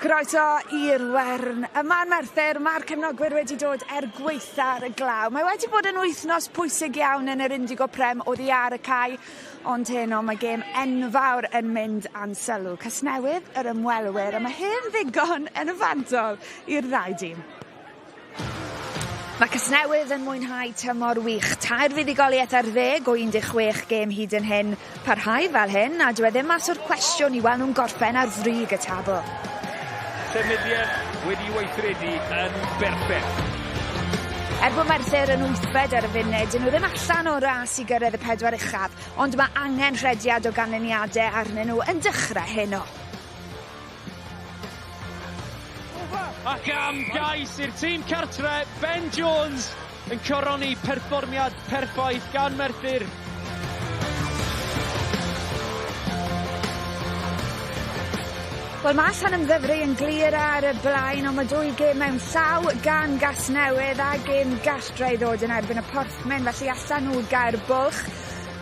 Croeso i'r Wern. Yma'n Merthyr, mae'r cefnogwyr wedi dod gweithio y glaw. Mae wedi bod yn wythnos pwysig iawn yn yr Indigo Prem oddi ar y cae, ond heno mae gêm enfawr yn mynd a'n sylw. Casnewydd yr ymwelwyr, a mae hyn ddigon yn yfadol i'r ddau dîm. Mae Casnewydd yn mwynhau tymor wych. 3 fuddugoliaeth ar 10 o 16 gêm hyd yn hyn. Parhau fel hyn, a dyw e ddim mas o'r cwestiwn i weld nhw'n gorffen ar frig y tabl. Llenyddiaeth wedi weithredu yn berffaith. Bod Merthyr yn 8fed ar y funud, dyn nhw ddim allan o ras i gyrraedd y 4 uchaf, ond mae angen rhediad o ganlyniadau arnyn nhw yn dechrau heno. Ac am gais i'r tîm cartre, Ben Jones yn coroni perfformiad perffaith gan Merthyr. Wel, mae Llan ymddyfru yn glir ar y blaen, ond mae 2 gêm mewn llaw gan Casnewydd a gêm gartre i ddod yn erbyn y Porthmen, felly allan nhw gael bwlch.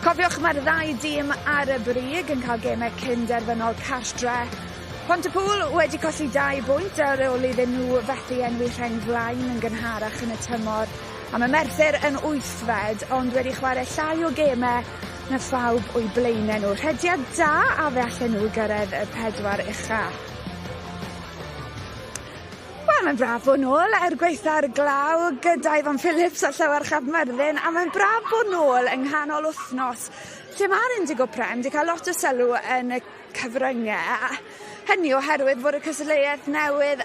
Cofiwch mae'r 2 dîm ar y brig yn cael gemau cyn-derfynol cartre. Pontypool wedi colli 2 bwynt ar ôl iddyn nhw fethu enwi rheng flaen yn gynharach yn y tymor. A mae Merthyr yn 8fed, ond wedi chwarae llai o gemau na phawb o'i blaenau nhw. Rhediad da a fe allan nhw gyrraedd y 4 uchaf. Wel, mae'n braf bod nôl gweithio'r glaw gyda Ifan Phillips a Llywarchaf Myrddin, a mae'n braf bod nôl yng nghanol wythnos lle mae'r Indigo Prem wedi cael lot o sylw yn y cyfryngau. Hynny oherwydd fod y cystadleuaeth newydd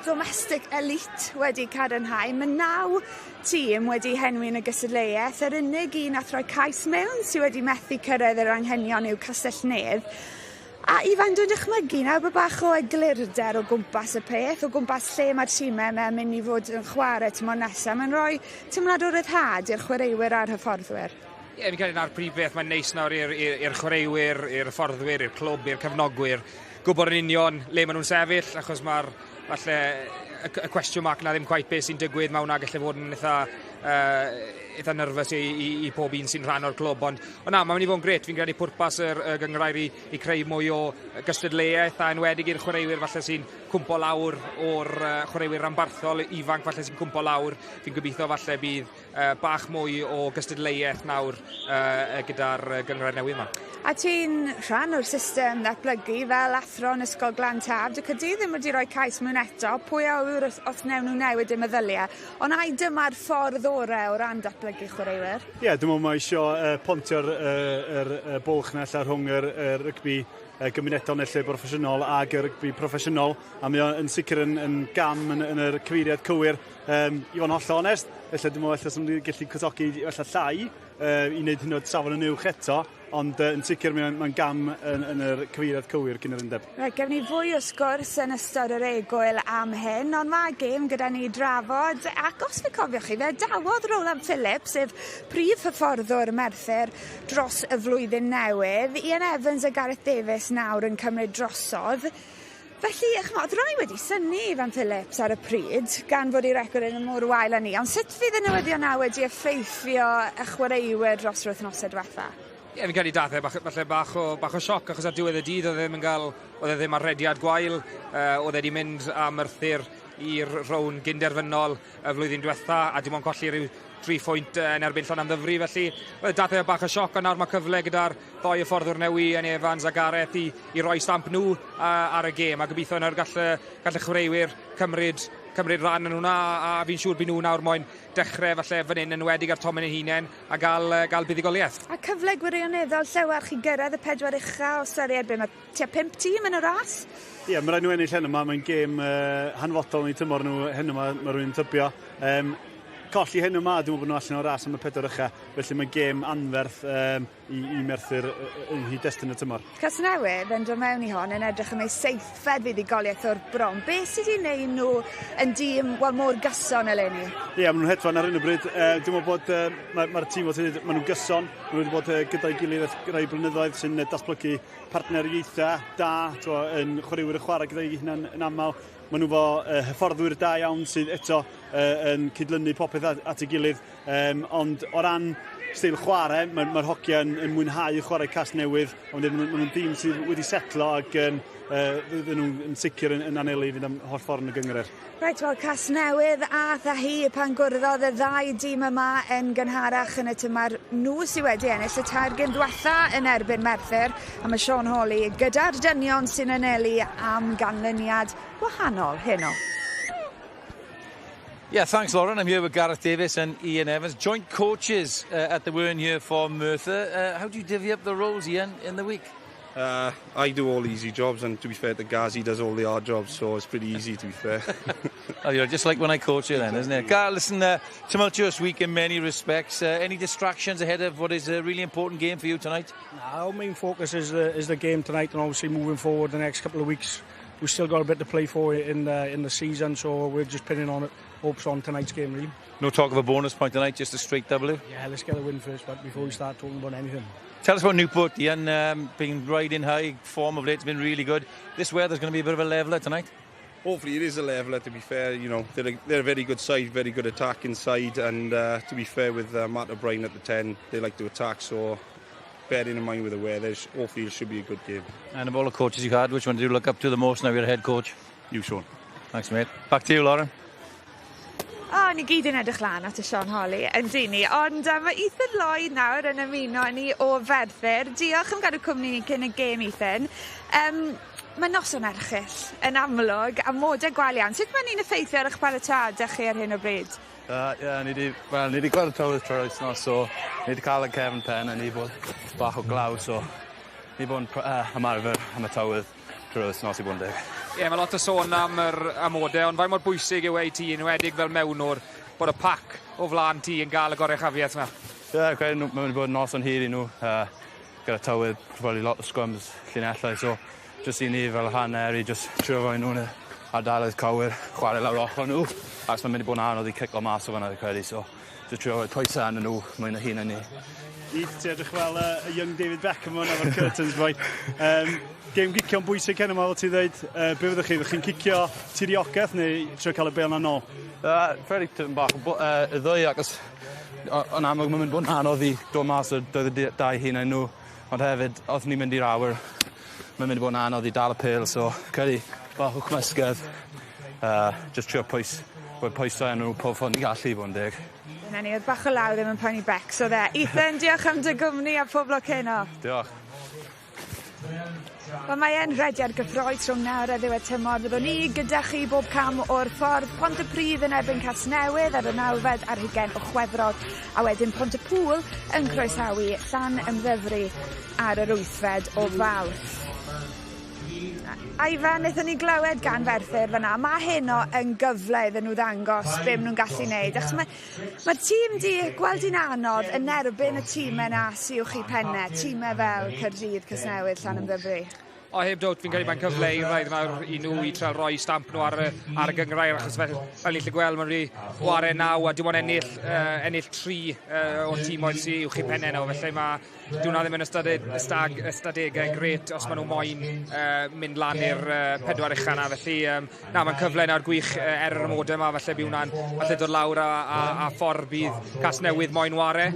domestic elite wedi cadarnhau. Mae 9 tîm wedi henwi yn y gystadleuaeth. Yr unig un a throi cais mewn sydd wedi methu cyrraedd yr anghenion yw Castellnydd. A Ifan, dwi'n dychmygu nawr bod bach o eglurder o gwmpas y peth, o gwmpas lle mae'r tîmau yma'n mynd i fod yn chwarae tymor nesaf. Mae'n rhoi teimlad o ryddhad i'r chwaraewyr a'r hyfforddwyr. Ie, fi'n credu na'r prif beth, mae'n neis nawr i'r chwaraewyr, i'r hyfforddwyr, i'r clwb, i'r cefnogwyr, gwybod yn union le maen nhw'n sefyll, achos mae'r falle y cwestiwn mark na ddim cweit beth sy'n digwydd, mae hwnna gallu fod yn eitha nerfus i pob un sy'n rhan o'r clwb, ond na, mae'n mynd i fod yn gret. Fi'n credu pwrpas y gynghrair i creu mwy o gystadleuaeth, a enwedig i'r chwaraewyr falle sy'n cwmpo lawr o'r chwaraewyr ranbarthol ifanc falle sy'n cwmpo lawr. Fi'n gobeithio falle bydd bach mwy o gystadleuaeth nawr gyda'r gynghrair newydd yma. A ti'n rhan o'r system ddatblygu fel athro yn Ysgol Glan Taf. Dy cydi ddim wedi rhoi cais mewn eto. Pwy a wyr os wnewn nhw newid y meddyliau. Ond ai dyma'r ffordd orau o ran datblygu chwaraewyr? Ie, dwi'n meddwl mae eisiau pontio'r bwlch na lle rhwng yr rygbi gymunedol neu lle broffesiynol ag y rygbi proffesiynol, a mae o'n sicr yn gam yn yr cyfeiriad cywir. I fod yn hollol onest, felly dwi'n meddwl sy'n gallu cytogi llai i wneud hyn o'r safon yn uwch eto, ond yn sicr mae'n gam yn yr cyfeiriad cywir cyn yr undeb. Gewn ni fwy o sgwrs yn ystod yr egwyl am hyn, ond mae gêm gyda ni drafod, ac os fe cofiwch chi, fe dawodd Roland Phillips, sef prif hyfforddwr Merthyr dros y flwyddyn newydd. Ian Evans a Gareth Davies nawr yn cymryd drosodd. Felly, chmod, rai wedi synnu Ifan Phillips ar y pryd, gan fod ei record yn y môr wael â ni, ond sut fydd y newyddion nawr wedi effeithio y chwaraewyr dros yr wythnosau diwetha? Ie, fi'n cael ei dathau falle bach o sioc, achos ar diwedd y dydd oedd e ddim ar rediad gwael, oedd e wedi mynd a Merthyr i'r rown gynderfynol y flwyddyn diwetha, a dim ond colli rhyw 3 phwynt yn erbyn Llan ymddyfru, felly oedd dathau bach o sioc, ond nawr mae cyfle gyda'r 2 hyfforddwr newydd yn Evans a Gareth i roi stamp nhw ar y gêm, a gobeithio nawr gall chwaraewyr cymryd ran yn hwnna, a fi'n siŵr bydd nhw nawr moyn dechrau falle fan hyn yn wedig ar Tomyn eu hunain a gael buddigoliaeth. A cyfle gwirioneddol llewarch i gyrraedd y 4 ucha o syried be mae tua 5 tîm yn y ras? Ie, mae rhaid nhw ennill hyn yma, mae'n gêm hanfodol yn ei tymor nhw hyn yma, mae rhywun tybio. Colli hyn yma, dwi'n meddwl bod nhw allan o'r ras am y 4 ucha, felly mae'n gêm anferth i Merthyr yn hyd destyn y tymor. Casnewydd yn dod mewn i hon yn edrych am ei 7fed fuddugoliaeth o'r bron. Be sydd wedi gwneud nhw yn dîm mor gyson eleni? Ie, maen nhw'n hedfan ar hyn o bryd. Dwi'n meddwl bod mae'r tîm maen nhw'n gyson. Maen nhw wedi bod gyda'i gilydd rai blynyddoedd sy'n datblygu partneriaethau da, yn chwaraewyr y chwarae gyda'i hunain yn aml. Maen nhw fo hyfforddwyr da iawn sydd eto yn cydlynu popeth unwaith at ei gilydd, ond o ran steil chwarae, mae'r hogia yn mwynhau chwarae Casnewydd, ond maen nhw'n dîm sydd wedi setlo ac fydden nhw'n sicr yn anelu fynd am holl ffordd yn y gyngor. Reit, wel, Casnewydd a hi pan gwrddodd y ddau dîm yma yn gynharach yn y tymor, nhw sydd wedi ennill y tair gêm diwetha yn erbyn Merthyr, a mae Sean Hawley gyda'r dynion sy'n anelu am ganlyniad wahanol heno. Yeah, thanks, Lauren. I'm here with Gareth Davis and Ian Evans, joint coaches at the Wern here for Merthyr. How do you divvy up the roles, Ian, in the week? I do all the easy jobs, and to be fair to Gaz, he does all the hard jobs, so it's pretty easy, to be fair. Oh, you're just like when I coach you then, isn't it? Gareth, listen, tumultuous week in many respects. Any distractions ahead of what is a really important game for you tonight? Our main focus is the game tonight, and obviously moving forward the next couple of weeks. We've still got a bit to play for in the season, so we're just pinning on hopes on tonight's game, really. No talk of a bonus point tonight, just a straight W? Yeah, let's get a win first, but before we start talking about anything. Tell us about Newport, Ian. Been riding high, form of late, it's been really good. This weather's going to be a bit of a leveller tonight? Hopefully it is a leveller, to be fair. You know, they're a very good side, very good attacking side, and to be fair with Matt O'Brien at the 10, they like to attack, so bearing in mind with the weather, hopefully it should be a good game. And of all the coaches you've had, which one do you look up to the most now you're a head coach? You, Sean. Thanks, mate. Back to you, Lauren. Ni gyd yn edrych lan at y Sean Hawley yn dini, ond mae Ethan Lloyd nawr yn ymuno ni o Ferthyr. Diolch am gadw cwmni ni cyn y gêm, Ethan. Mae noson erchyll yn amlwg a modau gwal iawn. Sut mae ni'n effeithio ar eich paratadau chi ar hyn o bryd? Ni wedi gweld y trywydd trwy'r wythnos, so ni wedi cael y cefn pen a ni wedi bod bach o glaw, so ni wedi bod yn ymarfer am y tywydd trwy'r wythnos I bod yn deg. Ie, mae lot o sôn am yr amodau, ond faint mor bwysig yw ei ti yn wedig fel mewnwr bod y pac o flaen ti yn gael y gorechafiaeth yma? Ie, mae wedi bod yn noson hir I nhw, gyda tywydd, probably lot o scrums llinellau, so jyst I ni fel hanner I jyst trio fo I nhw'n ardaloedd cywir, chwarae lawr ochr nhw, ac mae'n mynd I bod yn anodd I cico mas o fanna, credu, so jyst trio fo pwysau yn nhw, mae'n hun yn ni. Ti edrych fel y young David Beckham o'n efo'r curtains, boy. Game gicio'n bwysig hyn yma, fel ti ddweud. Be fyddwch chi? Fyddwch chi'n cicio tiriogaeth neu trio cael y bel na nôl? Ferry tipyn bach y ddwy, ac yn amlwg mae'n mynd bod yn anodd I dod mas o doedd y dau hun yn nhw, ond hefyd, oedd ni'n mynd i'r awyr, mae'n mynd bod yn anodd I dal y pêl, so credu bach o cymysgedd, just trio pwysau yn nhw pob ffordd ni gallu bod yn deg. Dyna ni, oedd bach o law ddim yn poeni becs o dde. Ethan, diolch am dy gwmni a pob lwc heno. Diolch. Wel, mae e'n rhediad gyffroes rhwng nawr a ddiwedd tymor. Byddwn ni gyda chi bob cam o'r ffordd Pontypridd yn erbyn Casnewydd ar y 9 ar 20 o Chwefrog, a wedyn Pontypool yn croesawu Llan Ymddyfri ar yr 8 o Fawrth. Ivan, wnaethon ni glywed gan Ferthyr fyna, mae heno yn gyfle iddyn nhw ddangos be maen nhw'n gallu wneud. Mae'r tîm di gweld hi'n anodd yn erbyn y tîmau yna sy'n uwch I pennau, tîmau fel Caerdydd, Casnewydd, Llan Ymddyfri. O, heb dod, fi'n credu mae'n cyfle I rhaid mawr I nhw I trael roi stamp nhw ar y gyngrair, achos fel ni'n gallu gweld, mae'n rhi ware 9 a dim ond ennill 3 o'r tîmoedd sy'n uwch I pennau nhw, felly mae Dwi'n ddim yn ystadegau gret os maen nhw moyn mynd lan i'r 4 uchan na, felly mae'n cyfle nawr gwych yr amodau yma, felly bydd hwnna'n falle dod lawr a ffordd bydd Casnewydd moyn ware,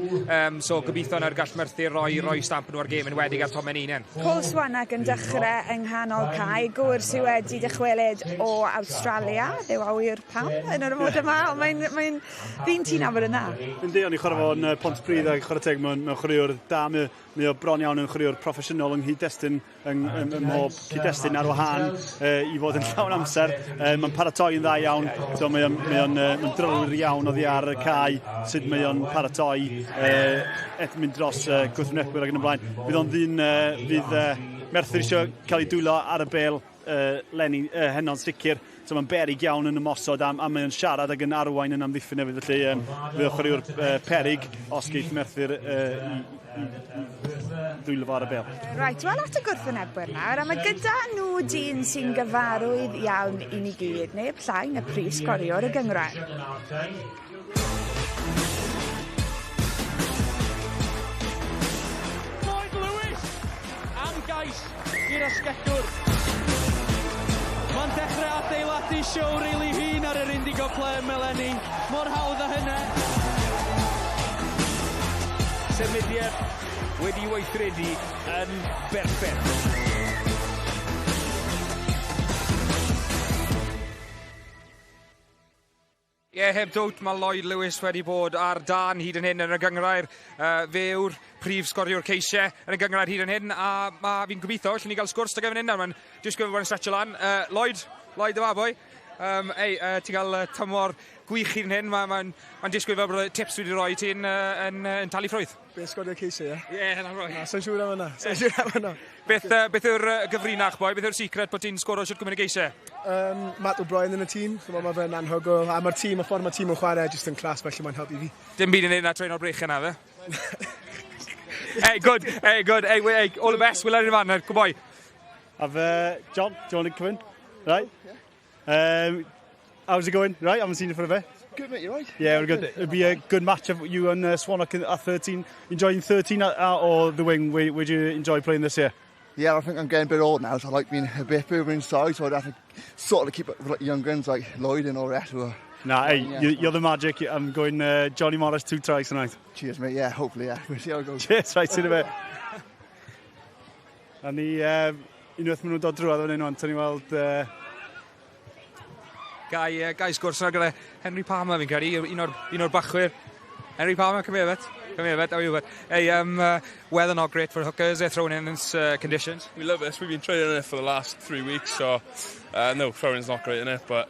so gobeithio nawr gall Merthyr roi stamp nhw ar gêm yn wedig ar Tomen Unen. Paul Swanach yn dechrau yng nghanol cae, gŵr sydd wedi dychwelyd o Awstralia, ddew awyr pam yn yr amodau yma, ond mae'n ddyn ti'n aml yna. Yndi, o'n I chwarae fo'n Pontypridd a chwarae teg mewn chwaraewr da, mae o bron iawn yn chwaraewr proffesiynol yng nghyd-destun ym mhob cyd-destun ar wahân I fod yn llawn amser. Mae'n paratoi yn dda iawn, so mae o'n drylwyr iawn oddi ar y cae, sut mae o'n paratoi mynd dros gwrthwynebwyr ac yn y blaen. Bydd o'n ddyn fydd Merthyr eisiau cael ei dwylo ar y bel heno'n sicr, so mae'n berig iawn yn ymosod a mae'n siarad ac yn arwain yn amddiffyn hefyd, felly bydd o chwaraewr peryg os geith Merthyr dwylo fo ar y bel. Right, wel at y gwrthwynebwyr nawr, a mae gyda nhw dyn sy'n gyfarwydd iawn I ni gyd, neb llai na pris goriwr y gyngrair. Lloyd Lewis am gais i'r asgellwr. Mae'n dechrau adeiladu siow rili hun ar yr Indigo Prem eleni. Mor hawdd â hynna. Symudiad wedi weithredu yn berffaith. Heb dwt, mae Lloyd Lewis wedi bod ar dan hyd yn hyn yn y gyngrair. Fe yw'r prif sgoriwr ceisiau yn y gyngrair hyd yn hyn, a fi'n gobeithio, allwn ni gael sgwrs dy gefn hyn, mae'n just gyfer bod yn stretcho lan. Lloyd yma, boi. Ti'n cael tymor gwych hyd yn hyn, mae'n disgwyl fel bod y tips wedi rhoi ti'n talu ffrwydd. Be sgoriwr ceisiau, ie? Ie, na'n rhoi. Sa'n siŵr am hynna. Beth yw'r gyfrinach, boi? Beth yw'r secret bod ti'n sgoro siwt gwmyn y geisiau? Matt O'Brien yn y tîm, mae fe'n anhygol, a mae'r tîm, y ffordd mae'r tîm yn chwarae jyst yn clas, felly mae'n helpu fi. Dim byd yn neud na trein o'r brech yna, fe? Hey, good. Hey, all the best, we'll let it man, good boy. Have John, do you want to come in? Right? Yeah. How's it going? Right, I haven't seen you for a bit. Good, mate, you right? Yeah, we're good. It'll be a good match of you and Swanwick at 13. Enjoying 13 or the wing? Would you enjoy playing this year? Yeah, I think I'm getting a bit old now, so I like being a bit further inside, so I'd have to sort of keep up with like young guns like Lloyd and all that. Nah, hey, you're the magic. I'm going Johnny Morris 2 tries tonight. Cheers, mate. Yeah, hopefully, yeah. We'll see how it goes. Cheers, right, see you in a bit. A ni, unwaith maen nhw'n dod drwad o'n un o'n, tyn ni weld... Gai sgwrs yna gyda Henry Palmer fi'n credu, un o'r bachwyr. Henry Palmer, come here, how are you, Hey, weather not great for hookers, they're thrown in this conditions. We love this, we've been training it for the last 3 weeks, so no, throwing's not great in it, but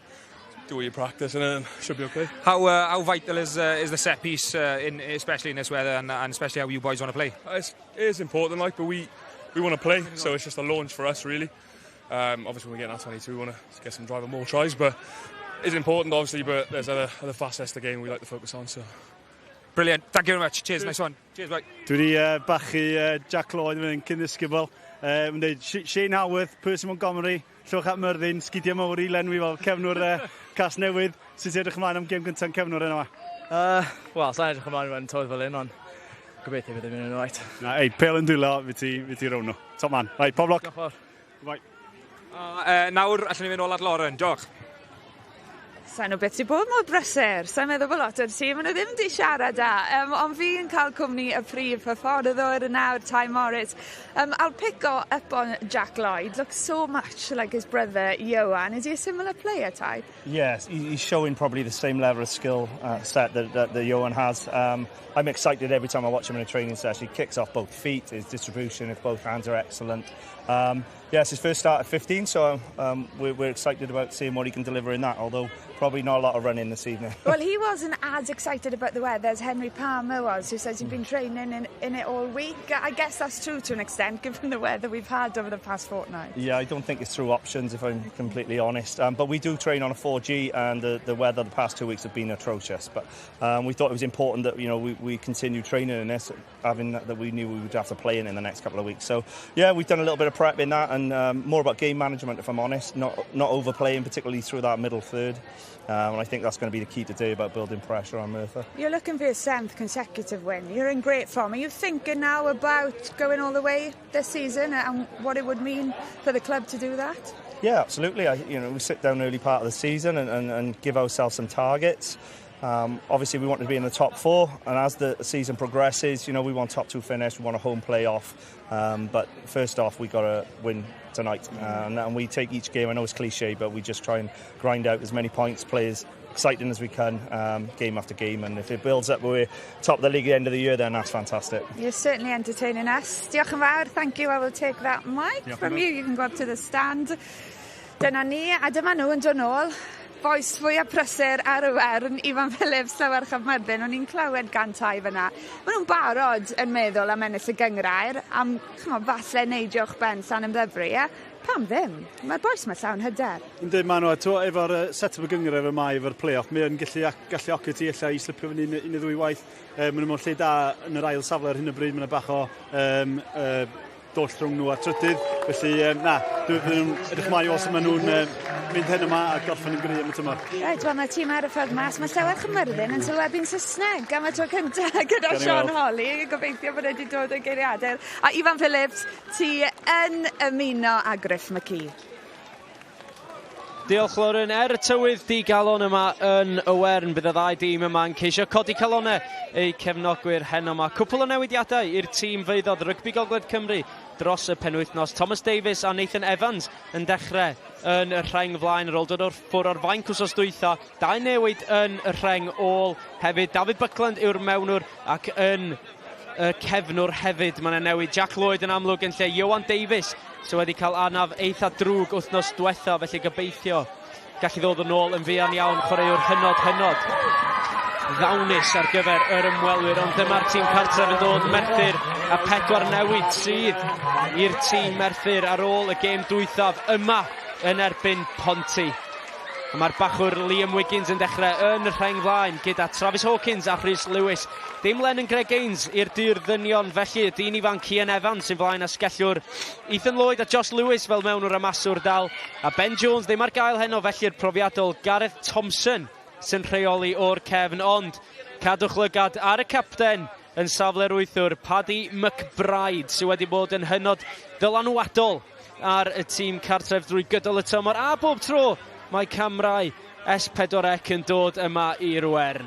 do your practice and it should be okay. How vital is the set piece, especially in this weather, and especially how you boys want to play? It is important, but we want to play, so it's just a launch for us, really. Obviously, when we get in our 22, we want to get some drive and more tries, but it's important, obviously, but there's other facets of the game we like to focus on, so... Brilliant, thank you very much. Cheers, nice one. Cheers, bye. Dwi wedi bachu Jack Lloyd yn cyn ddisgybl. Mae'n dweud, Shane Haworth, Percy Montgomery, Llwch ap Myrddin, Sgidia Mawr i Lenwi fel cefnwr Casnewydd. Sut ti'n edrych ymlaen am gêm gyntaf cefnwr yna? Wel, sa'n edrych ymlaen mewn toedd fel un, ond gobeithio fydd yn mynd yn right. Ei, pel yn dwylo, fi ti rown nhw. Top man. Right, pob loc. Bye. Nawr, allan ni fynd ôl at Lauren, diolch. Sa'n nhw beth sy'n bod mor brysur. Sa'n meddwl bod lot o'r tîm, maen nhw ddim di siarad ond fi'n cael cwmni y prif hyfforddwr nawr, Ty Morris. I'll pick up on Jack Lloyd. Looks so much like his brother, Johan. Is he a similar player, Ty? Yes, he's showing probably the same level of skill set that Johan has. I'm excited every time I watch him in a training session. He kicks off both feet, his distribution of both hands are excellent. Yes, his first start at 15, so we're excited about seeing what he can deliver in that, although probably not a lot of running this evening. Well, he wasn't as excited about the weather as Henry Palmer was, who says he's been training in it all week. I guess that's true to an extent, given the weather we've had over the past fortnight. Yeah, I don't think it's through options, if I'm completely honest. But we do train on a 4G, and the weather the past 2 weeks have been atrocious. But we thought it was important that we continue training in this, having that we knew we would have to play in the next couple of weeks. So yeah, we've done a little bit of prep in that, and more about game management, if I'm honest, not overplaying, particularly through that middle third. And I think that's going to be the key today about building pressure on Merthyr. You're looking for your 7th consecutive win. You're in great form. Are you thinking now about going all the way this season and what it would mean for the club to do that? Yeah, absolutely. We sit down early part of the season and give ourselves some targets. Obviously, we want to be in the top 4, and as the season progresses, we want top 2 finish, we want a home playoff. But first off, we got to win tonight, and we take each game. I know it's cliche, but we just try and grind out as many points, play as exciting as we can, game after game. And if it builds up, we're top of the league at the end of the year, then that's fantastic. You're certainly entertaining us. Diolch yn fawr. Thank you. I will take that mic from you. You can go up to the stand. Dyna ni, a dyma nhw yn dod nôl. Boes fwy a prysur ar y Wern, Ifan Phillips, Llawer Chafmyrddin, o'n i'n clywed gan Tai fyna. Maen nhw'n barod yn meddwl am ennill y gyngrair, am falle neidiwch ben Llan Ymddyfri, ie? Pam ddim? Mae'r boes mae llawn hyder. Ynddi, maen nhw, efo'r set-up y gyngrair yma efo'r play-off, mae'n gallu ocio ti illa i slipio fyny un neu ddwy waith. Maen nhw'n lle da yn yr ail safle ar hyn o bryd, maen nhw bach o doll rhwng nhw a trydydd. Felly, dwi'n edrych mlaen i os maen nhw'n mynd hyn yma a gorffen yn gryf am y tymor. Reit, wel, mae tîm ar y ffordd mas. Mae Llawer Chafmyrddin yn sylwebu'n Saesneg am y tro cyntaf gyda Sean Holly. Gobeithio bod wedi dod o geiriadur. A Ifan Phillips, ti yn ymuno â Griff McKee. Diolch Lauren, y tywydd digalon yma yn y Wern, bydd y ddau dîm yma yn ceisio codi calonau eu cefnogwyr heno yma. Cwpl o newidiadau i'r tîm feiddodd Rygbi Gogledd Cymru dros y penwythnos. Thomas Davies a Nathan Evans yn dechrau yn y rheng flaen ar ôl dod o'r ffwr o'r fainc wsos dwytha. Dau newid yn y rheng ôl hefyd. David Buckland yw'r mewnwr ac yn y cefnwr hefyd. Mae'n newid Jack Lloyd yn amlwg yn lle Iowan Davies so wedi cael anaf eitha drwg wythnos diwetha, felly gobeithio gallu ddod yn ôl yn fuan iawn, chwaraewr hynod ddawnus ar gyfer yr ymwelwyr, ond dyma'r tîm cartref yn dod. Merthyr a 4 newid sydd i'r tîm Merthyr ar ôl y gêm dwythaf yma yn erbyn Ponty. Mae'r bachwr Liam Wiggins yn dechrau yn y rheng flaen gyda Travis Hawkins a Rhys Lewis. Dim Lennon Greg Gaines i'r ddynion, felly y dyn ifanc Ian Evans sy'n flaen a sgellwr. Ethan Lloyd a Josh Lewis fel mewnwr a maswr dal. A Ben Jones ddim ar gael heno, felly'r profiadol Gareth Thompson sy'n rheoli o'r cefn, ond cadwch lygad ar y capten yn safle'r wythwr Paddy McBride sydd wedi bod yn hynod ddylanwadol ar y tîm cartref drwy gydol y tymor, a bob tro mae camrau S4C yn dod yma i'r Wern.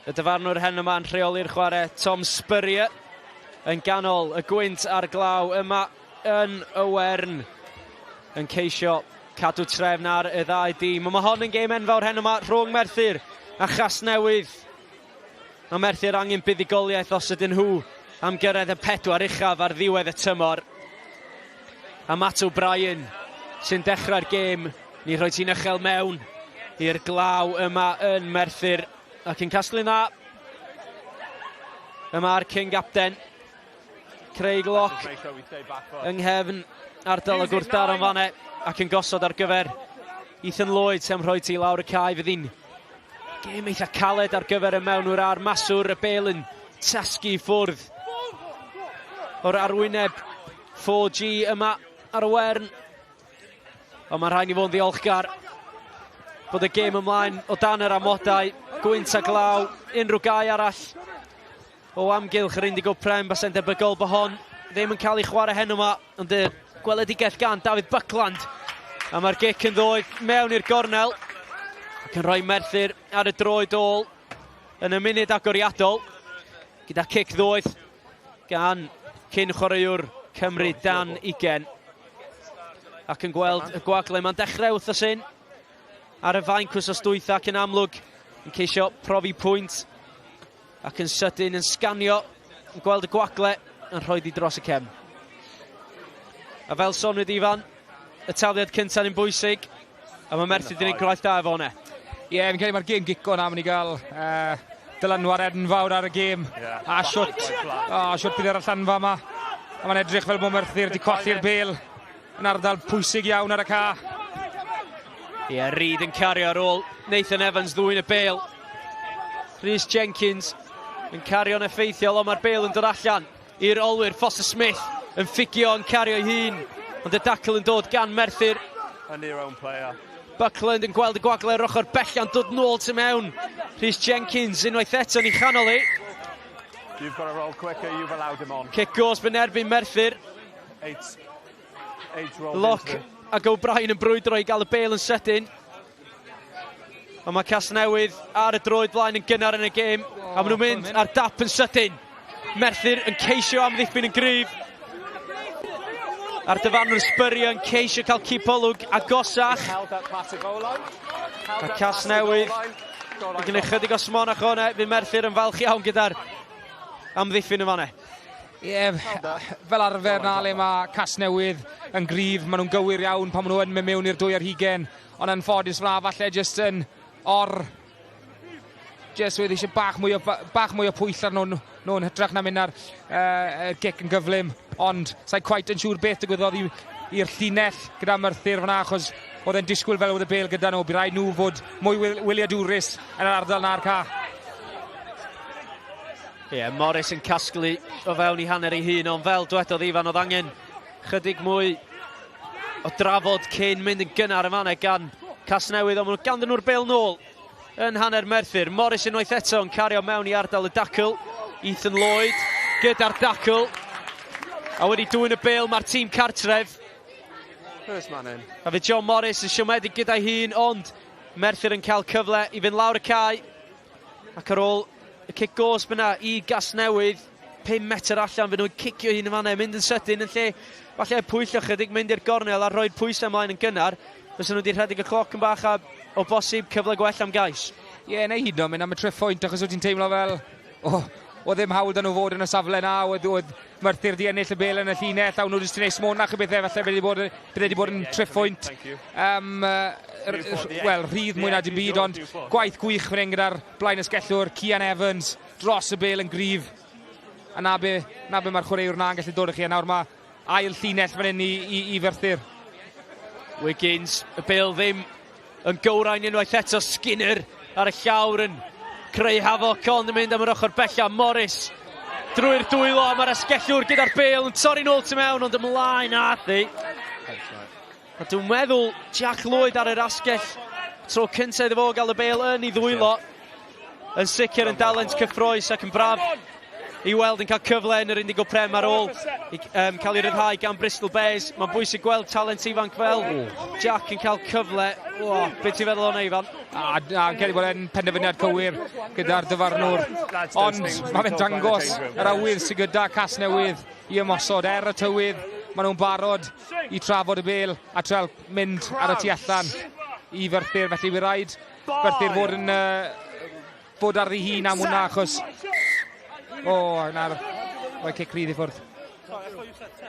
Y dyfarnwr hen yma yn rheoli'r chwarae Tom Spurrier yn ganol y gwynt a'r glaw yma yn y Wern yn ceisio cadw trefn ar y ddau dîm. Mae hon yn gêm enfawr hen yma rhwng Merthyr a Casnewydd. Mae Merthyr angen buddigoliaeth os ydyn nhw am gyrraedd y 4 uchaf ar ddiwedd y tymor. A Matt O'Brien sy'n dechrau'r gêm. Ni rhoi ti'n uchel mewn i'r glaw yma yn Merthyr. Ac yn casglu na. Yma'r King Captain Craig Lock yng nghefn ardal y gwrthdar yn fanne ac yn gosod ar gyfer Ethan Lloyd sy'n rhoi ti lawr y cae. Fydd hi'n gêm eitha caled ar gyfer y mewnwr a'r maswr. Y bêl yn tasgu ffwrdd o'r arwyneb 4G yma ar y Wern. Ond mae'n rhaid ni fod yn ddiolchgar bod y gêm ymlaen o dan yr amodau. Gwynt a glaw, unrhyw gau arall o amgylch yr Indigo Prem, basai'n debygol bod hon ddim yn cael ei chwarae hen yma, ond y gweledigaeth gan David Buckland. A mae'r gic yn ddod mewn i'r gornel ac yn rhoi Merthyr ar y droed ôl yn y munud agoriadol gyda cic ddoeth gan cyn chwaraewr Cymru Dan Ugen. Ac yn gweld y gwagle, mae'n dechrau wrthos hyn ar y fainc wsos dwytha ac yn amlwg yn ceisio profi pwynt ac yn sydyn yn sganio, yn gweld y gwagle yn rhoi di dros y cefn. A fel sonwyd Ifan, y taliad cyntaf yn bwysig a mae Merthyr wedi gwneud gwaith da efo hwnna. Ie, fi'n credu mae'r gêm gico na mynd i gael dylanwad enfawr ar y gêm. A siwt bydd ar y llanfa yma. A mae'n edrych fel bod Merthyr wedi colli'r bêl yn ardal pwysig iawn ar y ca. Ie, Reid yn cario ar ôl Nathan Evans ddwyn y bêl. Rhys Jenkins yn cario'n effeithiol, ond mae'r bêl yn dod allan i'r olwyr. Foster Smith yn ffigio yn cario ei hun, ond y dacl yn dod gan Merthyr. And their own player. Buckland yn gweld y gwagle ar ochr bellan dod nôl tu mewn. Rhys Jenkins unwaith eto ni chanol i. You've got to roll quicker, you've allowed him on. Cic gos yn erbyn Merthyr. Lock ac O'Brien yn brwydro i gael y bêl yn sydyn. Ond mae Casnewydd ar y droed flaen yn gynnar yn y gêm. A maen nhw'n mynd ar dap yn sydyn. Merthyr yn ceisio am ddiffyn yn gryf. A'r dyfarnwr Spurrier yn ceisio cael cipolwg agosach. A Casnewydd yn gwneud chydig o smonach o'na. Fydd Merthyr yn falch iawn gyda'r amddiffyn yn fanne. Ie, fel arfer na le mae Casnewydd yn gryf, maen nhw'n gywir iawn pan maen nhw yn mynd mewn i'r 2 ar 20, ond yn ffodus fna falle jyst yn jyst wedi eisiau bach mwy o pwyll ar nhw'n hytrach na mynd ar gic yn gyflym, ond sa'i quite yn siŵr beth digwyddodd i'r llinell gyda Merthyr fyna, achos oedd e'n disgwyl fel oedd y bêl gyda nhw. Bydd rhaid nhw fod mwy wyliadwrus yn yr ardal na'r ca. Ie, Morris yn casglu o fewn i hanner ei hun, ond fel dwedodd Ifan, oedd angen chydig mwy o drafod cyn mynd yn gynnar y fanne gan Casnewydd, ond maen nhw ganddyn nhw'r bêl nôl yn hanner Merthyr. Morris unwaith eto yn cario mewn i ardal y dacl. Ethan Lloyd gyda'r dacl. A wedi dwy'n y bil, mae'r tîm cartref. First man in. A fe John Morris yn siomedig gyda'i hun, ond Merthyr yn cael cyfle i fynd lawr y cae. Ac ar ôl y cic gosb yna i Casnewydd, 5 metr allan, fe nhw'n cicio hun yn fanna, mynd yn sydyn yn lle, falle pwyllo chydig, mynd i'r gornel a roi'r pwysau ymlaen yn gynnar. Fysa nhw wedi rhedeg y cloc yn bach a o bosib cyfle gwell am gais. Ie, neu hyd o'n mynd am y triffwynt, achos wyt ti'n teimlo fel, o ddim hawl dyn nhw fod yn y safle na, oedd Merthyr di ennill y bel yn y llinell, a nhw jyst yn ei smonach y bethau, falle bydd wedi bod yn triffwynt. Wel, rhydd mwy na dim byd, ond gwaith gwych fan hyn gyda'r blaen ysgellwr, Cian Evans, dros y bel yn gryf. A na be mae'r chwaraewr na'n gallu dod i chi, a nawr mae ail llinell fan hyn i Ferthyr. Wiggins, y bel ddim yn gywrain unwaith eto, Skinner ar y llawr yn creu hafoc, ond yn mynd am yr ochr bella. Morris drwy'r dwylo, mae'r asgellwr gyda'r bel yn torri nôl tu mewn, ond ymlaen athi. A dwi'n meddwl Jack Lloyd ar yr asgell tro cyntaf iddo fo gael y bel yn ei ddwylo. Yn sicr yn dalent cyffroes ac yn braf i weld yn cael cyfle yn yr Indigo Prem ar ôl i cael ei ryddhau gan Bristol Bears. Mae'n bwysig gweld talent ifanc fel Jack yn cael cyfle. Beth ti'n feddwl o'n Ifan? Yn cael ei bod yn penderfyniad cywir gyda'r dyfarnwr. Ond mae fe'n dangos yr awydd sydd gyda Casnewydd i ymosod y tywydd. Maen nhw'n barod i trafod y bel a treul mynd ar y tu allan i Ferthyr. Felly bydd rhaid Ferthyr fod ar ei hun am hwnna, achos na'r cic rydd i ffwrdd.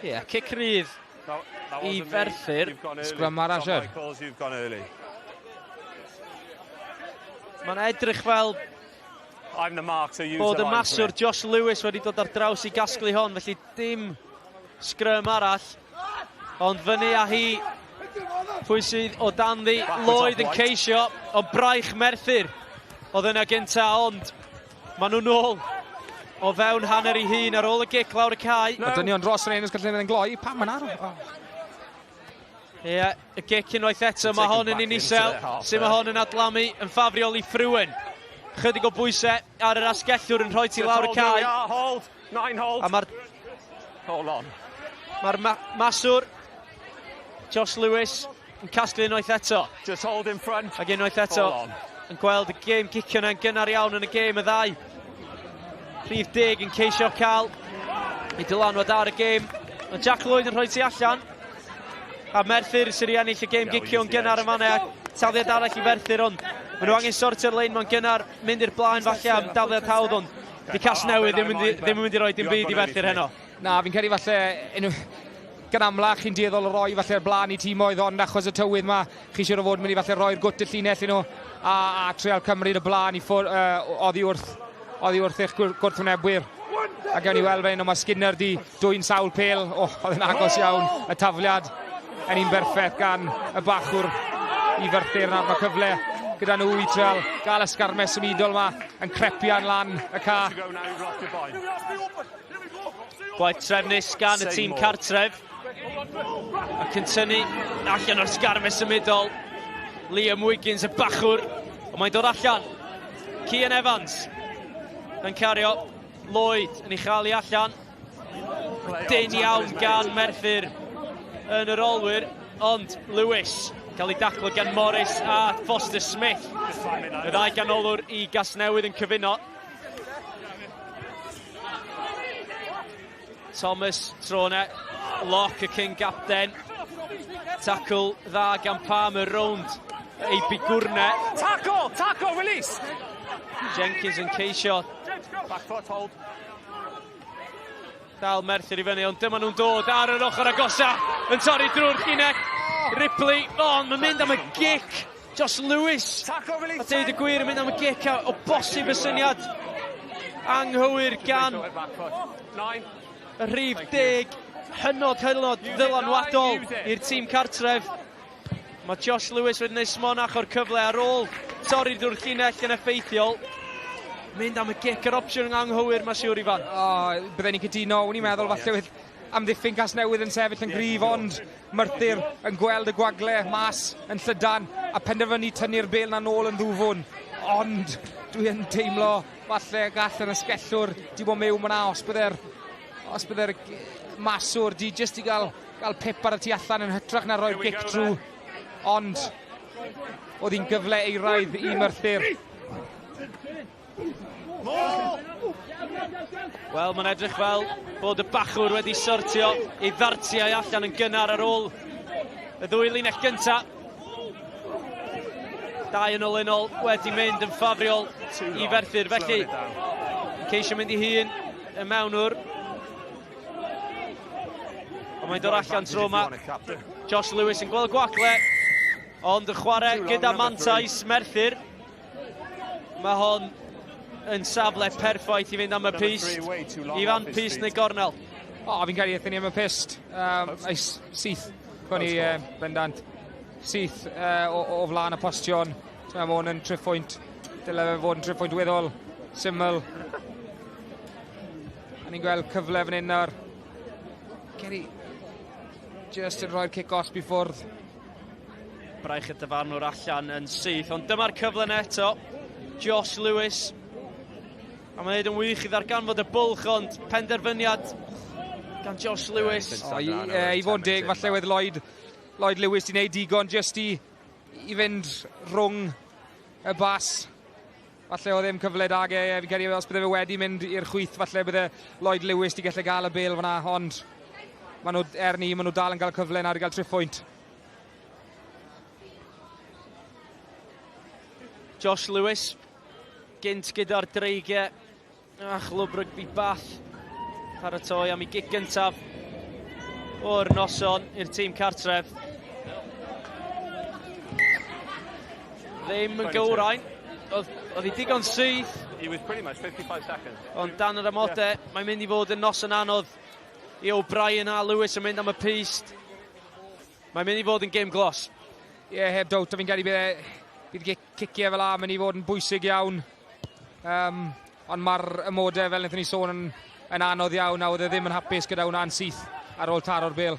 Ie, cic rydd i Ferthyr. Sgrym ar Asher. Mae'n edrych fel bod y maswr Josh Lewis wedi dod ar draws i gasglu hon, felly dim sgrym arall. Ond fyny a hi, pwy sydd o danddi, Lloyd yn ceisio, o braich Merthyr. Oedd yna gynta, ond maen nhw'n ôl o fewn hanner ei hun ar ôl y gic lawr y cae. Mae dynion dros yr un ys gallu mynd yn gloi. Pam yn arw? Ie, y gic unwaith eto, mae hon yn unisel. Sy'n mae hon yn adlamu yn ffafriol i Ffrwyn. Chydig o bwysau ar yr asgellwr yn rhoi ti lawr y cae. A mae'r maswr Josh Lewis yn casglu unwaith eto. Ac unwaith eto yn gweld y gêm gicio yna'n gynnar iawn yn y gêm y ddau. Rhif 10 yn ceisio cael i dylanwad ar y gêm. Mae Jack Lloyd yn rhoi ti allan. A Merthyr sy'n ennill y gêm gicio yn gynnar y fanna. Taliad arall i Ferthyr, ond maen nhw angen sortio'r lein mewn gynnar, mynd i'r blaen falle am daliad hawdd, ond di Casnewydd ddim yn mynd i roi dim byd i Ferthyr heno. Na, fi'n credu falle gan amlach chi'n dieddol o roi falle'r blaen i tîm oedd, ond achos y tywydd ma, chi siŵr o fod mynd i falle roi'r gwt y llinell i nhw a treol cymryd y blaen i oddi wrth eich gwrthwynebwyr. A gawn ni weld fe, mae Skinner di dwy'n sawl pel. Oedd yn agos iawn y tafliad yn un berffaith gan y bachwr i Ferthyr. Nawr mae cyfle gyda nhw i treol gael ysgarmes ymidol yma yn crepian lan y ca. Gwaith trefnus gan y tîm cartref. Ac yn tynnu allan o'r sgarmes ymidol. Liam Wiggins, y bachwr. Ond mae'n dod allan. Cian Evans yn cario Lloyd yn ei chael i allan. Dyn iawn gan Merthyr yn yr olwyr, ond Lewis cael ei daclo gan Morris a Foster Smith. Y ddau ganolwr i Casnewydd yn cyfuno. Thomas Trone, lock y king captain. Tackle dda gan Palmer rownd ei bigwrne. Tackle, release! Jenkins yn ceisio. Back foot hold. Dal Merthyr i fyny, ond dyma nhw'n dod ar yr ochr agosa. Yn torri drwy'r llinell. Ripley, ond mae'n mynd am y gic. Josh Lewis. A deud y gwir, yn mynd am y gic o bosib y syniad. Anghywir gan y rhif 10. Hynod ddylanwadol i'r tîm cartref. Mae Josh Lewis wedi gwneud smonach o'r cyfle ar ôl torri drwy'r llinell yn effeithiol. Mynd am y gic, yr opsiwn yn anghywir, mae siŵr Ifan. Byddwn ni'n cytuno, wni'n meddwl falle with amddiffyn Casnewydd yn sefyll yn gryf, ond Merthyr yn gweld y gwagle mas yn llydan a penderfynu tynnu'r bel na nôl yn ddwfwn. Ond dwi'n teimlo falle gall yn ysgellwr di bod mewn yna os bydde'r maswr just i gael pip ar y tu allan yn hytrach na roi'r gic trw. Ond oedd hi'n gyfle eiraidd i Merthyr. Wel, mae'n edrych fel bod y bachwr wedi sortio ei ddartiau allan yn gynnar ar ôl y ddwy linell gynta. 2 yn ôl wedi mynd yn ffafriol i Ferthyr, felly ceisio mynd i hun y mewnwr. Ond mae'n dod allan tro yma. Josh Lewis yn gweld gwacle, ond y chwarae gyda mantais Merthyr. Mae hon yn safle perffaith i fynd am y pist. Ifan pist neu gornel? Fi'n cael ei eithon ni am y pist. Syth, chwn i bendant. Syth o flaen y postion. Mae hwn yn triffwynt. Dyle fe fod yn triffwynt weddol. Syml. A ni'n gweld cyfle fan hyn nawr. Geri just yn rhoi'r kick-offs i ffwrdd. Braich y dyfarnwr allan yn syth, ond dyma'r cyfle eto. Josh Lewis. A mae'n neud yn wych i ddarganfod y bwlch, ond penderfyniad gan Josh Lewis. I fod yn deg, falle wedd Lloyd Lewis i wneud digon just i fynd rhwng y bas. Falle o ddim cyfle da ge, fi'n credu os bydde fe wedi mynd i'r chwyth, falle bydde Lloyd Lewis di gallu gael y bêl fyna, ond maen nhw dal yn cael cyfle nawr i gael triffwynt. Josh Lewis, gynt gyda'r dreigiau. A chlwb rygbi Bath paratoi am ei gic gyntaf o'r noson i'r tîm cartref. Ddim yn gywrain, oedd hi digon syth. He was pretty much 55 seconds. Ond dan yr amodau, mae'n mynd i fod yn noson anodd i O'Brien a Lewis yn mynd am y pist. Mae'n mynd i fod yn game glos. Heb dowt, fi'n credu bydd ciciau fel am yn i fod yn bwysig iawn. Ond mae'r ymodau fel wnaethon ni sôn yn anodd iawn, a oedd e ddim yn hapus gyda hwnna'n syth ar ôl taro'r bêl.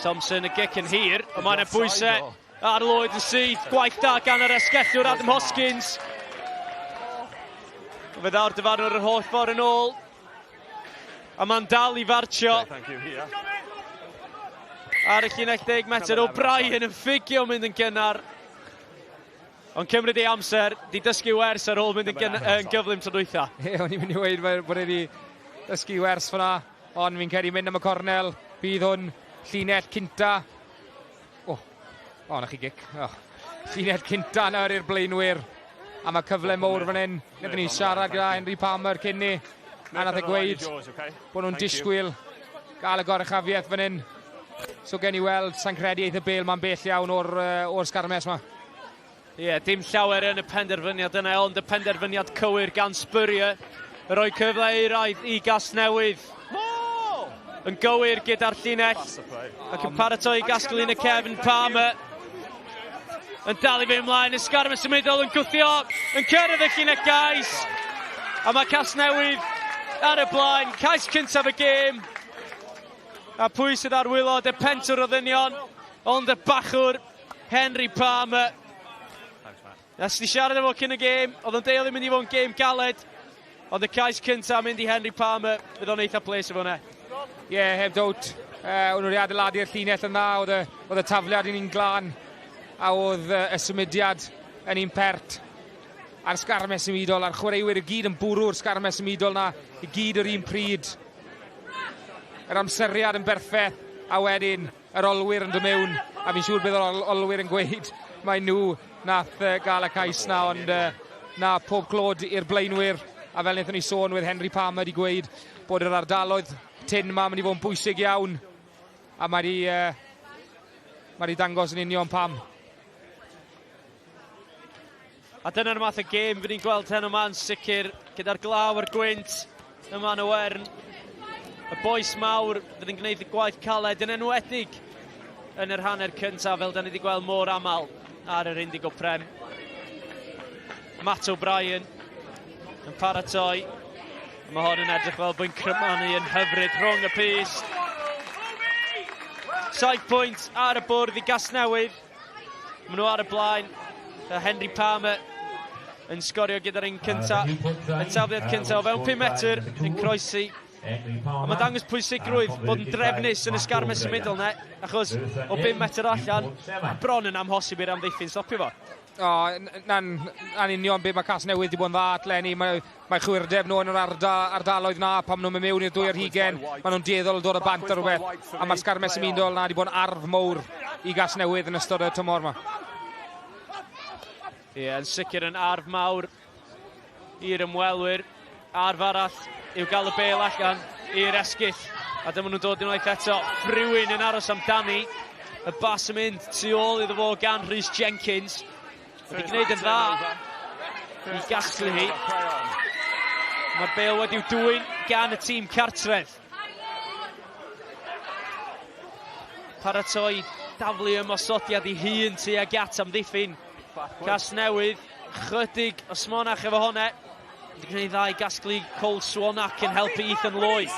Thompson y gic yn hir, ond mae'n bwysau ar Lloyd yn syth. Gwaith da gan yr esgellwr Adam Hoskins. Fe ddaw'r dyfarnwr yr holl ffordd yn ôl. A mae'n dal i fartio. Ar y llinell 10 metr, O'Brien yn ffigio mynd yn gynnar. Ond cymryd ei amser, di dysgu wers ar ôl mynd yn gyflym tro dwytha. O'n i'n mynd i weid bod wedi dysgu wers fyna, ond fi'n credu mynd am y cornel. Bydd hwn llinell cynta. Na chi gic. Llinell cynta nawr i'r blaenwyr. A mae cyfle mowr fan hyn. Nid ni siarad gyda Henry Palmer cyn ni. A nath e gweud bod nhw'n disgwyl gael y goruchafiaeth fan hyn. So gen i weld, sa'n credu eith y bêl ma'n bell iawn o'r sgarmes yma. Dim llawer yn y penderfyniad yna, ond y penderfyniad cywir gan Ferthyr. Roi cyfle eiraidd i Casnewydd. Yn gywir gyda'r llinell. Ac yn paratoi i gasglu'n y Kevin Palmer. Yn dal i fi ymlaen, ysgarm y symudol yn gwthio. Yn cyrraedd y llinell gais. A mae Casnewydd ar y blaen. Cais cyntaf y gêm. A pwy sydd ar wylod y pentwr o ddynion. Ond y bachwr Henry Palmer. Nes di siarad efo cyn y gêm, oedd yn deud mynd i fod yn gêm galed, ond y cais cyntaf mynd i Henry Palmer, bydd o'n eitha ples efo hwnna. Heb dowt, o'n nhw wedi adeiladu'r llinell yna, oedd y tafliad yn un glân, a oedd y symudiad yn un pert. A'r sgarmes ymudol, a'r chwaraewyr i gyd yn bwrw'r sgarmes ymudol na, i gyd yr un pryd. Yr amseriad yn berffeth, a wedyn yr olwyr yn dod mewn, a fi'n siŵr bydd yr olwyr yn gweud, mae nhw nath gael y cais na, ond na pob clod i'r blaenwyr. A fel wnaethon ni sôn, with Henry Palmer wedi gweud bod yr ardaloedd tin yma mynd i fod yn bwysig iawn. A mae di dangos yn union pam. A dyna'r math o gêm fydd ni'n gweld hyn yma'n sicr gyda'r glaw a'r gwynt yma yn y Wern. Y boes mawr fydd yn gwneud y gwaith caled yn enwedig yn yr hanner cyntaf, fel da ni wedi gweld mor aml ar yr Indigo Prem. Matt O'Brien yn paratoi. Mae hon yn edrych fel bwy'n crymanu yn hyfryd rhwng y pist. 7 pwynt ar y bwrdd i Casnewydd. Maen nhw ar y blaen. Henry Palmer yn sgorio gyda'r un cynta, y tafliad cynta o fewn 5 metr yn croesi. A mae dangos pwysigrwydd bod yn drefnus yn y sgarmes y middle ne, achos o 5 metr allan, bron yn amhosib i'r amddiffyn stopio fo. Na'n union beth mae Casnewydd wedi bod yn dda at Lenny. Mae chwyrdeb nhw yn yr ardaloedd na pam nhw'n mynd mewn i'r 2 ar hugen. Mae nhw'n dueddol dod o bant ar rhywbeth. A mae'r sgarmes y mindol na wedi bod yn arf mowr i Casnewydd yn ystod y tymor yma. Ie, yn sicr yn arf mawr i'r ymwelwyr. Arf arall yw gael y bêl allan i'r esgyll. A dyma nhw'n dod unwaith eto. Rhywun yn aros amdani. Y bas yn mynd tu ôl iddo fo gan Rhys Jenkins. Wedi gwneud yn dda i gasglu hi. Mae'r bêl wedi'w dwyn gan y tîm cartref. Paratoi daflu ymosodiad i hun tuag at amddiffyn. Casnewydd, chydig o smonach efo hwnne. Wedi gwneud dda i gasglu Cole Swanach yn helpu Ethan Lloyd.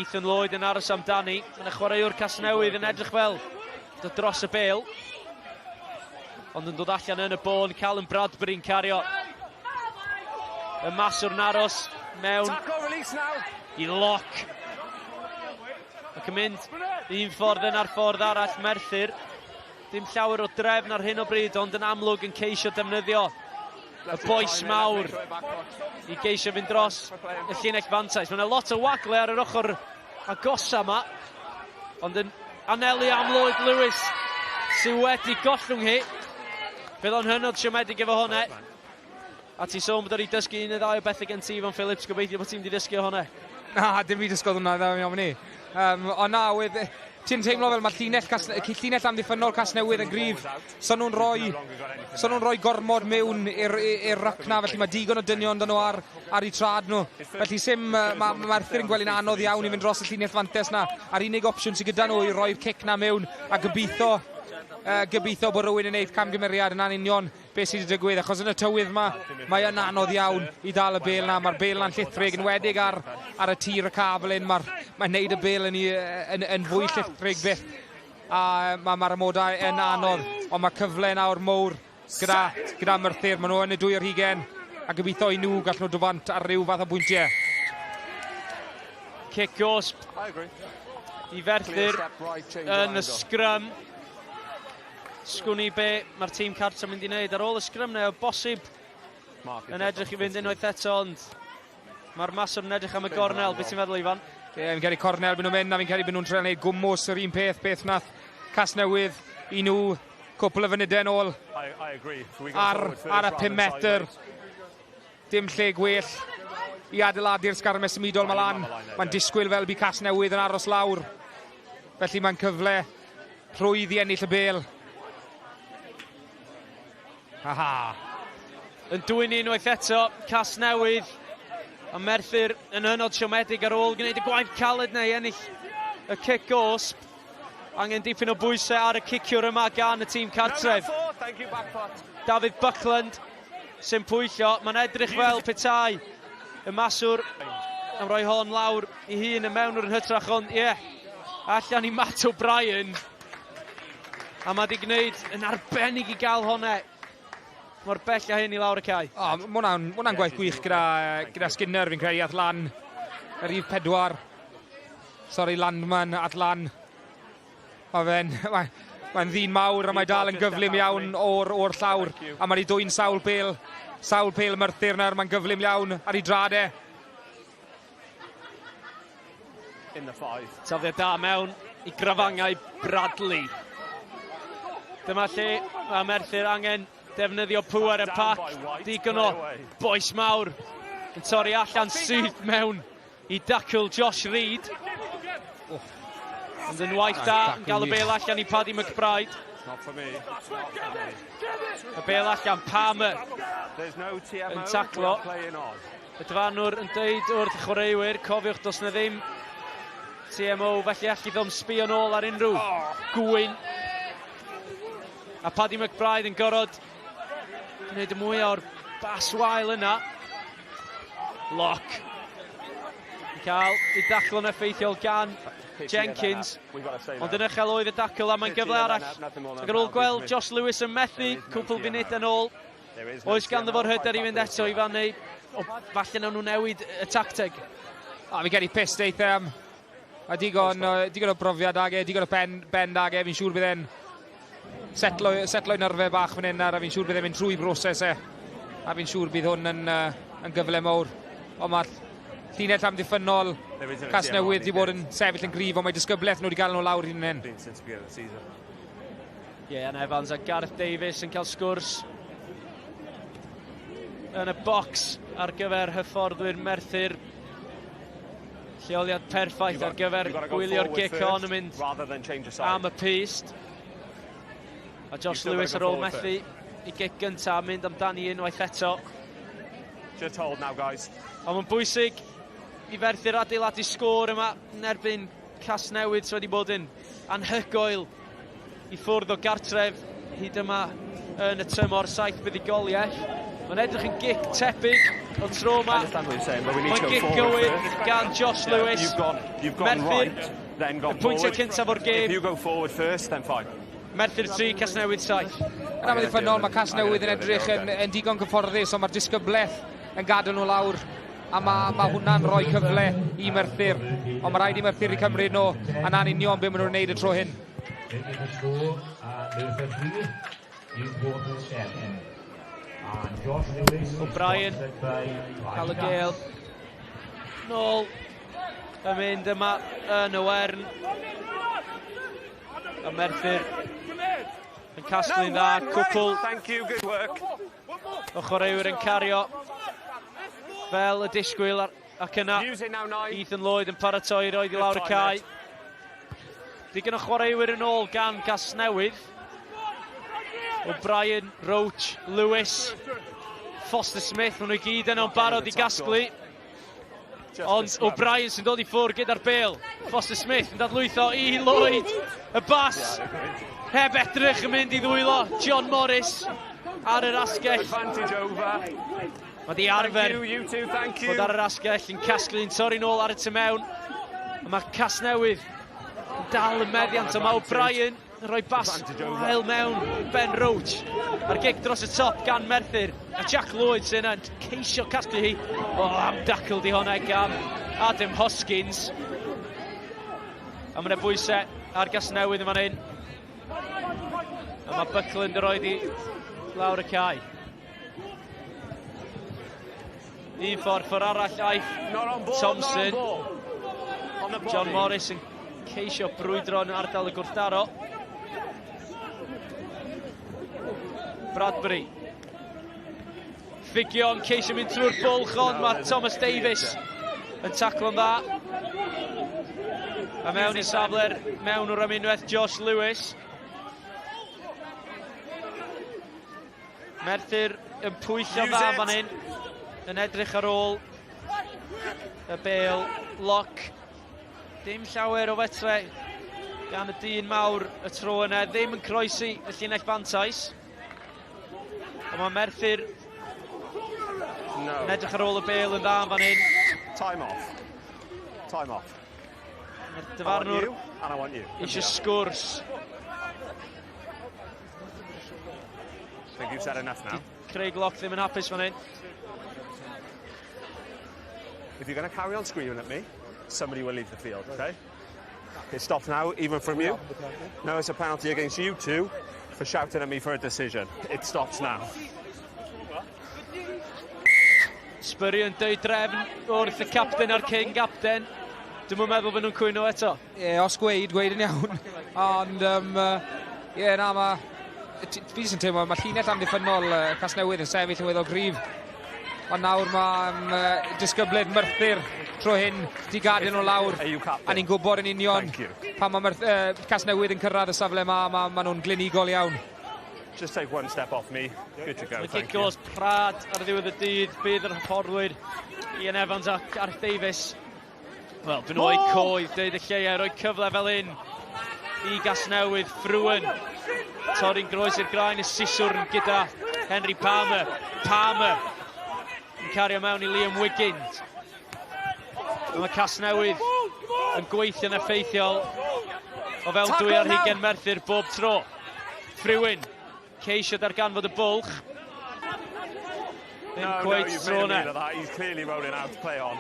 Ethan Lloyd yn aros amdani. Yn y chwaraewr Casnewydd yn edrych fel dod dros y bêl. Ond yn dod allan yn y bôn, Callum Bradbury'n cario. Y maswr yn aros mewn i loc. Ac yn mynd un ffordd yn ar ffordd arall Merthyr. Dim llawer o drefn ar hyn o bryd, ond yn amlwg yn ceisio defnyddio y boes mawr i geisio fynd dros y llinell fantais. Mae'n lot o wagle ar yr ochr agosa yma, ond yn anelu am Lloyd Lewis sydd wedi gollwng hi. Bydd o'n hynod siomedig efo hwnne. A ti sôn bod o'r i dysgu un neu ddau o bethau gen ti Ifan Phillips, gobeithio bod ti'n wedi dysgu o hwnne. Na, dim fi dysgodd hwnna, dda mi ofni. Ond na, ti'n teimlo fel mae'r llinell amddiffynol Casnewydd yn gryf. So nhw'n rhoi gormod mewn i'r ruck na, felly mae digon o dynion dyn nhw ar eu trad nhw. Felly mae Merthyr yn gweld yn anodd iawn i fynd dros y llinell fantes na. A'r unig opsiwn sydd gyda nhw i roi'r cic na mewn a gobeithio bod rhywun yn neud camgymeriad yn anunion beth sydd wedi digwydd, achos yn y tywydd mae yn anodd iawn i dal y bêl na. Mae'r bêl na'n llithrig yn wedig ar y tir y cabl un. Mae'n neud y bêl yn fwy llithrig byth. A mae'r amodau yn anodd, ond mae cyfle nawr mowr gyda Merthyr. Maen nhw yn y 2 ar hugen a gobeithio i nhw gall nhw dofant ar ryw fath o bwyntiau. Kick gosb i Ferthyr yn y scrum. Sgwni be mae'r tîm cartre mynd i wneud ar ôl y scrum neu o bosib yn edrych i fynd unwaith eto, ond mae'r maswr yn edrych am y gornel. Beth ti'n meddwl, Ifan? Fi'n credu cornel byd nhw'n mynd, a fi'n credu byd nhw'n tre'n gwneud gwmws yr un beth nath Casnewydd i nhw cwpl o funudau yn ôl ar y 5 metr. Dim lle gwell i adeiladu'r sgarmes ymudol mae lan. Mae'n disgwyl fel bu Casnewydd yn aros lawr. Felly mae'n cyfle rhwydd i ennill y bêl. Yn dwyn unwaith eto, Casnewydd a Merthyr yn hynod siomedig ar ôl gwneud y gwaith caled neu ennill y cic gosb. Angen dipyn o bwysau ar y ciciwr yma gan y tîm cartref. David Buckland sy'n pwyllo, mae'n edrych fel petai y maswr am roi hon lawr i hun yn mewn o'r hytrach, ond allan i Matt O'Brien. A mae wedi gwneud yn arbennig i gael hwnne. Mor bell a hyn i lawr y cae. Mae hwnna'n gwaith gwych gyda Skinner, fi'n credu, at lan y rhif 4. Landman at lan. Mae'n ddyn mawr a mae dal yn gyflym iawn o'r llawr. A mae wedi dwyn sawl pêl Merthyr nawr, mae'n gyflym iawn ar ei dradau. Tafliad da mewn i grafangau Bradley. Dyma lle mae Merthyr angen defnyddio pŵer y pac. Digon o boes mawr yn torri allan syth mewn i dacl Josh Reid. Ond yn waith da yn gael y bêl allan i Paddy McBride. Y bêl allan Palmer yn taclo. Y dyfarnwr yn deud wrth y chwaraewyr, cofiwch dos na ddim TMO, felly allu ddom sbio nôl ar unrhyw gwyn. A Paddy McBride yn gorod gwneud y mwy o'r bas wael yna. Lock. Cael ei daclo'n effeithiol gan Jenkins. Ond yn uchel oedd y dacl a mae'n gyfle arall. Ac ar ôl gweld Josh Lewis yn methu, cwpl funud yn ôl. Oes ganddo fo'r hyder i fynd eto i fan neu. Falle nawn nhw newid y tacteg. A fi gen i pist eithaf. A digon o brofiad ag e, digon o bend ag e, fi'n siŵr bydd e'n setlo'i nyrfau bach fan hyn a fi'n siŵr bydd e'n mynd trwy broses e. A fi'n siŵr bydd hwn yn gyfle mawr. Ond mae'r llinell amddiffynol Casnewydd wedi bod yn sefyll yn gryf, ond mae disgyblaeth nhw wedi gael nhw lawr hyn hyn. Ian Evans a Gareth Davies yn cael sgwrs yn y bocs ar gyfer hyfforddwyr Merthyr. Lleoliad perffaith ar gyfer gwylio'r gic-on yn mynd am y pist. A Josh Lewis ar ôl methu i gic gyntaf mynd amdani unwaith eto. Just hold now, guys. Ond mae'n bwysig i Ferthyr adeiladu sgôr yma yn erbyn Casnewydd sydd wedi bod yn anhygoel i ffwrdd o gartref hyd yma yn y tymor 7 buddugoliaeth. Mae'n edrych yn gic tebyg o tro yma. Mae'n gic gywir gan Josh Lewis. Merthyr, y pwyntiau cyntaf o'r gêm. If you go forward first, then fine. Merthyr 3, Casnewydd 7. Yn amddiffynol, mae Casnewydd yn edrych yn digon cyfforddus, ond mae'r disgyblaeth yn gadael nhw lawr. A mae hwnna'n rhoi cyfle i Merthyr. Ond mae rhaid i Merthyr i cymryd nhw, a na'n union beth maen nhw'n gwneud y tro hyn. O'Brien, cael y gêl. Nôl, yn mynd yma yn y Wern. A Merthyr yn casglu'n dda, cwpl. O chwaraewyr yn cario fel y disgwyl ac yna Ethan Lloyd yn paratoi roed i lawr y cae. Digon o chwaraewyr yn ôl gan Casnewydd. O'Brien, Roach, Lewis, Foster Smith, maen nhw i gyd yno'n barod i gasglu. Ond O'Brien sy'n dod i ffwrdd gyda'r bêl. Foster Smith yn dadlwytho i Lloyd. Y bas heb edrych yn mynd i ddwylo. John Morris ar yr asgell. Mae di arfer bod ar yr asgell yn casglu'n torri nôl ar y tu mewn. A mae Casnewydd yn dal y meddiant o mae O'Brien yn rhoi bas wael mewn Ben Roach. A'r gic dros y top gan Merthyr. A Jack Lloyd sy'n yn ceisio casglu hi. O, am dacl di honna gan Adam Hoskins. A mae'n bwysau ar Casnewydd yn fan hyn. A mae Buckland yn rhoi di lawr y cae. Un ffordd arall aeth Thompson. John Morris yn ceisio brwydro yn ardal y gwrthdaro. Bradbury. Ffigio yn ceisio mynd trwy'r bwlch, ond mae Thomas Davies yn taclo'n dda. A mewn i safle'r mewn o'r ymunwaith Josh Lewis. Merthyr yn pwyllio dda fan hyn. Yn edrych ar ôl y bêl loc. Dim llawer o fetre gan y dyn mawr y tro yna. Ddim yn croesi y llinell fantais. A mae Merthyr yn edrych ar ôl y bêl yn dda fan hyn. Time off. Time off. Mae'r dyfarnwr eisiau sgwrs. I think you've said enough now. Craig Lock ddim yn hapus fan hyn. If you're going to carry on screaming at me, somebody will leave the field, okay? It stops now, even from you. No, it's a penalty against you two for shouting at me for a decision. It stops now. Sbury yn dweud drefn wrth y capten a'r king capten. Dwi'n meddwl bod nhw'n cwyno eto. Ie, os gweud yn iawn. Ond, ie, na, fi sy'n teimlo, mae llinell amddiffynol Casnewydd yn sefyll yn weddol gryf. Ond nawr mae disgybled Merthyr tro hyn di gadael nhw lawr. A ni'n gwybod yn union pan mae Casnewydd yn cyrraedd y safle ma nhw'n glinigol iawn. Just take one step off me. Good to go, thank you. Gigos Prad ar ddiwedd y dydd, bydd yr hyfforddwyr Ian Evans a Gareth Davies. Wel, dyn nhw o'i coedd, dweud y lleia, rhoi cyfle fel un i Casnewydd, Ffrwyn. Torri'n groes i'r graen y siswrn gyda Henry Palmer. Palmer yn cario mewn i Liam Wiggins. Mae Casnewydd yn gweithio'n effeithiol o fewn 2 ar 20 Merthyr bob tro. Ffrywyn, ceisio darganfod y bwlch. He's clearly rolling out to play on.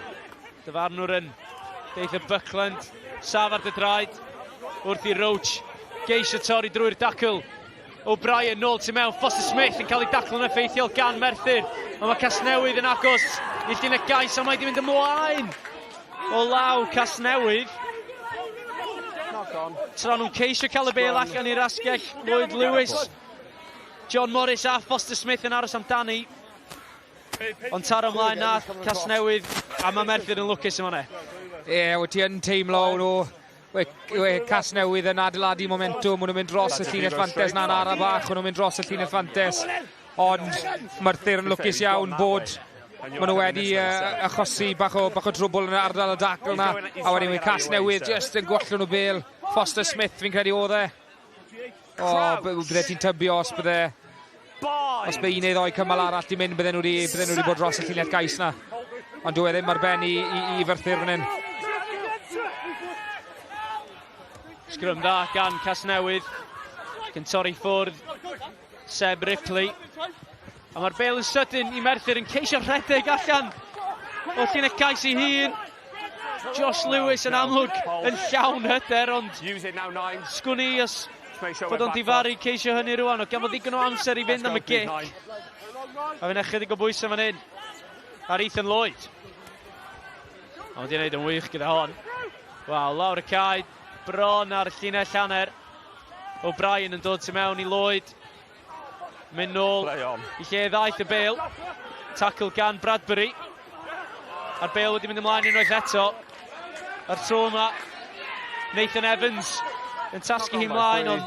Dyfarnwr yn deith y Buckland, safar dy draed, wrth i Roach, geisio torri drwy'r dacl. O'Brien nôl tu mewn, Foster Smith yn cael ei dacl yn effeithiol gan Merthyr. Ond mae Casnewydd yn agos i llun y gais, ond mae wedi mynd ymlaen. O law Casnewydd. Tra nhw'n ceisio cael y bêl allan i'r asgell, Lloyd Lewis. John Morris a Foster Smith yn aros amdani. Ond taro ymlaen na Casnewydd, a mae Merthyr yn lwcus yma ne. Wyt ti yn teimlo nhw. Casnewydd yn adeiladu momentum, maen nhw'n mynd dros y llinell fantes na'n ara bach, maen nhw'n mynd dros y llinell fantes, ond Merthyr yn lwcus iawn bod maen nhw wedi achosi bach o drwbl yn ardal y dacl na, a wedyn Casnewydd just yn gwallon nhw bêl. Foster Smith fi'n credu oedd e. Bydde ti'n tybio os bydde un neu ddoi cymal arall di mynd, bydde nhw wedi bod dros y llinell gais na, ond dwi ddim ar ben i Ferthyr fan hyn. Sgrym dda gan Casnewydd, yn torri ffwrdd Seb Ripley. A mae'r bêl yn sydyn i Merthyr yn ceisio rhedeg allan o llun y gais ei hun. Josh Lewis yn amlwg yn llawn hyder, ond sgwn i os bod o'n difaru ceisio hynny rwan, o gan o ddigon o amser i fynd am y gic. A fy'n ychydig o bwysau fan hyn ar Ethan Lloyd. A wedi wneud yn wych gyda hon. Waw, lawr y cae. Bron ar llinell hanner. O'Brien yn dod tu mewn i Lloyd. Mynd nôl i lle ddaeth y bêl. Tackle gan Bradbury. A'r bêl wedi mynd ymlaen unwaith eto. Ar tro yma, Nathan Evans yn tasgu hi ymlaen, ond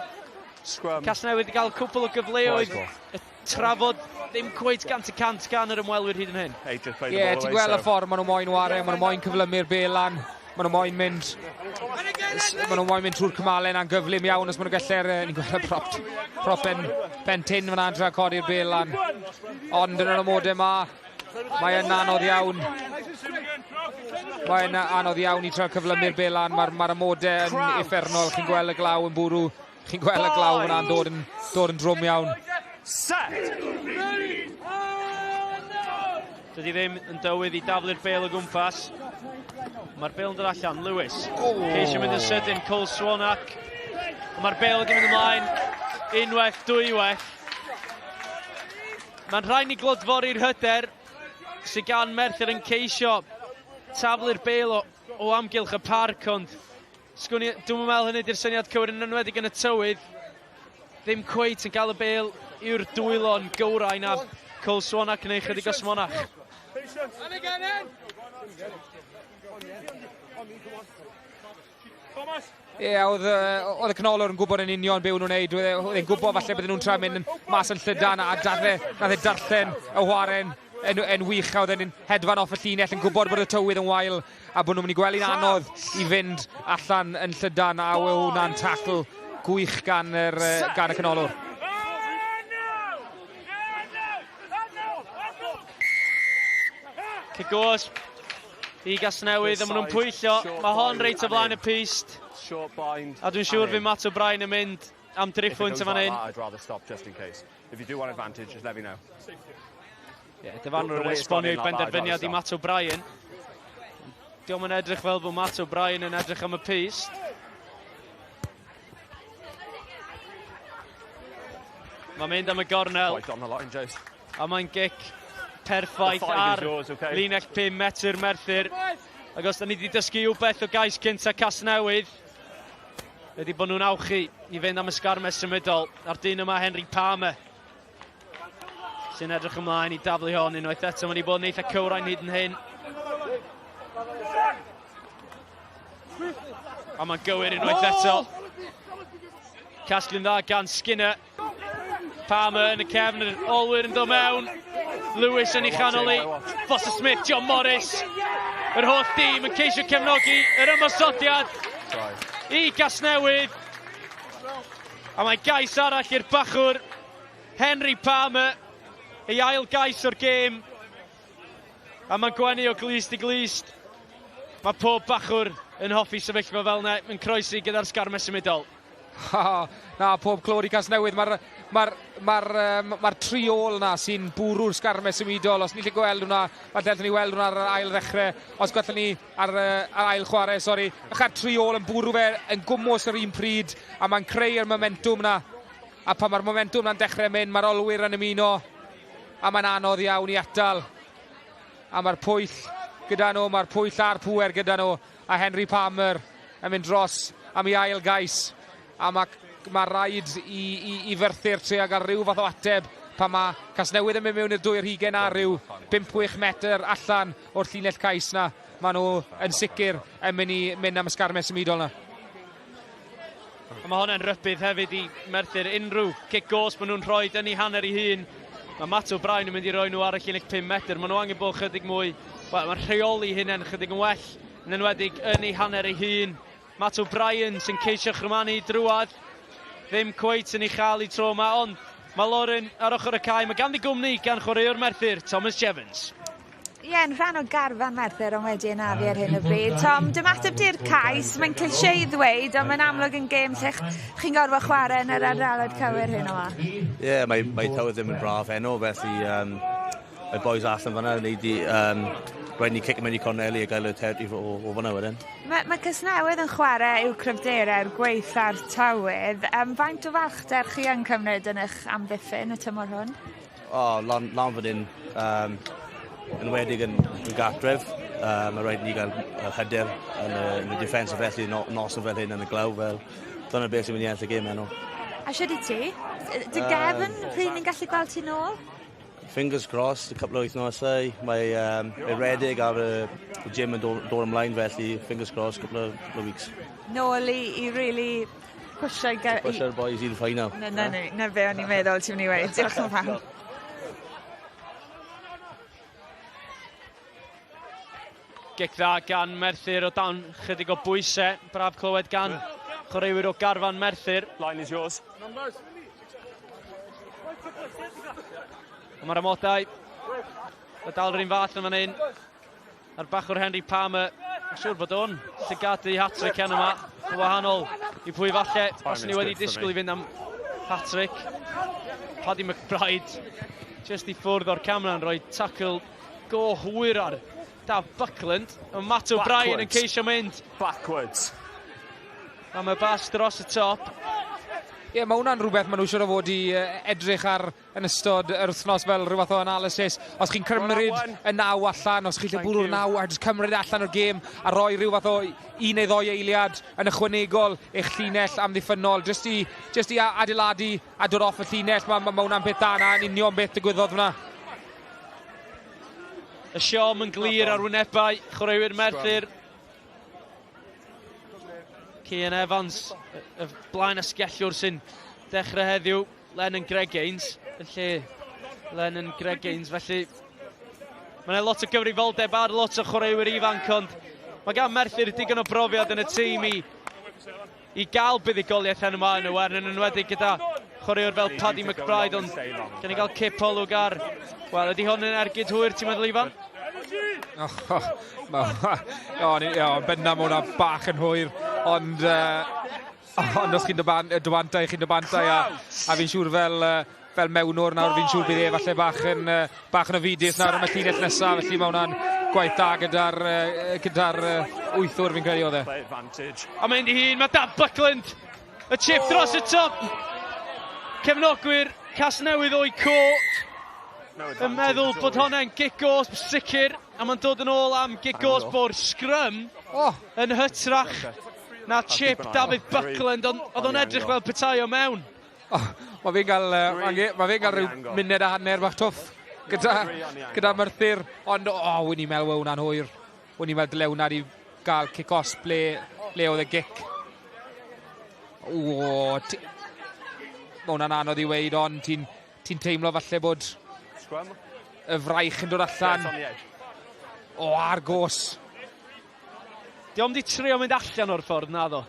Casnewydd wedi cael cwpl o gyfleoedd. Y trafod ddim cweit gant y cant gan yr ymwelwyr hyd yn hyn. Ti'n gweld y ffordd maen nhw moyn ware, maen nhw moyn cyflymu'r bêl lan. Maen nhw moyn mynd trwy'r cymalen a'n gyflym iawn os maen nhw gallu'r ni'n gweld y prop ben tin fan adra codi'r bêl lan. Ond yn yr amodau mae'n anodd iawn. Mae'n anodd iawn i trio cyflymu'r bêl lan. Mae'r amodau yn effernol. Chi'n gweld y glaw yn bwrw. Chi'n gweld y glaw yna'n dod yn drwm iawn. Dydy ddim yn dywydd i daflu'r bêl o gwmpas. Mae'r bêl yn dod allan, Lewis. Ceisio mynd yn sydyn, Cole Swanach. Mae'r bêl wedi mynd ymlaen. Unwaith, dwywaith. Mae'n rhaid ni glodfori'r hyder sy'n gan Merthyr yn ceisio taflu'r bêl o amgylch y parc, ond dwi'n meddwl hynny di'r syniad cywir yn enwedig yn y tywydd. Ddim cweit yn cael y bêl i'r dwylo'n gywrain a Cole Swanach yn ei chydig o Swanach. Oedd y canolor yn gwybod yn union be nhw'n neud. Oedd e'n gwybod falle bydden nhw'n tra mynd mas yn llydan a nath e darllen y waren yn wych a oedd e'n hedfan off y llinell yn gwybod bod y tywydd yn wael a bod nhw'n mynd i gweld hi'n anodd i fynd allan yn llydan a hwnna'n tackle gwych gan y canolor. Cygos i Casnewydd, a maen nhw'n pwyllio. Mae hon reit o flaen y pist. A dwi'n siŵr fydd Matt O'Brien yn mynd am driffwynt yn fan hyn. Dyfarnwr yn esbonio i benderfyniad i Matt O'Brien. Diolch yn edrych fel bod Matt O'Brien yn edrych am y pist. Mae'n mynd am y gornel. A mae'n gic perffaith ar linell 5 metr Merthyr. Ac os da ni wedi dysgu wbeth o gais cynta Casnewydd, ydy bod nhw'n awchu i fynd am y sgarmes symudol. A'r dyn yma Henry Palmer sy'n edrych ymlaen i daflu hon unwaith eto. Mae'n ei bod yn eitha cywrain hyd yn hyn. A mae'n gywir unwaith eto. Casglun dda gan Skinner. Palmer yn y cefn, olwyr yn dod mewn. Lewis yn ei chanoli. Foster Smith, John Morris. Yr holl dîm yn ceisio cefnogi yr ymosodiad i Casnewydd. A mae gais arall i'r bachwr Henry Palmer. Ei ail gais o'r gêm. A mae'n gwenu o glist i glist. Mae pob bachwr yn hoffi sefyllfa fel yna, yn croesi gyda'r sgarmau symudol. Na, pob clod i Casnewydd. Mae'r triol na sy'n bwrw'r sgarmau symudol. Os ni'n gweld hwnna, falle ni weld hwnna ar yr ail ddechrau. Os gwellwn ni ar ail chwarae, sori. Achar triol yn bwrw fe yn gwmwys yr un pryd, a mae'n creu'r momentum na. A pan mae'r momentum na'n dechrau mynd, mae'r olwyr yn ymuno, a mae'n anodd iawn i atal. A mae'r pwyll gyda nhw, mae'r pwyll a'r pwer gyda nhw, a Henry Palmer yn mynd dros am ei ail gais. A mae rhaid i Ferthyr trio gael rhyw fath o ateb pan mae Casnewydd yn mynd mewn i'r 220 a rhyw 5-6 metr allan o'r llinell cais na. Mae nhw yn sicr yn mynd am y sgarmau symudol na. Mae hwnna'n rybydd hefyd i Merthyr. Unrhyw cic gos maen nhw'n rhoi yn ei hanner ei hun. Mae Matt O'Brien yn mynd i roi nhw ar y llinell 5 metr. Mae nhw angen bod chydig mwy. Mae'r rheoli hynny'n chydig yn well, yn enwedig yn ei hanner ei hun. Matt O'Brien sy'n ceisio chrymanu drwad. Ddim cweit yn ei chael i tro yma, ond mae Lauren ar ochr y cae. Mae ganddi gwmni gan chwaraewr Merthyr, Thomas Jevons. Ie, yn rhan o garfan Merthyr, ond wedi ynafu ar hyn o bryd. Tom, dim ateb di'r cais, mae'n cliché i ddweud, ond mae'n amlwg yn gêm lle chi'n gorfod chwarae yn yr ardaloedd cywir hyn o. Ie, mae tywydd ddim yn braf enw, felly y boys allan fan'na yn neud i rhaid ni cic mewn i Corneli a gael y territory o fan'na wedyn. Mae Casnewydd yn chwarae i'w cryfderau'r gweitha'r tywydd. Faint o falchder chi yn cymryd yn eich amddiffyn y tymor hwn? Lan fan hyn, yn wedig yn gartref. Mae rhaid ni gael hyder yn y defensive felly noson fel hyn yn y glaw fel. Dyna beth sy'n mynd i enll y gêm enw. A sydd i ti? Dy Gefn, pryd ni'n gallu gweld ti nôl? Fingers crossed, a couple o wythnosau. Mae redig ar y gym yn dod ymlaen felly, fingers crossed, couple of weeks. Nôl i really pwysio Pwysio'r boys i'r final. Na fe o'n i'n meddwl ti'n mynd i weid. Diolch yn fawr. Gic dda gan Merthyr o dan chydig o bwysau. Braf clywed gan chwaraewyr o garfan Merthyr. Line is yours. Mae'r amodau y dal yr un fath yn fan hyn a'r bachwr Henry Palmer. Yn siŵr bod o'n llygadu hat-trick hyn yma yn wahanol i pwy falle os ni wedi disgwyl i fynd am hat-trick. Paddy McBride just i ffwrdd o'r camera yn rhoi tackle go hwyr ar Daf Buckland. Matt O'Brien yn ceisio mynd backwards. A mae bas dros y top. Ie, mae hwnna'n rhywbeth maen nhw siŵr o fod i edrych ar yn ystod yr wythnos fel rhywbeth o analysis. Os chi'n cymryd y naw allan, os chi'n lle bwrw'r naw a jyst cymryd allan o'r gêm a rhoi rhywbeth o un neu ddoi eiliad yn ychwanegol eich llinell amddiffynol, jyst i adeiladu a dod off y llinell, mae hwnna'n beth da na, yn union beth digwyddodd hwnna. Y siom yn glir ar wynebau chwaraewyr Merthyr. Cian Evans, y blaen ysgellwr sy'n dechrau heddiw, Lennon Gregains, felly Lennon Gregains, felly mae yna lot o gyfrifoldeb ar lot o chwaraewyr ifanc, ond mae gan Merthyr digon o brofiad yn y tîm i gael buddigoliaeth yn yma yn y Wern, yn enwedig gyda chwaraewr fel Paddy McBride, ond gen i gael cip olwg ar, wel, ydy hwn yn ergyd hwyr, ti'n meddwl Ifan? Benna mae hwnna bach yn hwyr, ond os chi'n dybantau, a fi'n siŵr fel mewnwr nawr, fi'n siŵr bydd falle bach yn ofidus nawr am y llinell nesaf, felly mae hwnna'n gwaith da gyda'r wythwr fi'n credu o dde. A mae'n di hun, mae Daf Buckland, y chip dros y top. Cefnogwyr Casnewydd o'i co. Yn meddwl bod hwnna'n gigos sicr, a mae'n dod yn ôl am gigos bo'r sgrym yn hytrach na chip David Buckland, ond oedd o'n edrych fel petai o mewn. Mae fe'n cael rhyw munud a hanner bach twff gyda Merthyr, ond wyn i meddwl hwnna'n hwyr. Wyn i meddwl dylewna i gael kick-os ble oedd y gic. Mae hwnna'n anodd i weid, ond ti'n teimlo falle bod y fraich yn dod allan. Ar gos. Di o'm di trio mynd allan o'r ffordd, na ddo?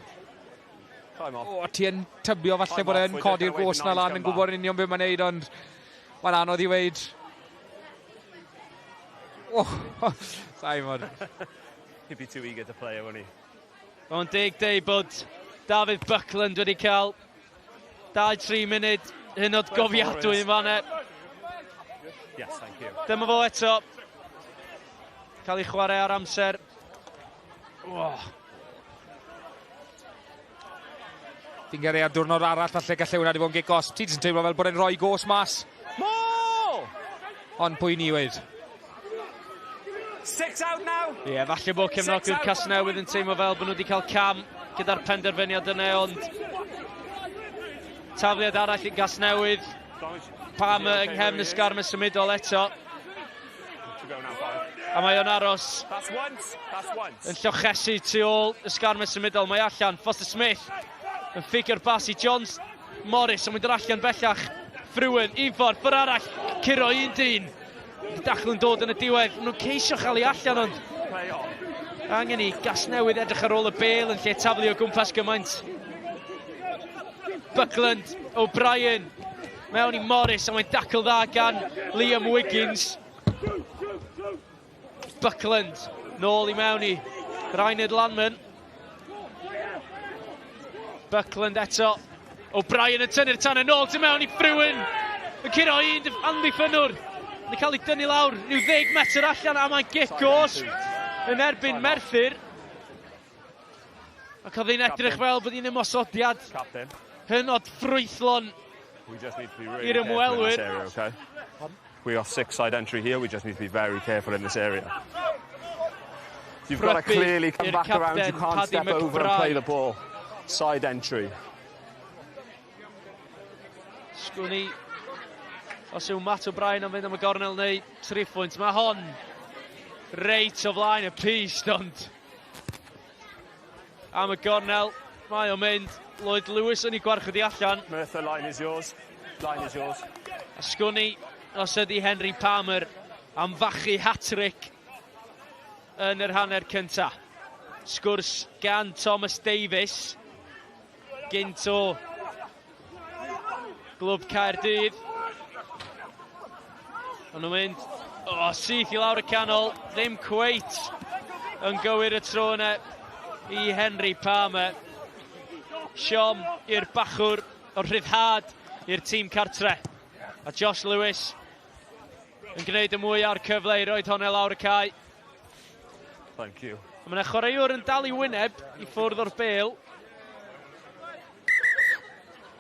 Ti yn tybio falle bod e'n codi'r gos na lan yn gwybod yn union beth mae'n neud, ond mae'n anodd i weid. Simon. He'd be too eager to play, wouldn't he? O'n deg bod David Buckland wedi cael 2-3 munud hynod gofiadwy yn fanne. Yes, thank you. Dyma fo eto. Cael ei chwarae ar amser. Fi'n gyrru ar diwrnod arall, falle gallai hwnna di fod yn gigos. Ti jyst yn teimlo fel bod e'n rhoi gos mas. Ond pwy ni wed? 6 out now. Ie, falle bod cefnogwyr Casnewydd yn teimlo fel bod nhw wedi cael cam gyda'r penderfyniad yna, ond tafliad arall i Casnewydd. Pam yng nghefn y sgarm y symudol eto. A mae o'n aros yn llochesu tu ôl y sgarm y symudol. Mae allan, Foster Smith yn ffigur bas i John Morris, yn mynd yr allan bellach. Frywyn, un ffordd, ffordd arall, curo 1-1. Dacl yn dod yn y diwedd, nhw'n ceisio chael ei allan, ond angen i Casnewydd edrych ar ôl y bêl yn lle taflu o gwmpas gymaint. Buckland, O'Brien, mewn i Morris, a mae'n dacl dda gan Liam Wiggins. Buckland, nôl i mewn i Reinhard Lanman. Buckland eto, O'Brien yn tynnu'r tan yn ôl tu mewn i Frywyn. Yn curo un amddiffynwr. Yn cael ei dynnu lawr, 10 metr allan, a mae'n gicos yn erbyn Merthyr. Ac oedd hi'n edrych fel bod hi'n ymosodiad hynod ffrwythlon i'r ymwelwyr. We got 6-side entry here, we just need to be very careful in this area. You've got to clearly come back around, you can't step over and play the ball. Side entry. Sgwni, os yw Matt O'Brien yn fynd am y gornel neu 3 pwynt. Mae hon reit o flaen y pist, ond am y gornel, mae o'n mynd. Lloyd Lewis yn ei gwarchod i allan. Merthyr, line is yours. Line is yours. A sgwni, os ydy Henry Palmer am fachu hat-trick yn yr hanner cynta. Sgwrs gan Thomas Davies. Ginto glwb Caerdydd. Ond nhw'n mynd, syth i lawr y canol, ddim cweit yn gywir y tro yna i Henry Palmer. Siom i'r bachwr o'r rhyddhad i'r tîm cartre. A Josh Lewis yn gwneud y mwy ar cyfle i roed hwnna lawr y cae. Thank you. A mae yna chwaraewr yn dal i wyneb i ffwrdd o'r bêl.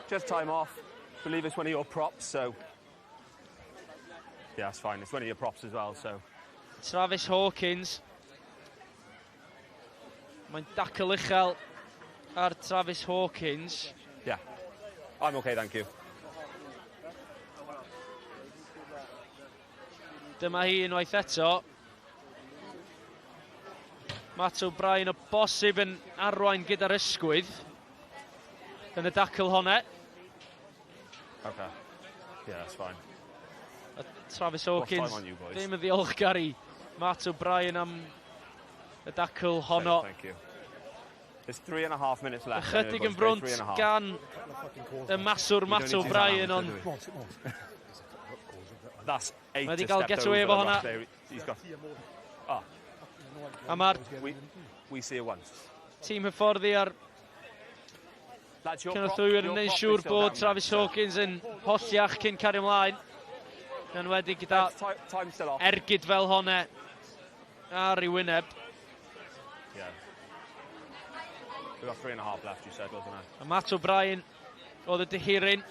Just time off. Believe it's one of your props, so yeah, it's fine. It's one of your props as well, so. Travis Hawkins. Mae'n dacl uchel ar Travis Hawkins. Yeah, I'm okay, thank you. Dyma hi unwaith eto. Matt O'Brien o bosib yn arwain gyda'r ysgwydd yn y dacl honne. Okay. Yeah, that's fine. A Travis Hawkins ddim yn ddiolchgar i Matt O'Brien am y dacl honno. Thank you. There's 3.5 minutes left. Ychydig yn frwnt gan y maswr Matt O'Brien, ond that's 8 mae wedi cael get-away efo honna. A mae'r we see it once. Tîm hyfforddi ar cynorthwyr yn neud siŵr bod Travis Hawkins yn holliach cyn cario ymlaen. Yn wedi gyda ergyd fel honne ar ei wyneb. Yeah. We've got 3.5 left, you said, wasn't it? A Matt O'Brien oedd y dihirin.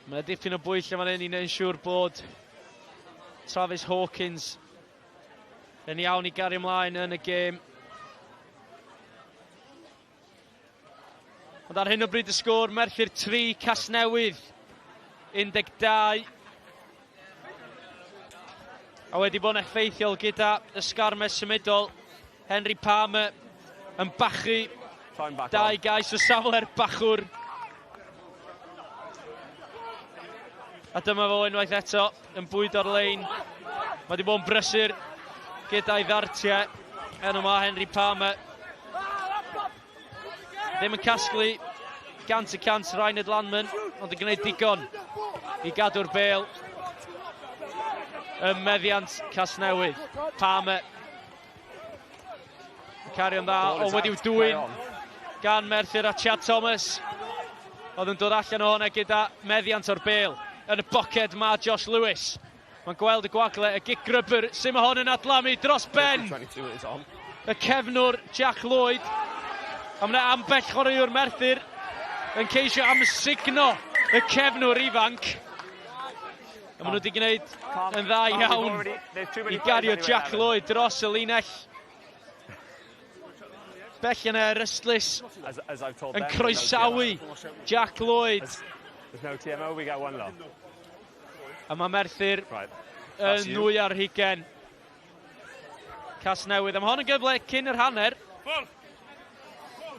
Mae dipyn o bwyll yma'n un i neud siŵr bod Travis Hawkins yn iawn i gario ymlaen yn y gêm. Ond ar hyn o bryd y sgôr, Merthyr 3, Casnewydd 12. A wedi bod yn effeithiol gyda y sgarmau symudol. Henry Palmer yn bachu 2 gais o safle'r bachwr. A dyma fo unwaith eto yn bwydo'r lein. Mae wedi bod yn brysur gyda'i ddartiau. Enw yma Henry Palmer. Ddim yn casglu 100% Reinhard Lanman, ond yn gwneud digon i gadw'r bêl. y meddiant Casnewydd. Palmer. Cario'n dda, ond wedi'w dwyn gan Merthyr a Chad Thomas. Oedd yn dod allan o hwnna gyda meddiant o'r bêl. Yn y boced mae Josh Lewis. Mae'n gweld y gwagle, y gig grybber, sy'n mae hon yn adlamu dros ben. Y cefnwr Jack Lloyd. A mae'n ambell chwaraewr Merthyr yn ceisio am signo y cefnwr ifanc. A maen nhw wedi gwneud yn dda iawn i gario Jack Lloyd dros y linell. Bell yna Rystlys yn croesawu Jack Lloyd. There's no TMO, we get one low. A mae Merthyr yn nwy ar hugen. Casnewydd. A mae hon yn gyfle cyn yr hanner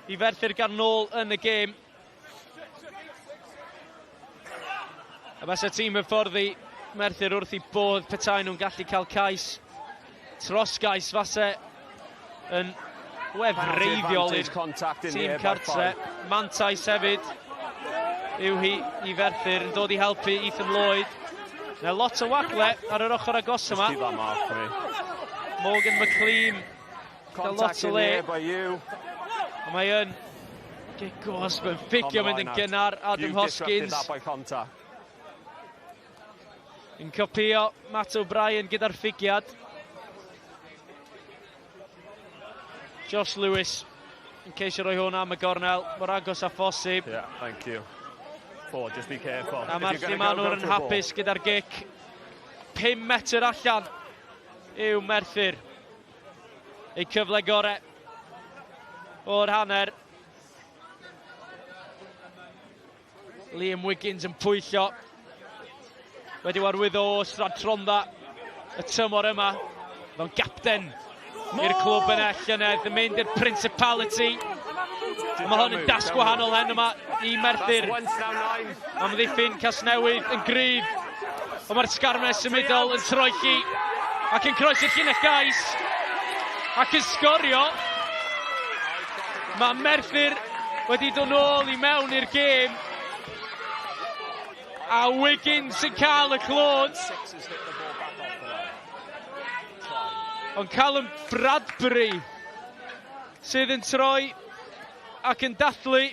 i Ferthyr gan nôl yn y gêm. A beth y tîm yn fforddi Merthyr wrth i bodd petai nhw'n gallu cael cais. Trosgais falle yn wefreiddiol i'r tîm cartre. Mantais hefyd yw hi i Ferthyr yn dod i helpu Ethan Lloyd. Neu lot o wagle ar yr ochr agos yma. Morgan McLean cael lot o le. A mae yn gigos yn ffigio mynd yn gynnar Adam Hoskins. Yn copio Matt O'Brien gyda'r ffigiad. Josh Lewis yn ceisio rhoi hwnna am y gornel. Mor agos a phosib. Yeah, thank you. Ford, just be careful. A mae'r Llimanwr yn hapus gyda'r gic. 5 metr allan yw Merthyr. Ei cyfle gore o'r hanner. Liam Wiggins yn pwyllo. Wedi warwyddo o Strad Tronda y tymor yma. Fe'n gapten i'r clwb yna llynedd. Yn mynd i'r Principality. Mae hon yn das gwahanol hen yma i Merthyr. Am ddiffyn Casnewydd yn gryf. Ond mae'r sgarmes symudol yn troelli. Ac yn croesi'r llinell gais. Ac yn sgorio. Mae Merthyr wedi dod nôl i mewn i'r gêm. A Wiggins yn cael y clod. Ond Callum Bradbury sydd yn troi ac yn dathlu.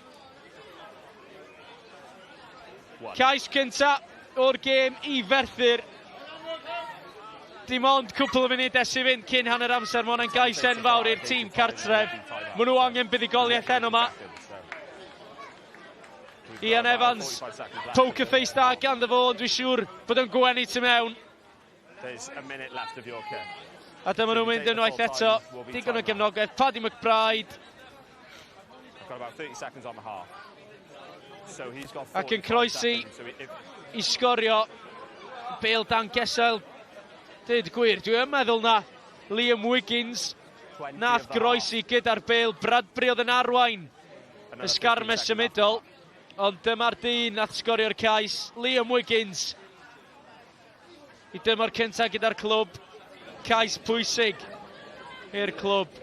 Cais cynta o'r gêm i Ferthyr. Dim ond cwpl o funudau sydd fynd cyn hanner amser. Mae hwnna'n gais enfawr i'r tîm cartref. Maen nhw angen buddigoliaeth heno yma. Ian Evans, poker face da ganddo fo, ond dwi'n siŵr bod yn gwenu tu mewn. A dyma nhw'n mynd unwaith eto. Digon o gefnogaeth. Paddy McBride. Ac yn croesi i sgorio Bale Dan Gesel. Dyd gwir, dwi'n meddwl na Liam Wiggins nath groesi gyda'r Bale. Bradbury oedd yn arwain y sgarmes symudol, ond dyma'r dyn nath sgorio'r cais. Liam Wiggins i dymor cynta gyda'r clwb. Cais pwysig i'r clwb.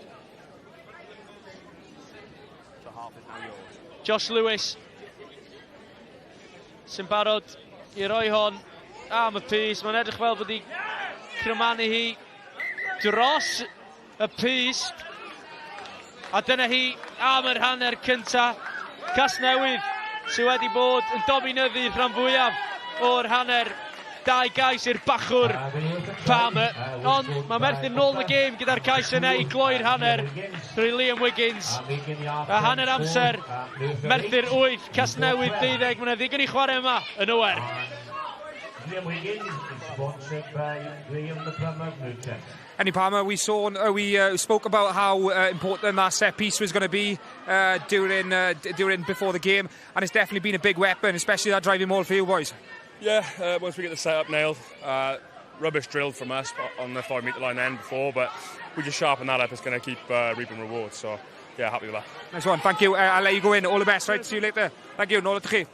Josh Lewis sy'n barod i roi hon am y pys. Mae'n edrych fel bod i crymanu hi dros y pys. A dyna hi am yr hanner cynta. Casnewydd sydd wedi bod yn dominyddu rhan fwyaf o'r hanner. 2 gais i'r bachwr Palmer. Ond mae Merthyr nôl yn y gêm gyda'r cais yna i gloi'r hanner drwy Liam Wiggins. A hanner amser Merthyr 8, Casnewydd 12. Mae'n ddigon i chwarae yma yn y Wern. Annie Palmer, we spoke about how important that set piece was going to be during before the game, and it's definitely been a big weapon, especially that driving ball for you boys. Yeah, once we get the setup nailed, rubbish drilled from us on the 5 metre line end before, but we just sharpen that up. It's going to keep reaping rewards. So yeah, happy with that. Nice one, thank you. I'll let you go in. All the best. Right, see you later. Thank you. Nôl at chi.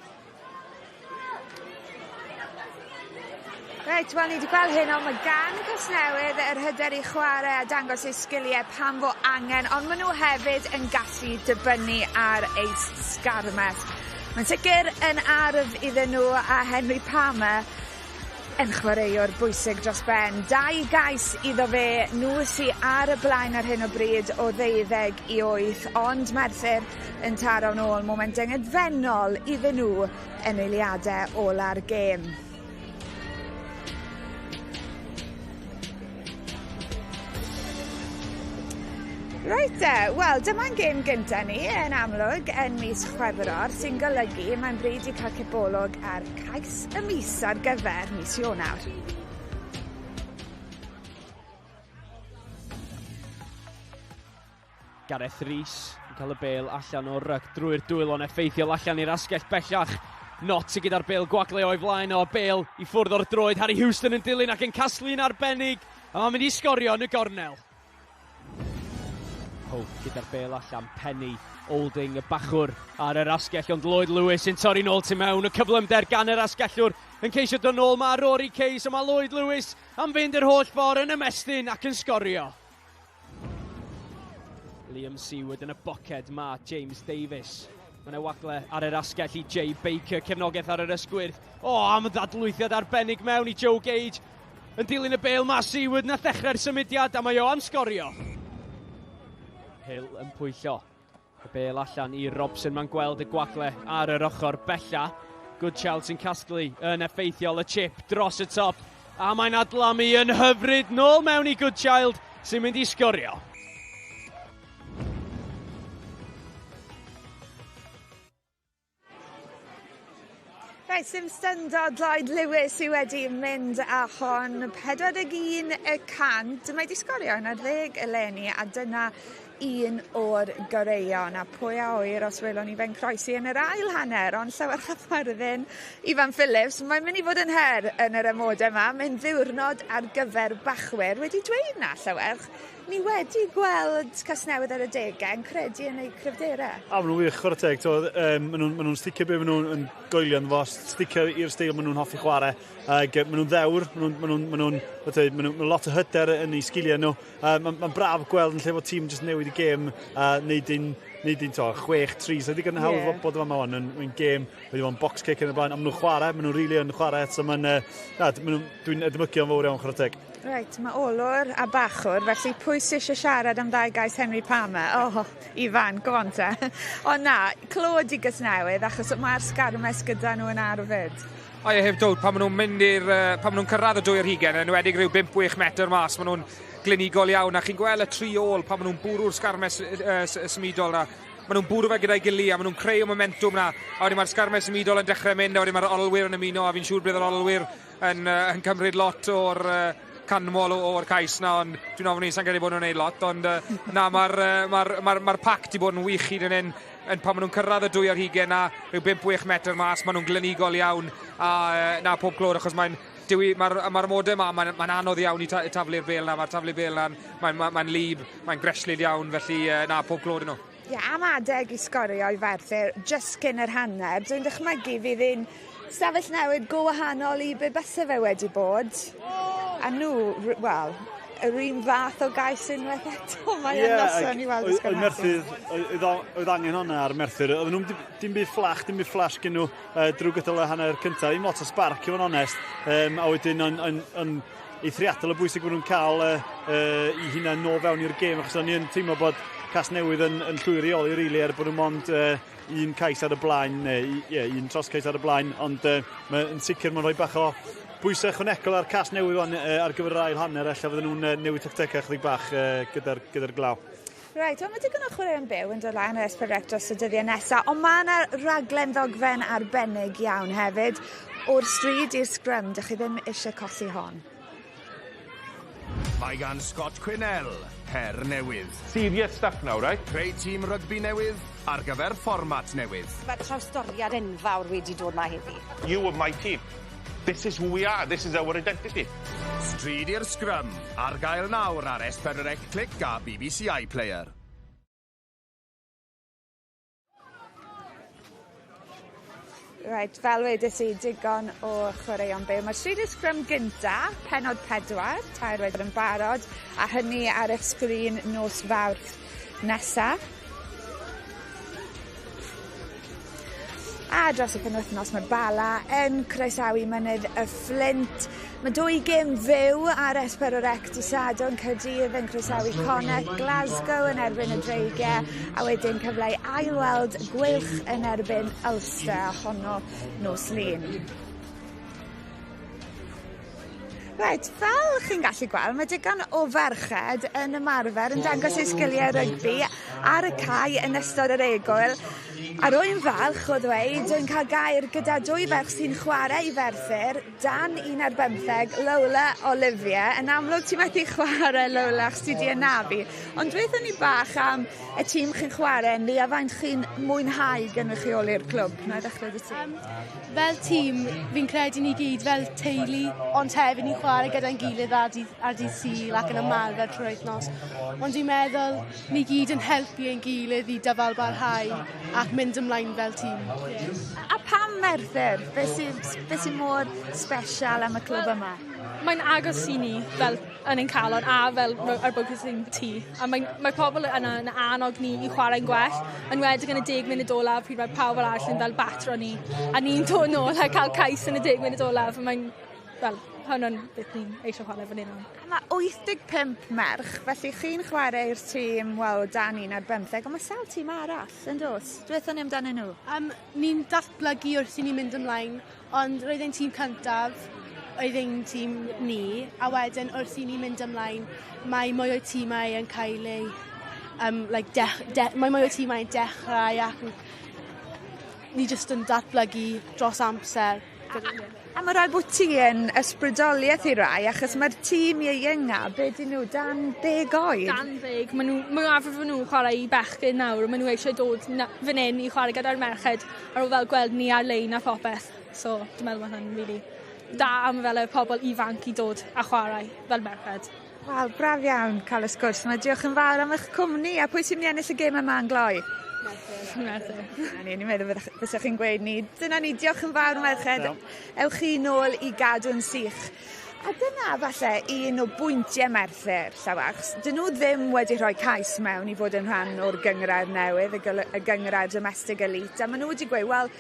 Reit, wel, ni wedi gweld hyn, ond mae gan Casnewydd yr hyder i chwarae a dangos eu sgiliau pan fo angen, ond maen nhw hefyd yn gallu dibynnu ar eu sgarmes. Mae'n sicr yn arf iddyn nhw a Henry Palmer yn chwaraewr bwysig dros ben. 2 gais iddo fe, nhw sy ar y blaen ar hyn o bryd o 12-8, ond Merthyr yn taro nôl moment engedfennol iddyn nhw yn eiliadau ola'r gêm. Reit wel dyma'n gêm gyntaf ni yn amlwg yn mis Chwefror sy'n golygu mae'n bryd i cael cibolwg ar cais y mis ar gyfer mis Ionawr. Gareth Rhys yn cael y bêl allan o'r ryg drwy'r dwylo yn effeithiol allan i'r asgell bellach. Notty gyda'r bêl gwagleo o'i flaen o bêl i ffwrdd o'r droed. Harry Houston yn dilyn ac yn casglu'n arbennig. A mae'n mynd i sgorio yn y gornel. Hope gyda'r bêl allan, Penny, Olding, y bachwr ar yr asgell, ond Lloyd Lewis yn torri nôl tu mewn, y cyflymder gan yr asgellwr yn ceisio dod nôl, mae Rory Case, a mae Lloyd Lewis am fynd yr holl ffordd yn ymestyn ac yn sgorio. Liam Seward yn y boced, mae James Davis. Mae'n wagle ar yr asgell i Jay Baker, cefnogaeth ar yr ysgwyrdd. Am ddadlwythiad arbennig mewn i Joe Gage. Yn dilyn y bêl, mae Seward na ddechrau'r symudiad, a mae o am sgorio. Hill yn pwyllo. Y bêl allan i Robson, mae'n gweld y gwagle ar yr ochr bella. Goodchild sy'n casglu yn effeithiol, y chip dros y top. A mae'n adlamu yn hyfryd nôl mewn i Goodchild sy'n mynd i sgorio. Reit, sy'n syndod Lloyd Lewis sy wedi mynd â hon 41 y cant. Mae wedi sgorio yn 10 eleni a dyna un o'r goreion, a pwy a oer os welwn ni fe'n croesi yn yr ail hanner, ond llawer Hyfforddin Ifan Phillips, mae'n mynd i fod yn her yn yr ymod yma, mae'n ddiwrnod ar gyfer bachwyr. Wedi dweud na llawer, ni wedi gweld Casnewydd ar y 10au yn credu yn ei cryfderau. A maen nhw'n wych, chwarae teg, maen nhw'n sticio be maen nhw'n goelio yn fo, sticio i'r steil maen nhw'n hoffi chwarae, ac maen nhw'n ddewr, maen nhw'n lot o hyder yn ei sgiliau nhw. Mae'n braf gweld yn lle fod tîm jyst newid i gêm, neud un 6-3, so wedi gan hawdd bod yma hwn yn gêm, wedi bod yn box kick yn y blaen, a maen nhw'n chwarae, maen nhw'n rili yn chwarae, so dwi'n edmygu o'n fawr iawn chwarae teg. Reit, mae olwr a bachwr, felly pwy sy'n eisiau siarad am 2 gais Henry Palmer? Ifan, go on te. Ond na, clod i Casnewydd, achos mae'r sgarmes gyda nhw yn arfyd. O ie, heb dod, pan maen nhw'n cyrraedd y 2 ar hugain, yn wedi rhyw 5-6 metr mas, maen nhw'n glinigol iawn, a chi'n gweld y 3 ôl pan maen nhw'n bwrw'r sgarmes symudol na. Maen nhw'n bwrw fe gyda'i gili, a maen nhw'n creu o momentum na. A wedyn mae'r sgarmes symudol yn dechrau mynd, a wedyn mae'r olwir yn ymuno, a fi'n siŵr bydd yr olwir yn cymryd lot o'r canmol o'r cais na, ond dwi'n ofyn sa'n credu bod nhw'n neud lot, ond na, mae'r pac di bod yn wych hyd yn pan maen nhw'n cyrraedd y 2 ar hugain na, rhyw 5-6 metr mas, maen nhw'n glinigol iawn, a na pob clod, achos mae'r mod yma, mae'n anodd iawn i taflu'r bêl na, mae'r taflu bêl na, mae'n lib, mae'n greslid iawn, felly na pob clod yn nhw. Ie, am adeg i sgorio i Ferthyr, just cyn yr hanner, dwi'n dychmygu fydd un stafell newid go wahanol i be bysau fe wedi bod. A nhw, wel, yr un fath o gais unwaith eto, mae'n noson i weld ysgynhadu. Oedd angen hwnna ar Merthyr. Oedd nhw'n dim byd flash gen nhw drwy gydol y hanner cyntaf. Dim lot o sbarc, i fod yn onest. A wedyn yn eithriadol o bwysig bod nhw'n cael i hunain nôl fewn i'r gêm, achos o'n i'n teimlo bod Casnewydd yn llwyrioli rili er bod nhw'n mond un cais ar y blaen, un tros cais ar y blaen, ond yn sicr mae'n rhoi bach o bwysau ychwanegol ar Casnewydd ar gyfer yr ail hanner, ella fydden nhw'n newid tactega chydig bach gyda'r glaw. Reit, ond mae digon o chwaraeon byw yn dod lan yr S4C dros y dyddiau nesaf, ond mae yna raglen ddogfen arbennig iawn hefyd. O'r stryd i'r sgrym, dych chi ddim eisiau colli hon. Mae gan Scott Quinnell her newydd. Serious stuff now, right? Creu tîm rygbi newydd ar gyfer fformat newydd. Mae trawstoriad enfawr wedi dod yma heddi. You were my team. This is who we are. This is our identity. Stryd i'r sgrym. Ar gael nawr ar S4C Click a BBC iPlayer. Reit, fel wedys i, digon o chwaraeon byw. Mae'r stryd i'r sgrym gynta, pennod 4, 3 wedyn yn barod, a hynny ar y sgrin nos Fawrth nesaf. A dros y penwythnos mae'r Bala yn croesawu mynydd y Fflint Mae 2 gêm fyw ar S4C di Sadwrn, Caerdydd yn groesawu Connacht, Glasgow yn erbyn y dreigiau, a wedyn cyfle i ailweld Gwylch yn erbyn Ulster, honno nos lun. Reit, fel chi'n gallu gweld, mae digon o ferched yn ymarfer yn dangos eu sgiliau rygbi ar y cae yn ystod yr egwyl. A rwy'n falch o ddweud, dwi'n cael gair gyda 2 ferch sy'n chwarae i Ferthyr, Dan 1 ar 15, Lola Olivia. Yn amlwg ti methu chwarae Lola achos ti di ynafu. Ond dweithio ni bach am y tîm chi'n chwarae yn a faint chi'n mwynhau gynrychioli'r clwb. Na ddechrau dy ti. Fel tîm, fi'n credu ni gyd fel teulu, ond hefyd ni'n chwarae gyda'n gilydd ar dydd Sul ac yn ymarfer trwy'r wythnos. Ond dwi'n meddwl ni gyd yn helpu ein gilydd i dyfalbarhau ac mynd ymlaen fel tîm. A pam Merthyr? Beth sy'n mor special am y clwb yma? Mae'n agos i ni fel yn ein calon a fel ar bwgwrs yn tŷ. A mae pobl yn annog ni i chwarae'n gwell. Yn wedig yn y 10 munud olaf pryd mae pawb arall yn fel batro ni. A ni'n dod nôl a cael cais yn y 10 munud olaf. Mae'n fel hwnnw'n beth ni'n eisiau chwarae fan hyn. Mae 85 merch, felly chi'n chwarae i'r tîm, Dan 1 ar 15, ond mae sawl tîm arall, yn dos? Dweithio ni amdano nhw? Ni'n datblygu wrth i ni'n mynd ymlaen, ond roedd ein tîm cyntaf, oedd ein tîm ni, a wedyn wrth i ni'n mynd ymlaen, mae mwy o tîmau yn cael ei, mae mwy o tîmau yn dechrau ac ni jyst yn datblygu dros amser. A mae rhaid bod ti yn ysbrydoliaeth i rai, achos mae'r tîm ieuenga, be dyn nhw, dan 10 oed? Dan 10. Mae'n arfer nhw chwarae i bechgyn nawr, maen nhw eisiau dod fan hyn i chwarae gyda'r merched ar ôl fel gweld ni ar-lein a phopeth. So, dwi'n meddwl mae hynny'n really da am fel y pobl ifanc i dod a chwarae fel merched. Wel, braf iawn cael y sgwrs yma. Diolch yn fawr am eich cwmni, a pwy sy'n mynd ennill y gêm yma yn gloi? Merthyr. Ni'n meddwl bysach chi'n gweud ni. Dyna ni, diolch yn fawr merched. Ewch chi nôl i gadw'n sych. A dyna falle un o bwyntiau Merthyr, llawach. Dyn nhw ddim wedi rhoi cais mewn i fod yn rhan o'r gyngrair newydd, y gyngrair domestic elite. A maen nhw wedi gweud, wel,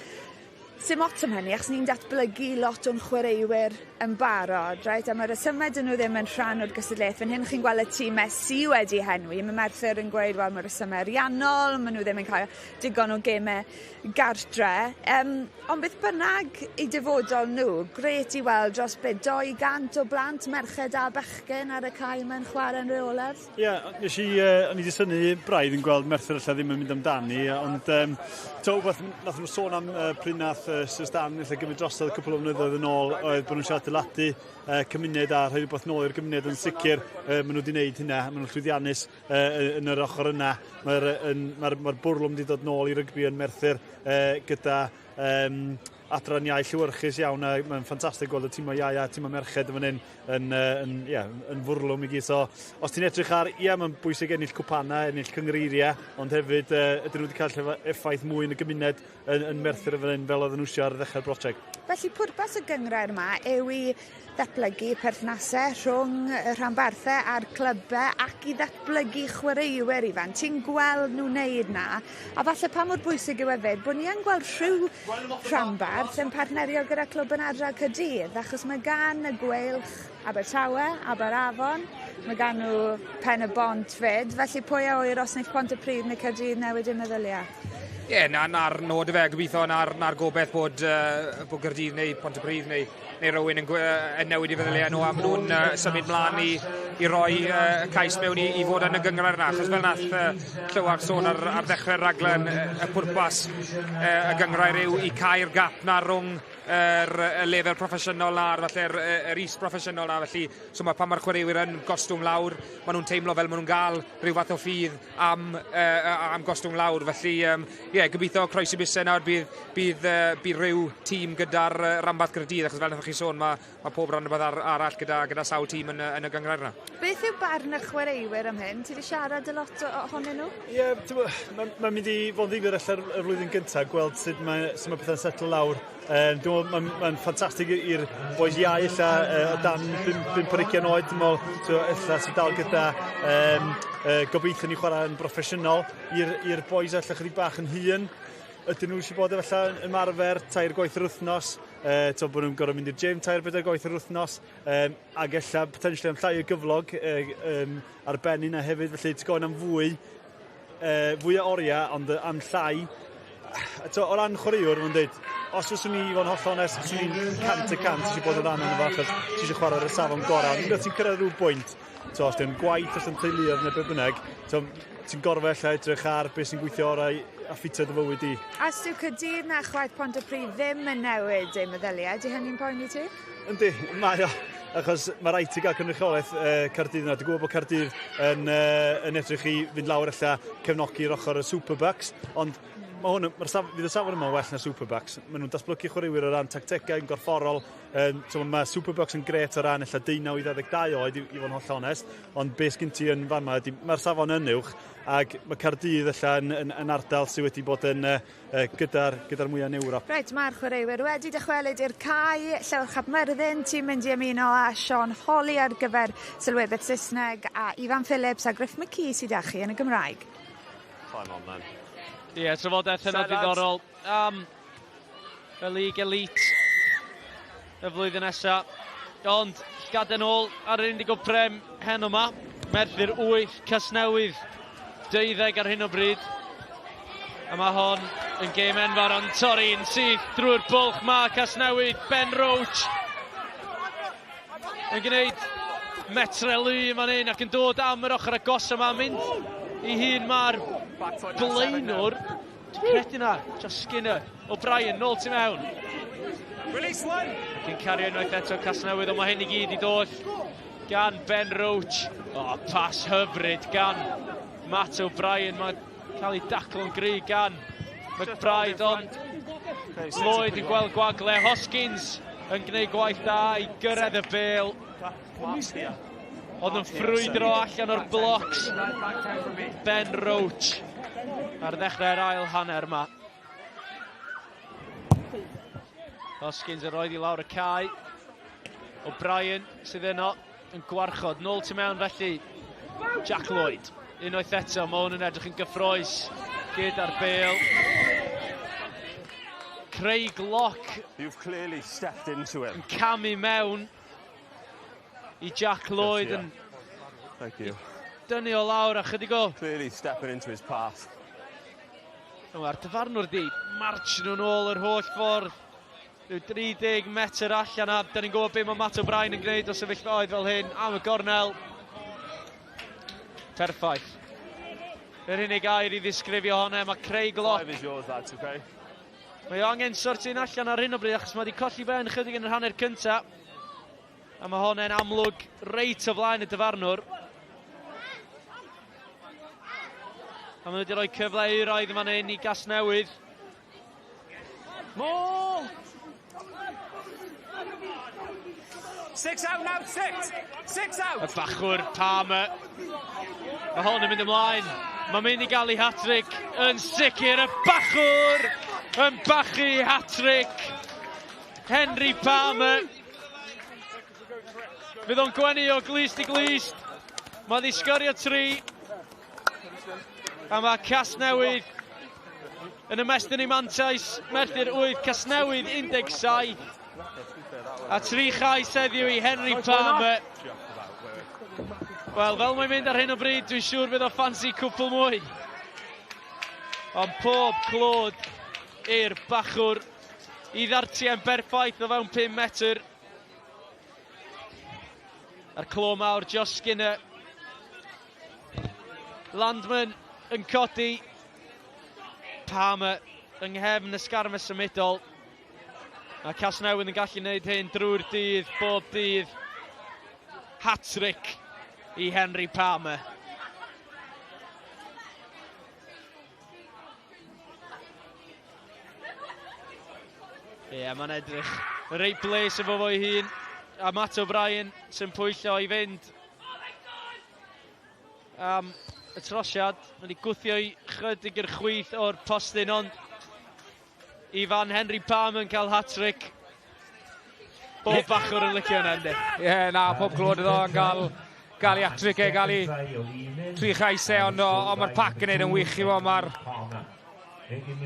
sim ot am hynny, achos ni'n datblygu lot o'n chwaraewyr yn barod, right? A mae'r resymau dyn nhw ddim yn rhan o'r gystadlaeth. Fan hyn chi'n gweld y tîm SC wedi henwi. Mae Merthyr yn gweud, wel, mae'r resymau ariannol, maen nhw ddim yn cael digon o gemau gartre. Ond beth bynnag i dyfodol nhw, gret i weld dros 200 o blant merched a bechgyn ar y cae mewn chwarae'n reoledd. Ie, o'n i wedi syni braidd yn gweld Merthyr allai ddim yn mynd amdani, ond nath nhw sôn am pryd nath Sysdan lle gymryd drosodd cwpl o flynyddoedd yn ôl oedd bod nhw'n siarad dylatu cymuned a rhoi rhywbeth nôl i'r gymuned yn sicr. Maen nhw wedi gwneud hynna, maen nhw'n llwyddiannus yn yr ochr yna. Mae'r bwrlwm wedi dod nôl i rygbi yn Merthyr gyda adran iau llywyrchus iawn, a mae'n ffantastig gweld y tîm o iau a tîm o merched yn hyn yn fwrlwm i gyd. So, os ti'n edrych ar, mae'n bwysig ennill cwpana, ennill cyngreiriau, ond hefyd ydyn nhw wedi cael effaith mwy yn y gymuned yn Merthyr fan hyn fel oedd nhw eisiau ar ddechrau'r brosiect. Felly pwrpas y gyngrair yma yw i ddatblygu perthnasau rhwng y rhanbarthau a'r clybau ac i ddatblygu chwaraewyr ifan. Ti'n gweld nhw'n neud na, a falle pa mor bwysig yw hefyd bod ni yn gweld rhyw rhanbarth yn partnerio gyda clwb yn Ardal Caerdydd, achos mae gan y Gwylch Abertawe, Aberafon, mae gan nhw Pen y Bont fyd, felly pwy a wyr os wneud Pontypridd neu Caerdydd newid i meddyliau? Ie, na'r nod y fe, gobeithio na'r gobeith bod Gaerdydd neu Pontypridd neu rhywun yn newid i feddyliau nhw, a maen nhw'n symud mlaen i roi cais mewn i fod yn y gyngrair yna. Achos fel nath Llywach sôn ar ddechrau'r raglen, y pwrpas y gyngrair yw i cael gap na rhwng y lefel proffesiynol na, falle yr is-proffesiynol na, felly so pan mae'r chwaraewyr yn gostwng lawr, maen nhw'n teimlo fel maen nhw'n gael rhyw fath o ffydd am gostwng lawr, felly gobeithio croesi busau nawr bydd rhyw tîm gyda'r rhanbarth Gaerdydd, achos fel nath chi sôn, mae pob rhanbarth arall gyda sawl tîm yn y gyngrair yna. Beth yw barn y chwaraewyr am hyn? Ti wedi siarad y lot ohonyn nhw? Ie, mae'n mynd i fod yn ddifur allan y flwyddyn gyntaf, gweld sut mae pethau'n setlo lawr. Mae'n ffantastig i'r boes iau o dan 5-20 oed, sy'n dal gyda gobeithio ni chwarae yn broffesiynol, i'r boes allan chydig bach yn hyn. ydyn nhw eisiau bod efallai yn marfer 3 gwaith yr wythnos, bod nhw'n gorfod mynd i'r gym 4-4 gwaith yr wythnos, ac ella potentially am llai o gyflog ar ben yna hefyd, felly ti'n gofyn am fwy o oriau, ond am llai. O ran chwaraewr, mae'n dweud, os yswn ni fo'n holl onest, yswn ni'n 100% eisiau bod o ran yn efo, achos ti eisiau chwarae ar y safon gorau. Ond ti'n cyrraedd rhyw bwynt, os ti'n gwaith, os ti'n teuluodd neu be bynnag, ti'n gorfod ella edrych ar beth sy'n gweithio orau a ffitio dy fywyd i. A sy'n cydyr na chwaith Pontypridd ddim yn newid ei meddyliau, di hynny'n poeni ti? Yndi, mae o. Achos mae rhaid ti gael cynrychiolaeth Caerdydd yna. Dwi'n gwybod bod Caerdydd yn edrych i fynd lawr ella cefnogi'r ochr y Superbucks, ond fydd y safon yma well na Superbucks. Maen nhw'n datblygu chwaraewyr o ran tactegau, yn gorfforol. Mae Superbucks yn gret o ran ella 19 i 22 oed i fod yn holl onest, ond beth sgyn ti yn fan yma, mae'r safon yn uwch, ac mae Caerdydd ella yn ardal sydd wedi bod yn gyda'r mwyaf yn Ewrop. Reit, mae'r chwaraewyr wedi dychwelyd i'r cae, Llewrchap Merthyn, ti'n mynd i ymuno a Sean Holly ar gyfer sylwebydd Saesneg, a Ifan Phillips a Griff McKee sydd â chi yn y Gymraeg. Time on, then. Ie, trafodaeth yna diddorol am y League Elite y flwyddyn nesaf. Ond gaden ôl ar yr Indigo Prem hen yma. Merthyr 8, Casnewydd 12 ar hyn o bryd. A mae hon yn gêm enfawr, ond torri'n syth drwy'r bwlch ma Casnewydd, Ben Roach yn gwneud metrelu fan hyn ac yn dod am yr ochr agos yma, mynd i hun ma'r blaenwr. Dwi'n credu na, just Skinner, O'Brien, nôl tu mewn. Release one! Cyn cario unwaith eto Casnewydd, ond mae hyn i gyd i dod gan Ben Roach. Pas hyfryd gan Matt O'Brien, mae'n cael ei daclo'n gry gan McBride, ond Lloyd yn gweld gwagle. Hoskins yn gwneud gwaith da i gyrraedd y bêl. Oedd yn ffrwydro allan o'r blocs Ben Roach ar ddechrau'r ail hanner yma. Hoskins yn roedd i lawr y cae. O'Brien sydd yno yn gwarchod. Nôl tu mewn felly Jack Lloyd. Unwaith eto, mae hwn yn edrych yn gyffroes gyda'r bêl. Craig Locke. You've clearly stepped into it. Yn camu mewn i Jack Lloyd yn dynnu o lawr a chydig o. Clearly stepping into his path. Mae'r dyfarnwr di march nhw'n ôl yr holl ffordd. Rhyw 30 metr allan a da ni'n gwybod beth mae Matt O'Brien yn gwneud o sefyllfaoedd fel hyn am y gornel. Perffaith. Yr unig air i ddisgrifio hwnna, mae Craig Locke. 5 is yours, lads, okay? Mae o angen sortio'n allan ar hyn o bryd achos mae wedi colli ben chydig yn yr hanner cynta. A mae hwnna'n amlwg reit o flaen y dyfarnwr. A maen nhw wedi rhoi cyfle i roedd fan hyn i Casnewydd. More! 6 out now, 6! 6 out! Y bachwr Palmer. Mae hwn yn mynd ymlaen. Mae'n mynd i gael ei hat-trick yn sicr. Y bachwr yn bachu hat-trick. Henry Palmer. Fydd o'n gwenu o glist i glist. Mae ddi sgorio 3. A mae Casnewydd yn ymestyn i mantais. Merthyr 8, Casnewydd 17. A 3 chais heddiw i Henry Palmer. Wel, fel mae'n mynd ar hyn o bryd, dwi'n siŵr bydd o ffansi cwpl mwy. Ond pob clod i'r bachwr i ddartien berffaith o fewn 5 metr. A'r clo mawr, Josh Skinner. Landman yn codi. Palmer yng nghefn y sgarm symudol. A Casnewydd yn gallu gwneud hyn drwy'r dydd, bob dydd. Hat-trick i Henry Palmer. Ie, mae'n edrych reit bles efo fo'i hun. A Matt O'Brien sy'n pwyllo i fynd am y trosiad. Mae'n ei gwthio i chydig i'r chwith o'r postyn, ond Ifan Henry Palmer yn cael hat-trick. Bob bachwr yn licio yna, ynddi? Ie, na, pob clod iddo yn gael ei hat-trick gael ei 3 chaisau, ond mae'r pac yn neud yn wych i fo. Mae'r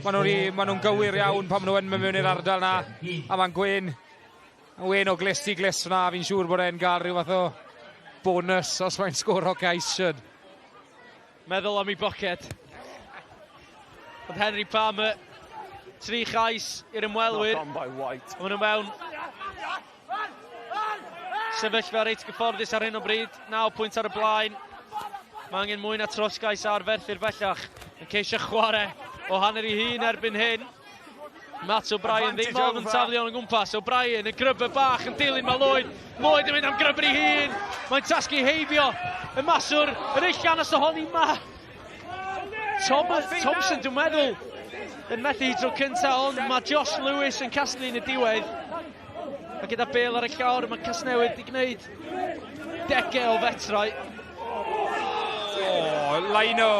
ma nhw'n gywir iawn pan maen nhw yn mewn i'r ardal na. A mae'n Gwyn o glis i glis na, fi'n siŵr bod e'n gael rhyw fath o bonus os mae'n sgoro cais siwr. Meddwl am ei boced. Oedd Henry Palmer, 3 chais i'r ymwelwyr. Mae nhw mewn sefyllfa reit gyfforddus ar hyn o bryd. 9 pwynt ar y blaen. Mae angen mwy na trosgais ar Ferthyr bellach. Yn ceisio chwarae o hanner i hun erbyn hyn. Matt O'Brien ddim ond yn taflu o'n gwmpas. O'Brien yn grybau bach yn dilyn mae Lloyd. Lloyd yn mynd am grybau i hun. Mae'n tasgu heibio. Y maswr yr eillan os ohoni ma. Thompson dwi'n meddwl yn methu tro cynta, ond mae Josh Lewis yn casglu yn y diwedd. A gyda Bale ar y llawr, mae Casnewydd wedi gwneud 10 o fetrau. Lino!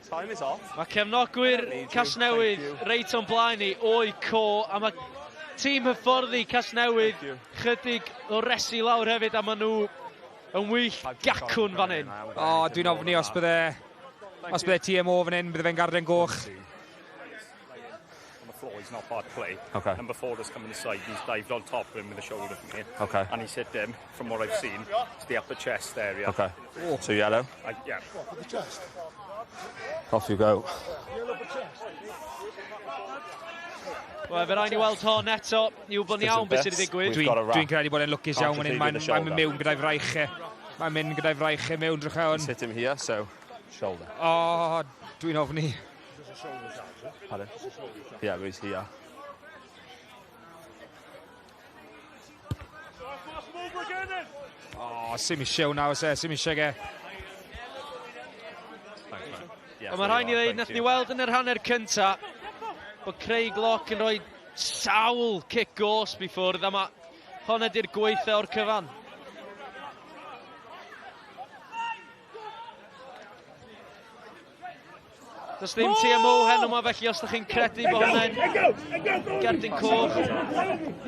Time is off. Mae cefnogwyr Casnewydd reit o'n blaen ni o'i co, a mae tîm hyfforddi Casnewydd chydig o resi lawr hefyd, a maen nhw yn wych gacwn fan hyn. Dwi'n ofni os bydde TMO fan hyn, bydde fe'n garden goch. He's not bad play. Okay. And before this coming inside, he's dived on top of him with a shoulder from here. Okay. And he's hit him, from what I've seen, to the upper chest area. Okay. Oh. So yellow? Yeah. Upper the chest. Off you go. Wel, fe rai ni weld hon eto, i wybod ni iawn beth sydd wedi digwydd. Dwi'n credu bod e'n lwcus iawn fan hyn, mae'n mynd mewn gyda'i fraich e. Mae'n mynd gyda'i fraich e mewn drach hwn. He's hit him here, so shoulder. Dwi'n ofni. Pardon? Yeah, he's here. Sim eisiau nawr, sim eisiau ge. Ond mae rhaid ni ddeud, nath ni weld yn yr hanner cynta, bod Craig Locke yn rhoi sawl kick gosb i ffwrdd, a mae honna di'r gweithio o'r cyfan. Does ddim TMO hen yma, felly os ydych chi'n credu bod hwnna'n gerdyn coch.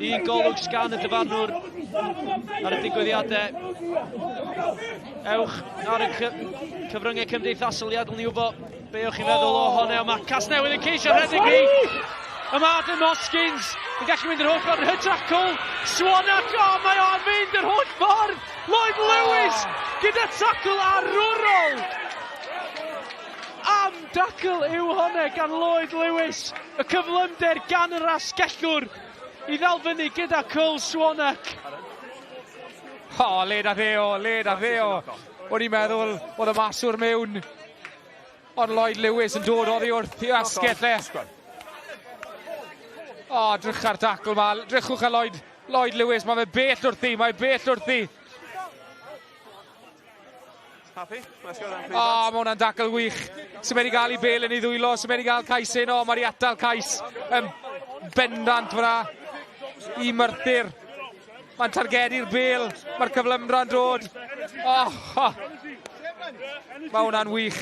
Un golwg sgan y dyfarnwr ar y digwyddiadau. Ewch ar y cyfryngau cymdeithasoliadol ni wybod be o'ch chi'n feddwl o hwnna. Mae Casnewydd yn ceisio rhedeg ni. Y Martin Moskins yn gallu mynd yr holl ffordd. Hydracl, Swanach, mae o'n mynd yr holl ffordd. Lloyd Lewis gyda tacl arwrol. Am dacl yw hwnna gan Lloyd Lewis. Y cyflymder gan yr asgellwr i ddal fyny gyda Cole Swanach. Led a Theo. O'n i'n meddwl oedd y maswr mewn. Ond Lloyd Lewis yn dod oddi wrth i asgell e. Drych ar dacl ma. Drychwch a Lloyd Lewis. Mae bell wrthi. Happy? Let's go then. Mae hwnna'n dacl wych. Sy'n mynd i gael i Bale yn ei ddwylo, sy'n mynd i gael cais un. Mae'r i atal cais yn bendant fyna i Merthyr. Mae'n targedu'r Bale. Mae'r cyflymdra'n dod. Mae hwnna'n wych.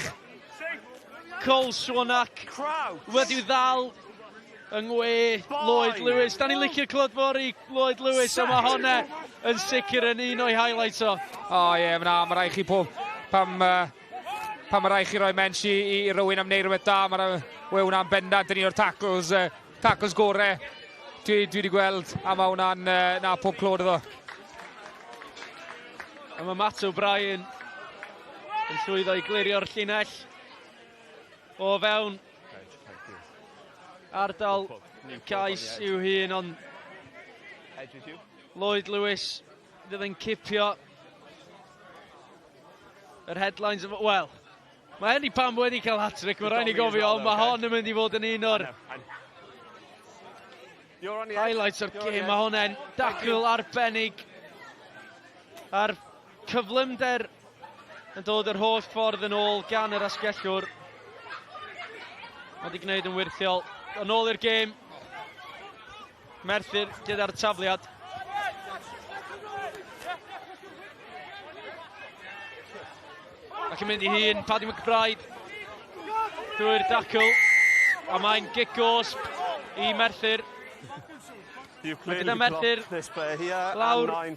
Cole Swanach wedi'w ddal yng ngwe Lloyd Lewis. Da ni'n licio clod fori Lloyd Lewis, a mae hwnna yn sicr yn un o'i highlights o. Mae rai chi pob. Pam mae rai chi roi mensh i rywun am wneud rhywbeth da, mae hwnna'n bendant yn un o'r tacls gorau dwi wedi gweld, a mae hwnna'n na pob clod iddo. A mae Matt O'Brien yn llwyddo i glirio'r llinell o fewn ardal cais i'w hun, ond Lloyd Lewis fydd yn cipio yr headlines. Wel, mae Henry Pam wedi cael hat-trick, mae rhaid ni gofio, ond mae hon yn mynd i fod yn un o'r highlights o'r gêm. Mae hwnna'n dacl arbennig a'r cyflymder yn dod yr holl ffordd yn ôl gan yr asgellwr. Mae wedi gwneud yn wirthiol. Yn ôl i'r gêm, Merthyr gyda'r tafliad. Ac yn mynd i hun, Paddy McBride drwy'r dacl, a mae'n gic gosb i Merthyr. Mae gyda Merthyr lawr i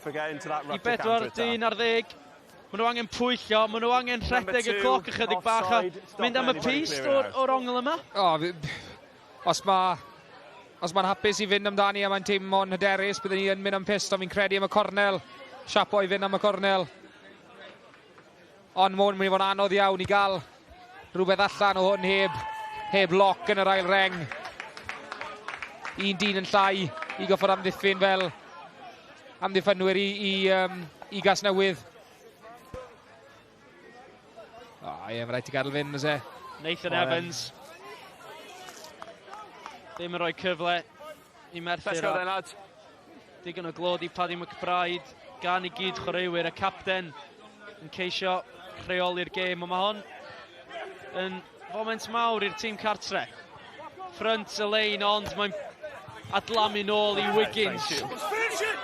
4-10. Maen nhw angen pwyllo, maen nhw angen rhedeg y cloc ychydig bach a mynd am y pist o'r ongl yma. Os mae'n hapus i fynd amdani a mae'n teimlo'n hyderus, byddwn ni yn mynd am pist, ond fi'n credu am y cornel. Siapo i fynd am y cornel. Ond mae'n mynd i fod anodd iawn i gael rhywbeth allan o hwn heb loc yn yr ail reng. Un dyn yn llai i goffod amddiffyn fel amddiffynwyr i Casnewydd. Mae'n rhaid i gadael fynd, ys e. Nathan Evans. Ddim yn rhoi cyfle i Merthyr. Digon o glod i Paddy McBride. Gan i gyd chwaraewyr, y capten yn ceisio rheoli'r gêm. Ond mae hon yn foment mawr i'r tîm cartre. Front y lein, ond mae'n adlamu nôl i Wiggins.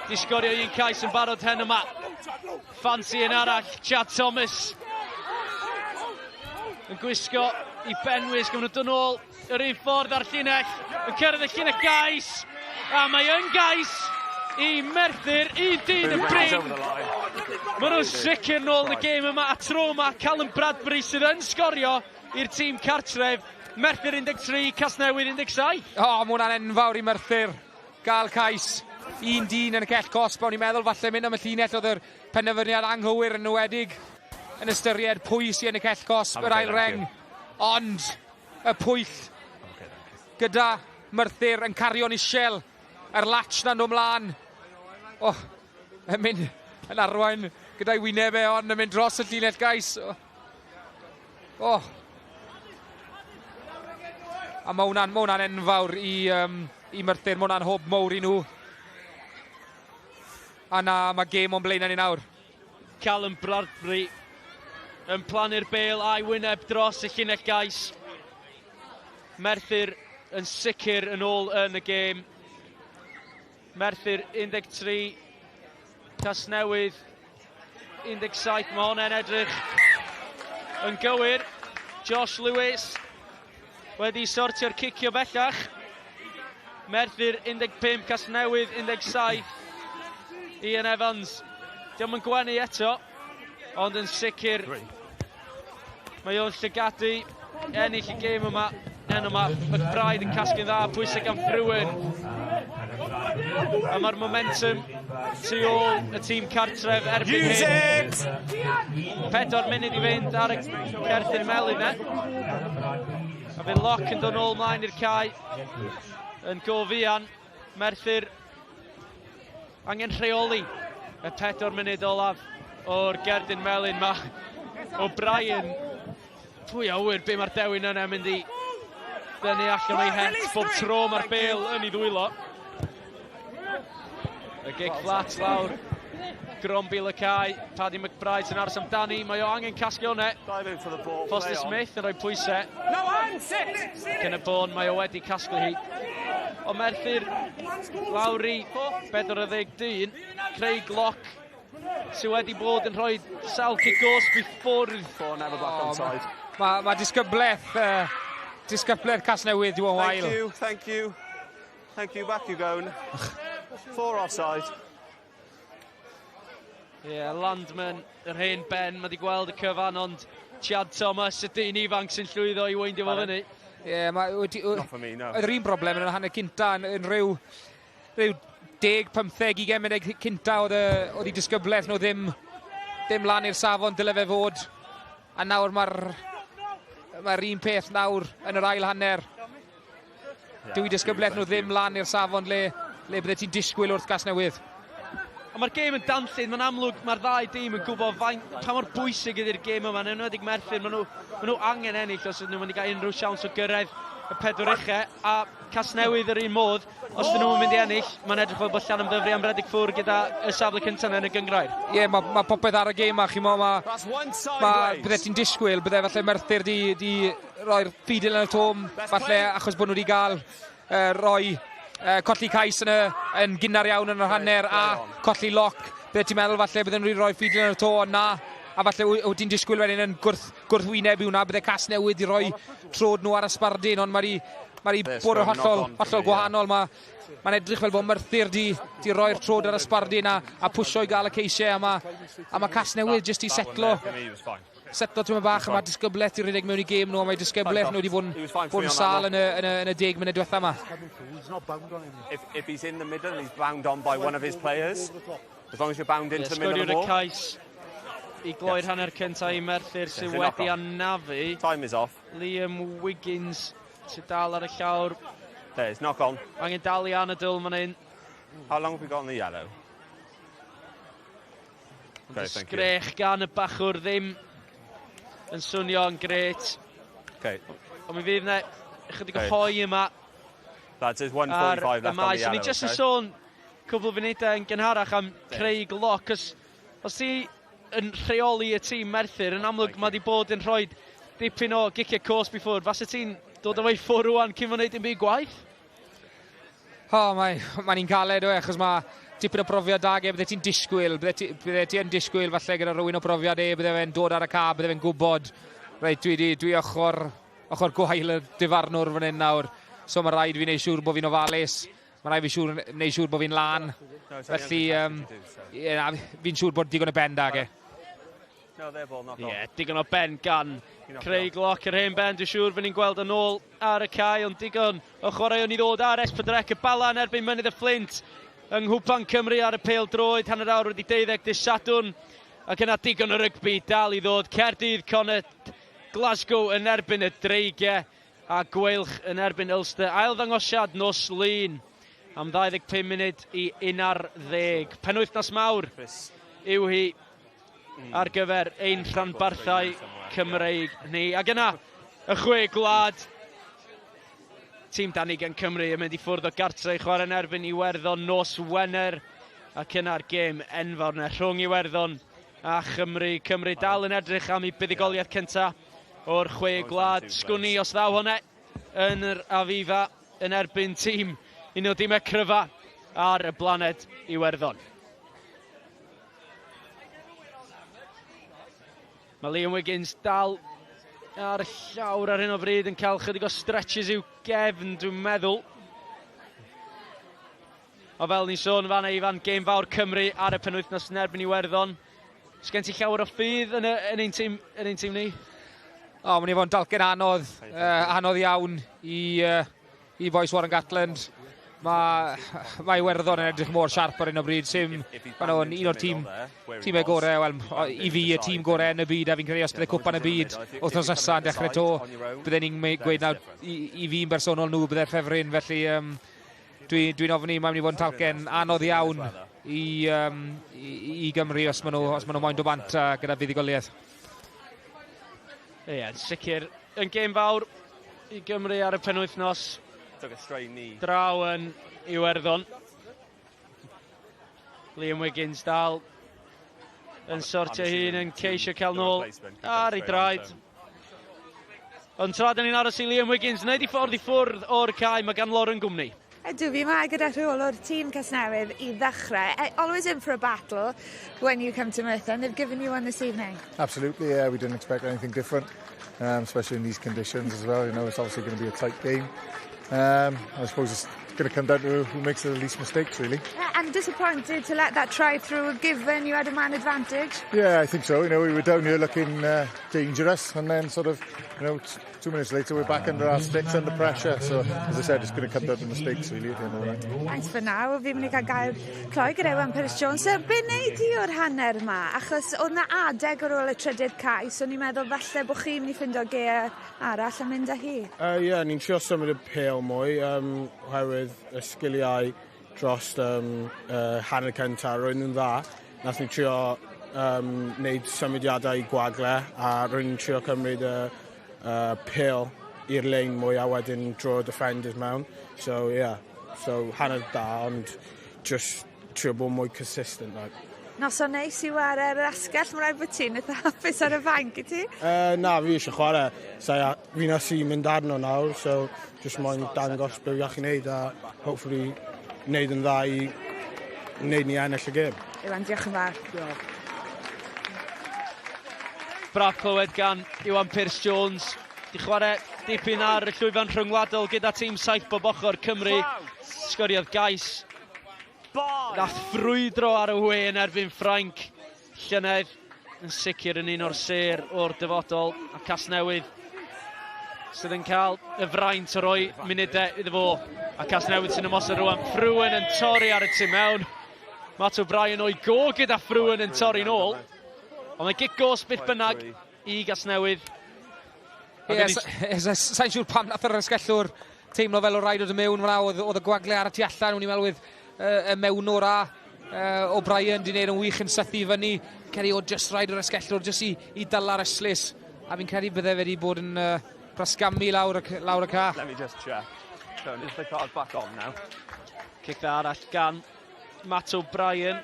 Di sgorio un cais yn barod hen yma. Fancy yn arall, Chad Thomas. Yn gwisgo i benwys, gymryd nhw nôl yr un ffordd ar llinell. Yn cyrraedd y llinell gais. A mae yn gais i Merthyr, un dyn yn Prem. Mae nhw'n sicr nôl yn y gêm yma, a tro yma Callum Bradbury sydd yn sgorio i'r tîm cartref. Merthyr 13, Casnewydd 17. Mae hwnna'n enfawr i Merthyr. Gael cais, un dyn yn y cell cosb, o'n i'n meddwl falle mynd am y llinell oedd yr penderfyniad anghywir yn ywedig yn ystyried pwy sy'n y cell cosb, yr ail reng. Ond y pwyll gyda Merthyr yn cario'n isel, yr latch na'n dod mlaen. Yn mynd yn arwain gyda'i wyneb e, ond yn mynd dros y llinell gais. A mae hwnna'n enfawr i Merthyr, mae hwnna'n hob mawr i nhw. A mae gêm o'n blaen ni nawr. Callum Bradbury yn plannu'r bêl a'i wyneb dros y llinell gais. Merthyr yn sicr yn ôl yn y gêm. Merthyr 13, Casnewydd 17, mae hwnna'n edrych yn gywir. Josh Lewis wedi sortio'r cicio bellach. Merthyr 15, Casnewydd 17. Ian Evans, diolch yn gwenu eto, ond yn sicr mae o'n llygadu ennill y gêm yma. McBride yn casgu'n dda, pwysig am Frywyn. A mae'r momentum tu ôl y tîm cartref erbyn hyn. 4 munud i fynd ar y certhyn melyn e. A fydd loc yn dod nôl mlaen i'r cae yn go fuan. Merthyr angen rheoli y 4 munud olaf o'r gerdyn melyn. Mae O'Brien, pwy awyr be mae'r dewin yna mynd i dynnu allan o'i het bob tro mae'r bêl yn ei ddwylo. Y gig flat lawr, grombil y cae, Paddy McBride yn ars amdani, mae o angen casgu hwnne. Foster Smith yn rhoi pwysau. Gen y bon, mae o wedi casglu hi. O Merthyr lawr i 40 dyn, Craig Locke, sydd wedi bod yn rhoi sawl cigosb i ffwrdd. Mae disgybleth Casnewydd yw o'n wael. Thank you, back you go. 4 offside. Landman, yr hen Ben, mae di gweld y cyfan, ond Chad Thomas, y dyn ifanc sy'n llwyddo i weindio fo fyny. Oedd yr un broblem yn y hanner cynta, yn rhyw 10, 15, 20 munud cynta oedd i disgybleth nhw ddim lan i'r safon dyle fe fod. A nawr mae'r un peth nawr yn yr ail hanner. Dwi disgybleth nhw ddim lan i'r safon le bydde ti'n disgwyl wrth Casnewydd. A mae'r gêm yn danllyd, mae'n amlwg, mae'r ddau dîm yn gwybod pa mor bwysig ydy'r gêm yma. Yn enwedig Merthyr, maen nhw angen ennill os ydyn nhw'n mynd i gael unrhyw siawns o gyrraedd y 4 uchau. A Casnewydd yr un modd, os ydyn nhw'n mynd i ennill, mae'n edrych fel bod Llan ymddyfri am redeg ffwr gyda y safle cyntaf yn y gyngrair. Mae popeth ar y gêm a chi'n bydde ti'n disgwyl, bydde falle Merthyr di roi'r ffidil yn y tôm, falle achos bod nhw wedi cael roi colli cais yn gynnar iawn yn yr hanner a colli loc. Bydde ti'n meddwl falle bydden nhw wedi rhoi ffidil yn y to, na. A falle wyt ti'n disgwyl wedyn yn gwrthwyneb i hwnna, bydde Casnewydd i roi trod nhw ar ysbardyn, ond mae Mae hi bwrw hollol gwahanol. Mae'n edrych fel bod Merthyr di roi'r trod ar ysbardi na a pwysio i gael y ceisiau. A mae Casnewydd jyst i setlo tymau bach. A mae disgybleth i rhedeg mewn i gêm nhw. A mae disgybleth nhw wedi bod yn sal yn y 10 munud diwetha yma. If he's in the middle, he's bound on by one of his players. As long as you're bound into the middle of the ball. Sgwriwr y cais I gloi'r hanner cyntaf I Merthyr sydd wedi anafu. Time is off. Liam Wiggins sydd dal ar y llawr. There, it's knock on. Angen dal I anadl man hyn. How long have we got on the yellow? Okay, sgrech gan y bachwr ddim yn swnio yn gret. Okay. Ond mi fydd yna ychydig o hoi yma. Lads, there's 1:45 left on the yellow. So ni jyst yn sôn cwbl o funudau yn gynharach am creu gloc. Os ti yn rheoli y tîm Merthyr, yn amlwg mae wedi bod yn rhoi dipyn o giciau cwrs before. Fas y ti'n dod o fe ffwrw rwan cyn fod wneud yn byd gwaith? Mae'n un caled o achos mae dipyn o brofiad da ge, bydde ti'n disgwyl, bydde ti'n disgwyl falle gyda rhywun o brofiad bydde fe'n dod ar y cab, bydde fe'n gwybod, reit, dwi ochr gwael y difarnwr fan hyn nawr, so mae rhaid fi wneud siŵr bod fi'n ofalus, mae rhaid fi wneud siŵr bod fi'n lan, felly fi'n siŵr bod digon o ben da ge. Digon o ben gan creu gloc yr hen ben, dwi'n siŵr fy ni'n gweld yn ôl ar y cae, ond digon o chwaraeon I ddod ar S4C, y bala yn erbyn mynydd y Flint, yng Nghwpan Cymru ar y pêl droed, hanner awr wedi 12 dydd Sadwrn, ac yna digon o rygbi dal I ddod, Caerdydd, Connacht, Glasgow yn erbyn y dreigiau, a Gweilch yn erbyn Ulster, ail ddangosiad nos lun, am 25 munud I 11. Penwythnos mawr yw hi ar gyfer ein rhanbarthau Cymreig ni. Ac yna, y chwe gwlad. Tîm Danig yn Cymru yn mynd I ffwrdd o gartre I chwarae yn erbyn Iwerddon nos Wener. Ac yna'r gêm enfawr yna rhwng Iwerddon a Chymru. Cymru dal yn edrych am I buddigoliaeth cyntaf o'r chwe gwlad. Sgwni os ddaw hwnna yn yr Afifa yn erbyn tîm un o dîmau cryfa ar y blaned Iwerddon. Mae Liam Wiggins dal ar y llawr ar hyn o bryd yn cael chydig o stretches i'w gefn, dwi'n meddwl. O fel ni'n sôn fan Ifan, gêm fawr Cymru ar y penwythnos yn erbyn Iwerddon. Sgen ti llawer o ffydd yn ein tîm ni? Mae'n I fod yn dalcen anodd iawn I boes Warren Gatland. Mae Iwerddon yn edrych mor siarp ar hyn o bryd, un o'r tîmau gorau, I fi y tîm gorau yn y byd, a fi'n credu os bydde cwpan y byd wythnos nesaf yn dechrau to, bydde ni'n gweud nawr I fi'n bersonol nhw, bydde'r ffefryn, felly dwi'n ofni, mae'n mynd I fod yn talcen anodd iawn I Gymru os maen nhw moyn do bant gyda fuddigoliaeth. Ie, sicr, yn gêm fawr I Gymru ar y penwythnos. Draw yn Iwerddon. Liam Wiggins dal yn sortio hun yn ceisio cael nôl ar ei draed. Ond tra dyn ni'n aros I Liam Wiggins, wneud I ffwrdd o'r cae, mae gan Lauren gwmni. Ydw, fi mae gyda rhywle o'r tîm Casnewydd I ddechrau. Always in for a battle when you come to Merthyr, and they've given you one this evening. Absolutely, yeah, we didn't expect anything different, especially in these conditions as well. It's obviously going to be a tight game. I suppose it's going to come down to who makes the least mistakes, really. And disappointed to let that try through, given you had a man advantage? Yeah, I think so. We were down here looking dangerous, and then sort of, 2 minutes later we're back under our sticks, under pressure. So, as I said, it's going to come down to mistakes, really, at the end of the night. Thanks for now. Fi'n mynd I cael gael cloi gyda Wern Pyrrhus Jones. So, be wneud I o'r hanner yma? Achos oedd na adeg ar ôl y trydydd cae, so ni'n meddwl falle bod chi'n mynd I ffindo geir arall a mynd â hi. Ie, ni'n trio symud y pêl mwy, oherwydd y sgiliau dros hanner cyntaf, roedd nhw'n dda. Nath ni trio wneud symudiadau I gwagle, a roedd ni'n trio cymryd pêl i'r lein mwy a wedyn draw defenders mewn. So, yeah, hanner da, ond just trio bod mwy consistent. Nos o neis I ware yr asgell, mae'n rhaid bod ti'n eitha hapus ar y fanc I ti? Na, fi eisiau chwarae. Fi nes I mynd arno nawr, so just moyn dangos be fi allu wneud a hopefully wneud yn dda I wneud ni ennill y gêm. Iwan, diolch yn fawr. Braf clywed gan Iwan Pyrrhus Jones. Di chwarae dipyn ar y llwyfan rhyngwladol gyda tîm saith bob ochr Cymru. Sgoriodd Gais. Nath ffrwydro ar y we yn erbyn Ffrainc. Llynedd yn sicr yn un o'r ser o'r dyfodol. A Casnewydd sydd yn cael y fraint o roi munudau iddo fo. A Casnewydd sy'n ymosod rwan. Ffrwyn yn torri ar y tu mewn. Matt O'Brien o'i go gyda Ffrwyn yn torri nôl. Ond mae gic gos beth bynnag i Casnewydd. Sa'n siŵr pam nath yr ysgellwr teimlo fel o rhaid o dy mewn fyna, oedd y gwagle ar y tu allan, o'n i'n meddwl y mewnwr a O'Brien di wneud yn wych yn sythu fyny. Ceri o just rhaid o'r ysgellwr, just i dala'r eslys. A fi'n credu bydde fe wedi bod yn brasgamu lawr y ca. Let me just check. Is the card back on now? Cic arall gan Matt O'Brien.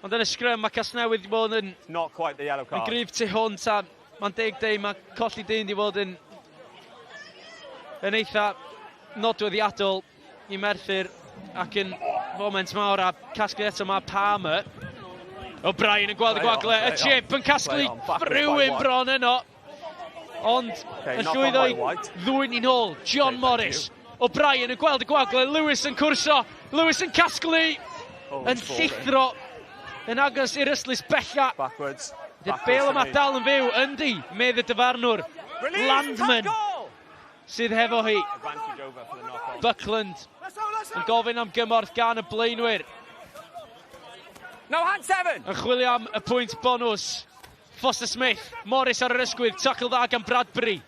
Ond yn y sgrym mae Casnewydd wedi bod yn... Not quite the yellow card. Yn gryf tu hwnt a mae'n 10-10, mae colli dyn wedi bod yn eitha nodweddiadol i Merthyr ac yn foment mawr a casglu eto mae Palmer. O'Brien yn gweld y gwagle, y chip yn casglu Ffrwyn bron yno. Ond yn llwyddo i ddwyn i nôl, John Morris. O'Brien yn gweld y gwagle, Lewis yn cwrso, Lewis yn casglu, yn llithro, yn agos i'r yslys bella. Backwards. Dy'r bel yma dal yn fyw, yndi, medd y dyfarnwr. Landman sydd hefo hi. Buckland yn gofyn am gymorth gan y blaenwyr. No hand 7! Yn chwilio am y pwynt bonus. Foster Smith, Morris ar yr ysgwydd, tackle dda gan Bradbury.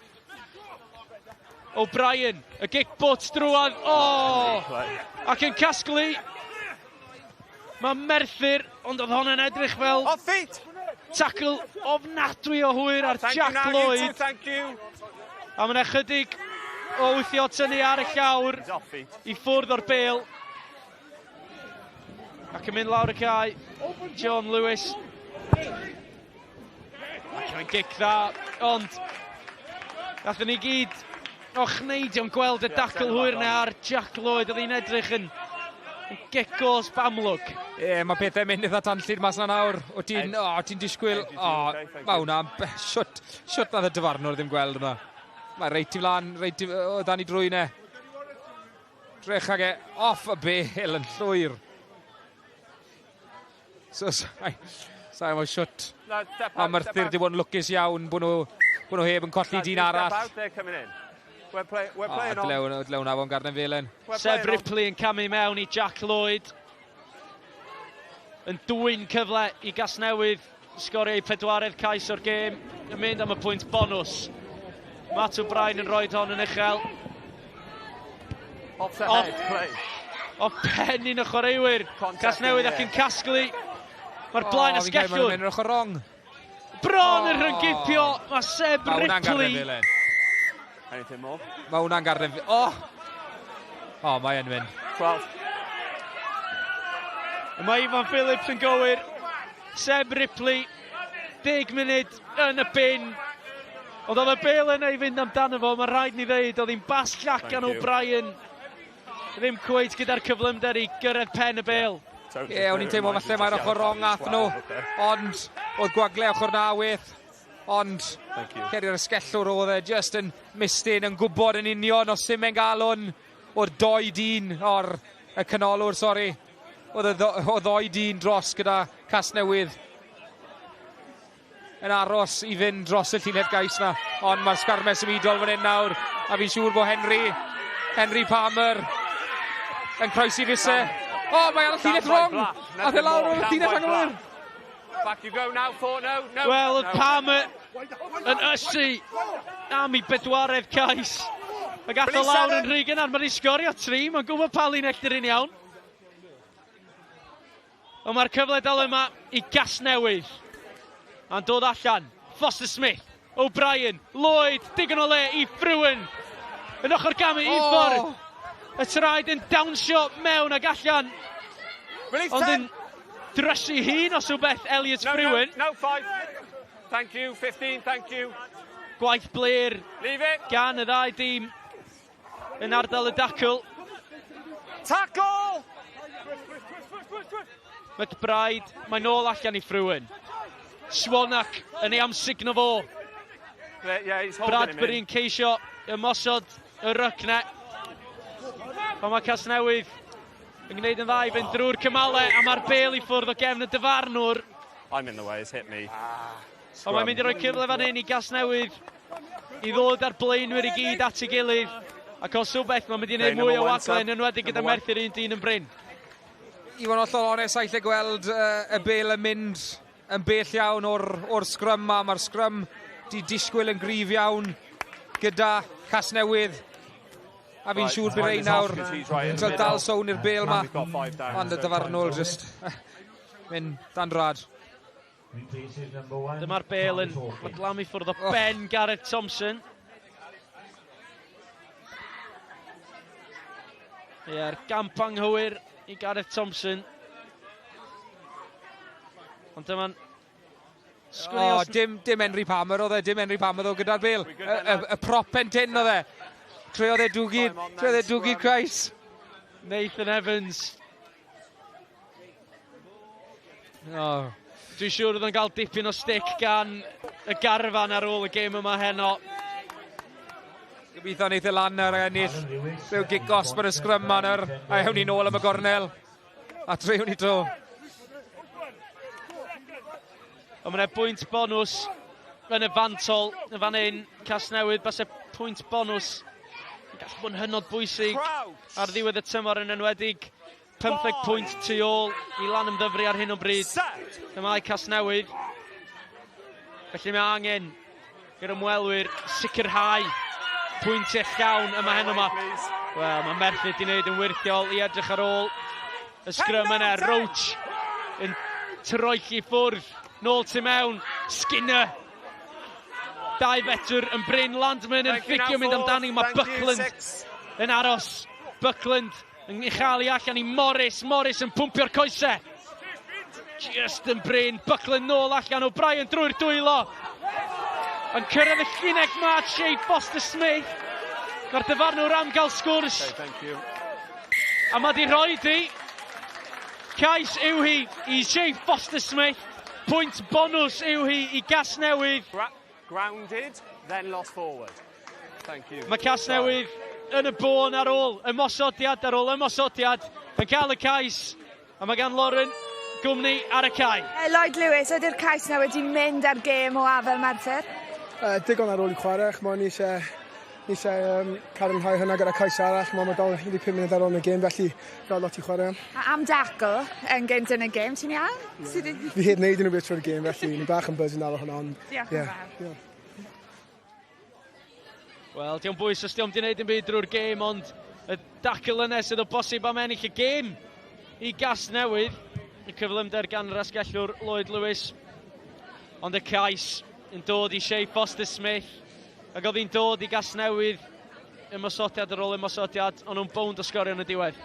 O'Brien, y gic bwt drwan, ac yn casglu. Mae Merthyr, ond oedd hon yn edrych fel... Off feet! Tackle ofnadwy o hwyr ar Jack Lloyd. Thank you. A mae'n ychydig o wythio tynnu ar y llawr i ffwrdd o'r bel. Ac yn mynd lawr y cae, John Lewis. Ac yn gic dda, ond gathon ni gyd o chneidion gweld y dacl hwyr na ar Jack Lloyd. Oedd hi'n edrych yn gecos bamlwg. Mae pethau mynd eitha tanllid mas na nawr. O ti'n disgwyl... Mae hwnna... Siwt nath y dyfarnwr ddim gweld hwnna. Mae reit i flan, o dan i drwy ne. Drech ag off y bel yn llwyr. So, sa'i mo siwt. A Merthyr di bod yn lwcus iawn bod nhw heb yn colli dyn arall. We're playing on. Dlewn afon Garden Felen. Seb Ripley yn camu mewn i Jack Lloyd. Yn dwyn cyfle i Casnewydd. Sgorio i pedwaredd cais o'r gêm. Yn mynd am y pwynt bonus. Matt O'Brien yn rhoid hon yn uchel. Off the head, play. O pen un o chwaraewyr. Casnewydd ac yn casglu. Mae'r blaen ysgellwr. Mae'n ochr rong. Bron yn rhygipio. Mae Seb Ripley. Anything more? Mae hwnna'n Garden Felen. Mae yn mynd. 12. Mae Ivan Phillips yn gywir. Seb Ripley, 10 munud yn y bin. Ond oedd y bel yna i fynd amdano fo, mae rhaid ni ddeud, oedd hi'n bas llac gan O'Brien. Ddim cweith gyda'r cyflymder i gyrraedd pen y bel. O'n i'n teimlo falle mae'r ochr rong ath nhw. Ond oedd gwagle ochr na wyth. Ond ceri'r ysgellwr oedd e just yn mistyn, yn gwybod yn union os ddim yn galon o'r doi dyn, o'r canolwr, sori. Oedd o ddoi dyn dros gyda Casnewydd yn aros i fynd dros y llinell gais na. Ond mae'r sgarmes ymwydol fan hyn nawr. A fi'n siŵr bod Henry Palmer yn croesi fyse. Mae ar y llinell rong. A fe lawr o'r llinell anghywir. Back you go now, 4-0. No. Wel, oedd Palmer yn ysu am i bedwaredd cais. A gath o lawr yn rhy gynnar. Mae'n sgorio 3, mae'n gwybod pa linelldir yn iawn. Ond mae'r cyfle dal yma i Casnewydd. A'n dod allan, Foster Smith, O'Brien, Lloyd, digon o le i Ffrwyn. Yn ochr gamu i ffordd. Y traed yn dawnsio mewn ag allan. Ond yn drysu hun os o beth Elliot Ffrwyn. No, 5. Thank you, 15, thank you. Gwaith blir gan y ddau dîm yn ardal y dacl. Tackle! McBride, mae nôl allan i Ffrwyn. Swanach yn ei amsugno fo. Yeah, he's holding him in. Bradbury'n ceisio ymosod y rycne. Ond mae Casnewydd yn gwneud yn dda i fynd drwy'r cymalau, a mae'r bêl i ffwrdd o gefn y dyfarnwr. I'm in the way, it's hit me. Ond mae'n mynd i roi cyfle fan hyn i Casnewydd i ddod ar blaenwyr i gyd at ei gilydd. Ac os rhywbeth, mae'n mynd i wneud mwy o waglen, yn wedi gyda Merthyr 1-1 yn bryn. I fod yn hollol onest, allai gweld y bêl yn mynd yn bell iawn o'r sgrym ma. Mae'r sgrym di disgwyl yn gryf iawn gyda Casnewydd. A fi'n siŵr bydd ein nawr yn dal sown i'r bêl ma. Ond y dyfarnwr jyst mynd dan rad. Dyma'r bêl yn fodlamu ffwrdd o ben Gareth Thompson. Ie'r gamp anghywir i Gareth Thompson. Ond dyma'n... dim Henry Palmer oedd e, dim Henry Palmer oedd gyda'r bêl. Y prop pentyn oedd e. Treodd e dwgyd Crais. Nathan Evans. Dwi'n siŵr oedd yn cael dipyn o stick gan y garfan ar ôl y gêm yma heno. Gobeithio wneud y lan ar ennill. Rhyw gigos bod y sgrym ma nawr. A ewn ni nôl am y gornel. A trewn ni to. Ond mae'n bwynt bonws yn y fantol. Yn fan hyn, Casnewydd, bas e pwynt bonws. Gall bod yn hynod bwysig ar ddiwedd y tymor yn enwedig 15 pwynt tu ôl i lan ymddyfru ar hyn o bryd. Dyma'i Casnewydd. Felly mae angen gyda ymwelwyr sicrhau pwyntiau llawn yma heno yma. Wel, mae Merthyr wedi gwneud yn wirthiol i edrych ar ôl y sgrym yna. Roach yn troelli ffwrdd. Nôl tu mewn. Skinner. Dau fetr yn Bryn, Landman yn ffigio mynd amdani. Mae Buckland yn aros. Buckland yn uchel i allan i Morris. Morris yn pwmpio'r coesau. Just yn Bryn. Buckland nôl allan o Brian drwy'r dwylo. Yn cyrraedd y llinell ma Shea Foster-Smith. Mae'r dyfarnwr am gael sgwrs. A mae di roi di. Cais yw hi i Shea Foster-Smith. Pwynt bonws yw hi i Casnewydd. Grounded, then lost forward. Thank you. Mae Casnewydd yn y bôn ar ôl ymosodiad yn cael y cais. A mae gan Lauren gwmni ar y cae. Lloyd Lewis, ydy'r cais na wedi mynd ar gêm o afel Merthyr? Digon ar ôl i chwarae, ni eisiau cadarnhau hynna gyda cais arall. Mae dal 15 munud ar ôl y gêm, felly fel lot i chwarae. Am Daco yn gynt yn y gêm, ti'n iawn? Fi heb wneud yn y bit trwy'r gêm, felly ni bach yn buzz yn ar hwnna. Diolch yn fawr. Wel, diolch bwys os diolch wedi gwneud yn byd drwy'r gêm, ond y dacl yna sydd o bosib am ennill y gêm i Casnewydd. Y cyflymder gan yr asgellwr Lloyd Lewis. Ond y cais yn dod i Shea Foster-Smith. Ac oedd hi'n dod i Casnewydd ymosodiad ar ôl ymosodiad, ond nhw'n bownd o sgorio yn y diwedd.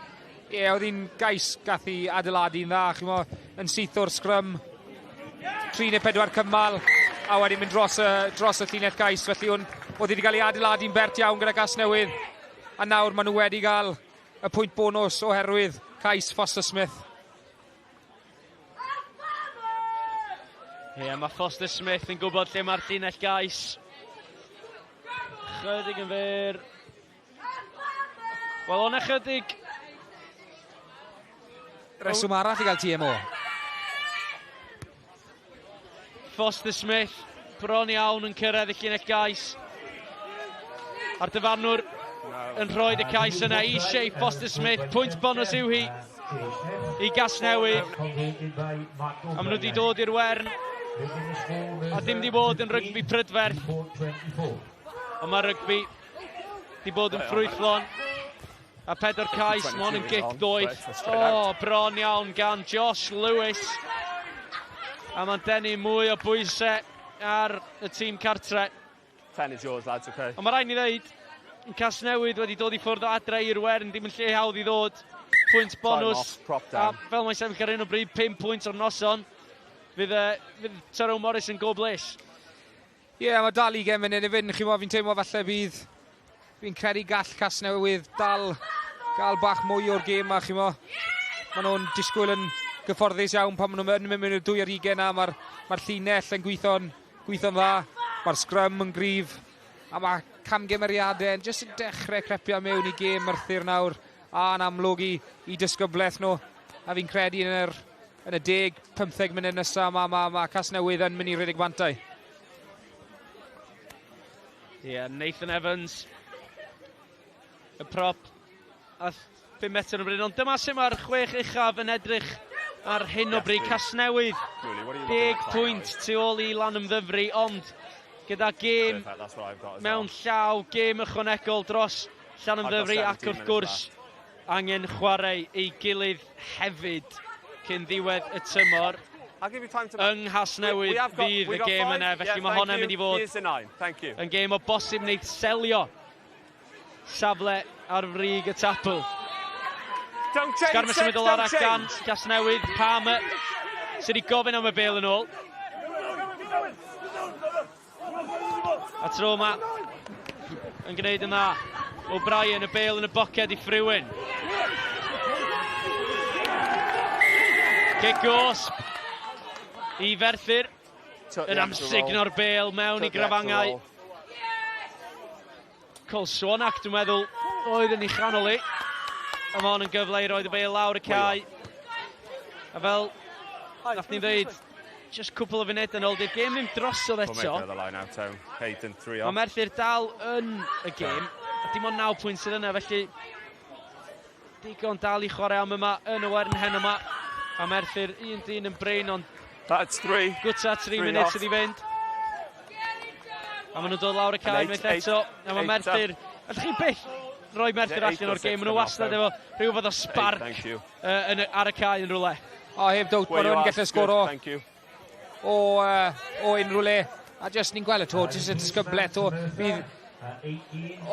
Ie, oedd hi'n gais gath i adeiladu'n dda, chi'mo, yn syth o'r sgrym. 3 neu 4 cymal, a wedyn mynd dros y llinell gais, felly oedd hi wedi cael ei adeiladu'n bert iawn gyda Casnewydd. A nawr maen nhw wedi cael y pwynt bonus oherwydd cais Foster-Smith. Ie, mae Foster-Smith yn gwybod lle mae'r llinell gais. Chydig yn fyr. Wel, o'n chydig. Reswm arall i gael TMO. Foster-Smith, bron iawn yn cyrraedd y llinell gais. A'r dyfarnwr yn rhoi y cais yna i Shea Foster-Smith. Pwynt bonus yw hi i Casnewydd. A maen nhw wedi dod i'r Wern. A dim wedi bod yn rygbi prydferth. Ond mae rygbi wedi bod yn ffrwythlon. A 4 cais, mae hwn yn gic doeth. Bron iawn gan Josh Lewis. A mae'n denu mwy o bwysau ar y tîm cartre. 10 is yours, lads, okay. Ond mae rhaid ni ddeud, yn Casnewydd wedi dod i ffwrdd o adre i'r Wern, dim yn lle hawdd i ddod. Pwynt bonus. A fel mae'n sefyll ar un o bryd, 5 pwynt o'r noson. Fydd Tyrone Morris yn go bles. Ie, mae dal i gen mynd i fynd. Fi'n teimlo falle bydd... Fi'n credu gall Casnewydd dal gael bach mwy o'r gêm ma, chi'mo. Maen nhw'n disgwyl yn gyfforddus iawn pan maen nhw'n mynd i'r 2 ar 20 na. Mae'r llinell yn gweithio'n dda. Mae'r scrum yn gryf. A mae camgymeriadau yn jyst yn dechrau crepio mewn i gêm Merthyr nawr. A'n amlwg i disgyblaeth nhw. A fi'n credu yn y 10-15 munud nesaf mae Casnewydd yn mynd i rhedeg bantau. Nathan Evans. Y prop. A 5 metr yn bryd. Ond dyma sy'n mae'r 6 uchaf yn edrych ar hyn o bryd. Casnewydd. 10 pwynt tu ôl i Lanymddyfri. Ond gyda gêm mewn llaw, gêm ychwanegol dros Lanymddyfri ac wrth gwrs angen chwarae ei gilydd hefyd cyn ddiwedd y tymor. Yng Nghasnewydd fydd y gêm yna, felly mae hwnna'n mynd i fod yn gêm o bosib wneud selio safle ar frig y tapl. Sgarmau symudol arall gan Casnewydd, Palmer sydd wedi gofyn am y bêl yn ôl. A tro yma yn gwneud yn dda. O'Brien, y bêl yn y boced i Ffrywyn. Kick gosb i Ferthyr. Yn amsugno'r bêl mewn i grafangau. Col Swanach, dwi'n meddwl, oedd yn ei chanol i. A mae hwn yn gyfle i roed y bêl lawr y cae. A fel nath ni ddeud, just cwpl o funud yn ôl, di'r gêm ddim drosodd eto. Mae Merthyr dal yn y gêm, a dim ond 9 pwynt sydd yna, felly digon dal i chwarae am yma yn y Wern hen yma. A Merthyr 1-1 yn brain, ond gwta 3 munud sydd i fynd. A maen nhw'n dod lawr y cae unwaith eto, a mae Merthyr, ydych chi byth roi Merthyr allan o'r gêm, maen nhw wastad efo rhyw fath o spark ar y cae yn rhywle. O, heb dwt, maen nhw'n gallu sgoro o unrhyw le. A jyst ni'n gweld y to, jyst y disgyblaeth o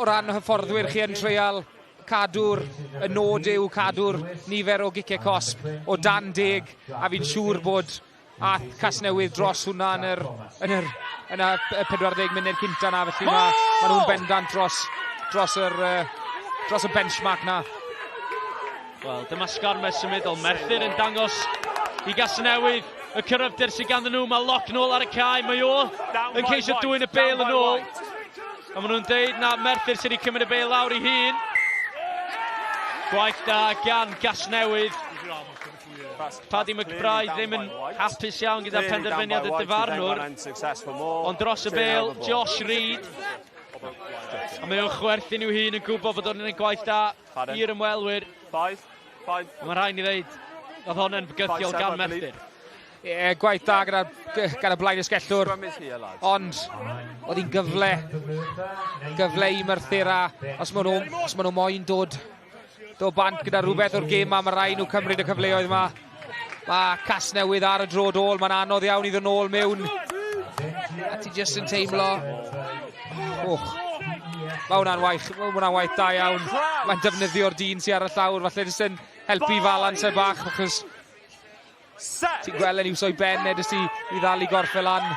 ran hyfforddwyr chi yn treial cadw'r y nod yw cadw'r nifer o gicau cosp o dan 10, a fi'n siŵr bod Casnewydd dros hwnna yn y 40 munud cynta na, felly mae nhw'n bendant dros y benchmark na. Wel, dyma sgarmau symudol. Merthyr yn dangos i Casnewydd y cyrryfder sydd ganddyn nhw. Mae loc nôl ar y cae. Mae o yn ceisio dwyn y bêl yn ôl. A maen nhw'n deud na Merthyr sydd wedi cymryd y bêl lawr i hun. Gwaith da gan Casnewydd. Paddy McBride ddim yn hapus iawn gyda penderfyniad y dyfarnwr. Ond dros y bêl, Josh Reid. A mae o'n chwerthin i'w hun yn gwybod bod o'n yn gwaith da i'r ymwelwyr. Mae rhaid ni ddeud, oedd hwn yn bygythiol gan Merthyr. Gwaith da gyda blaen ysgellwr, ond oedd hi'n gyfle i Merthyr, a os maen nhw moyn dod bant gyda rhywbeth o'r gêm mae rhaid nhw cymryd y cyfleoedd yma. Mae Casnewydd ar y drod ôl, mae'n anodd iawn i ddod nôl mewn. A ti jyst yn teimlo... Mae hwnna'n waith da iawn. Mae'n defnyddio'r dyn sy'n ar y llawr, falle jyst yn helpu falans e bach, achos ti'n gweld yn iwso'i ben edrych i ddal i gorff lan.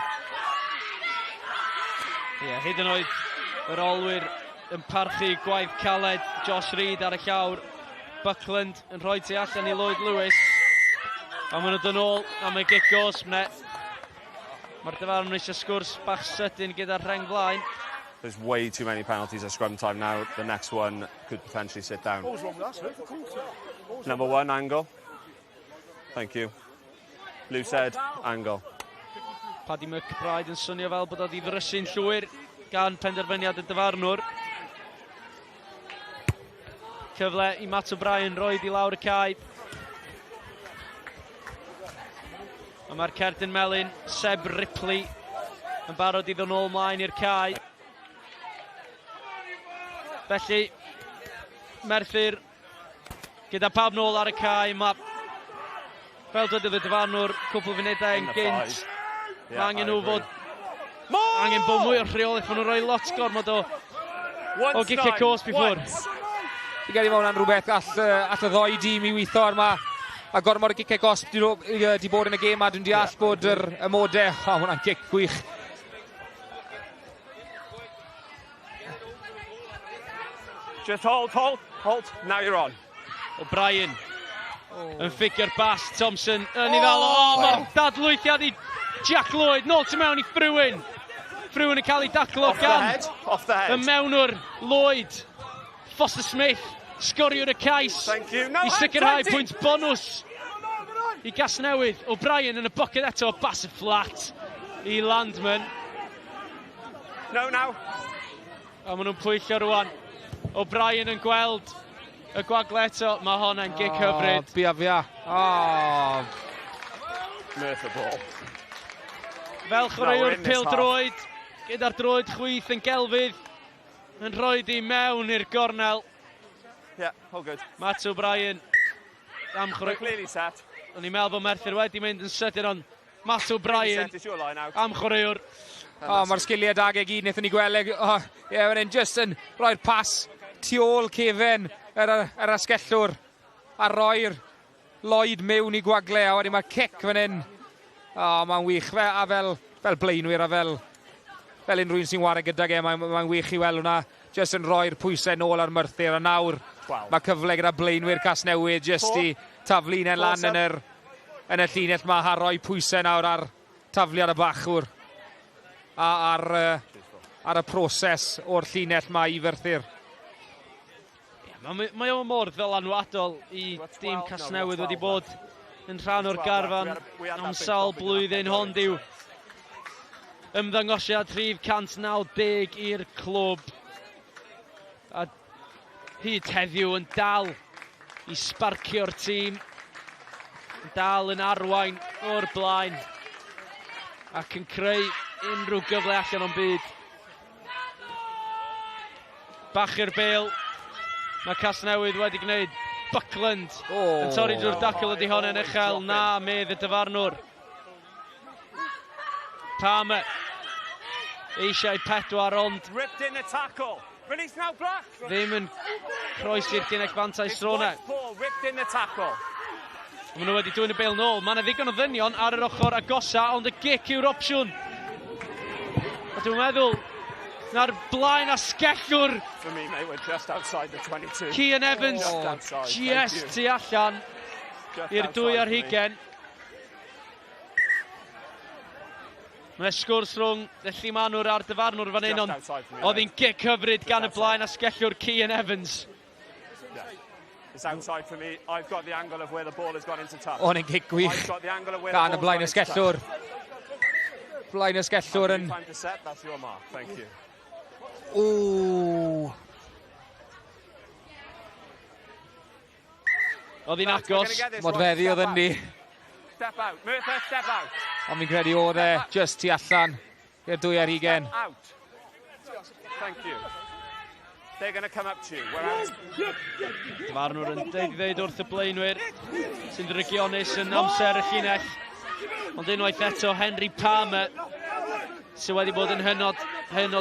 Hyd yn oed yr olwyr yn parchu gwaith caled. Josh Reid ar y llawr. Buckland yn rhoi tu allan i Lloyd Lewis. A maen nhw'n dod nôl am y gigos. Mae'r dyfarnwr eisiau sgwrs bach sydyn gyda'r rheng blaen. There's way too many penalties at scrum time now. The next one could potentially sit down. Number 1, Angle. Thank you. Loose head, Angle. Paddy McBride yn swnio fel bod oedd i ddrysu'n llwyr gan penderfyniad y dyfarnwr. Cyfle i Matt O'Brien roed i lawr y cae. A mae'r cerdyn melyn, Seb Ripley, yn barod i ddod nôl mlaen i'r cae. Felly, Merthyr, gyda pawb nôl ar y cae, mae fel dydydd y dyfarnwr, cwpl funudau yn gynt. Mae angen nhw fod... Angen bod mwy o rheolaeth, maen nhw'n rhoi lot gormod o gicau cosp i ffwrdd. Fi'n gael i mewn am rhywbeth all y ddoi dîm i weithio ar yma. A gormod o gicau gosp di bod yn y gêm a dwi'n deall bod y modau. O, hwnna'n gic gwych. Just hold. Now you're on. O'Brien yn ffigio'r bas. Thompson yn ei ddal. O, mae'r dadlwythiad i Jack Lloyd. Nôl tu mewn i Ffrywyn. Frewen yn cael ei daclo gan Off the head. y mewnwr Lloyd. Foster Smith, sgoriwr y cais. I sicrhau pwynt bonws i Casnewydd. O'Brien yn y boced eto, bas y fflat i Landman. No, now. A maen nhw'n pwyllio rwan. O'Brien yn gweld y gwagle eto. Mae hon yn gig hyfryd. Bia. Merthyr ball. Fel chwaraewr pêl-droed, gyda'r droed chwith yn gelfydd, yn rhoi di mewn i'r gornel. Yeah, all good. Matt O'Brien. We're clearly set. O'n i'n meddwl bod Merthyr wedi mynd yn sydyn, ond Matt O'Brien am chwaraewr. Mae'r sgiliau dag e gyd, wnaethon ni gweld. Wedyn just yn rhoi'r pas tu ôl cefen yr asgellwr a rhoi'r Lloyd mewn i gwagle, a wedyn mae'r cic fan hyn. Mae'n wych, a fel blaenwyr a fel unrhyw un sy'n wario gydag mae'n wych i weld hwnna. Just yn rhoi'r pwysau nôl ar Merthyr, a nawr mae cyfle gyda blaenwyr Casnewydd just i taflu un lan yn y llinell ma, a rhoi pwysau nawr ar tafliad y bachwr a ar y proses o'r llinell ma i Ferthyr. Mae o'n mordd fel anwadol i dîm Casnewydd wedi bod yn rhan o'r garfan am sawl blwyddyn. Hond yw ymddangosiad rhif 190 i'r clwb. A hyd heddiw yn dal i sbarcio'r tîm. Dal yn arwain o'r blaen. Ac yn creu unrhyw gyfle allan o'n byd. Bach i'r bêl. Mae Casnewydd wedi gwneud Buckland yn torri drwy'r dacl ydi hon yn uchel. Na, medd y dyfarnwr. Palmer eisiau pedwar, ond Ripped in the tackle. Release now, Black. Ddim yn croesi'r gynnych fantai Strona. Ripped in the tackle. Maen nhw wedi dwy'n y bêl nôl. Mae yna ddigon o ddynion ar yr ochr agosa, ond y gic yw'r opsiwn. A dwi'n meddwl, na'r blaen asgellwr. For me, mate, we're just outside the 22. Cian Evans, just tu allan i'r 2 ar 20. Mae sgwrs rhwng y llimanwr a'r dyfarnwr fan hyn, ond oedd hi'n gic hyfryd gan y blaen asgellwr Cian Evans. It's outside for me. I've got the angle of where the ball has gone into touch. O'n yn gic gwych gan y blaen asgellwr. Blaen asgellwr yn... Time to set, that's your mark. Thank you. Oedd hi'n agos. Modfeddi oedd yn ni. Step out. Merthyr, step out. Ond fi'n credu oedd e just tu allan i'r 2 ar 20. Step out. Thank you. They're going to come up to you. We're out. Dyfarnwr yn dweud wrth y blaenwyr sy'n drygionus yn amser y llinell. Ond unwaith eto Henry Palmer sy'n wedi bod yn hynod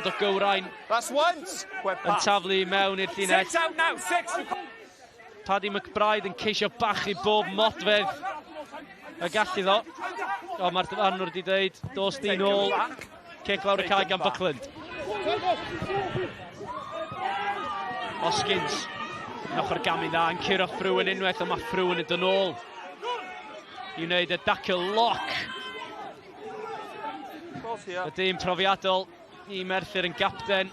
o gywrain. That's once. Yn taflu mewn i'r llinell. 6 out now. 6. Paddy McBride yn ceisio bachu bob modfedd y gallu ddo. O, mae'r dyfarnwr wedi dweud, dos di nôl. Cic lawr y cae gan Buckland. Hoskins, yn ochr gamu dda, yn curo Frewen unwaith, ond mae Frewen yn dod nôl i wneud y dacl lock. Y dîm profiadol i Merthyr yn gapten.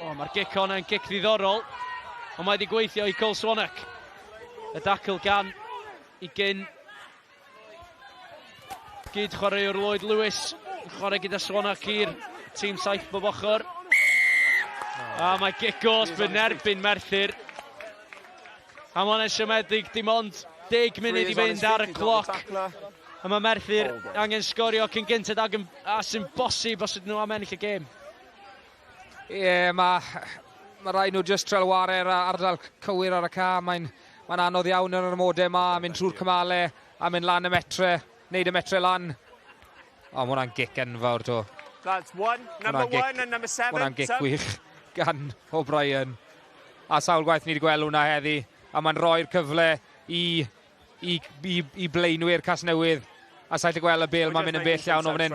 Mae'r gic honna yn gic ddiddorol, ond mae wedi gweithio i Cole Swanwick. Y dacl gan i gyn gyd chwaraewr Lloyd Lewis, yn chwarae gyda Swanwick i'r tîm 7 bob ochr. A mae gic gosb yn erbyn Merthyr. A mae'n siomedig, dim ond 10 munud i fynd ar y cloc. A mae Merthyr angen sgorio cyn gyntad ac sy'n bosib os ydyn nhw am ennill y gêm. Mae rhaid nhw just trel ware'r ardal cywir ar y ca. Mae'n anodd iawn yn yr ymodau yma, mynd trwy'r cymalau a mynd lan y metre, neud y metre lan. Mae hwnna'n gic enfawr to. That's one, number 1 and number 7. Hwnna'n gic gwych gan O'Brien. A sawl gwaith ni wedi gweld hwnna heddi. A mae'n rhoi'r cyfle i blaenwyr Casnewydd. A saith y gweld y bêl, mae'n mynd yn bell iawn o fan hyn.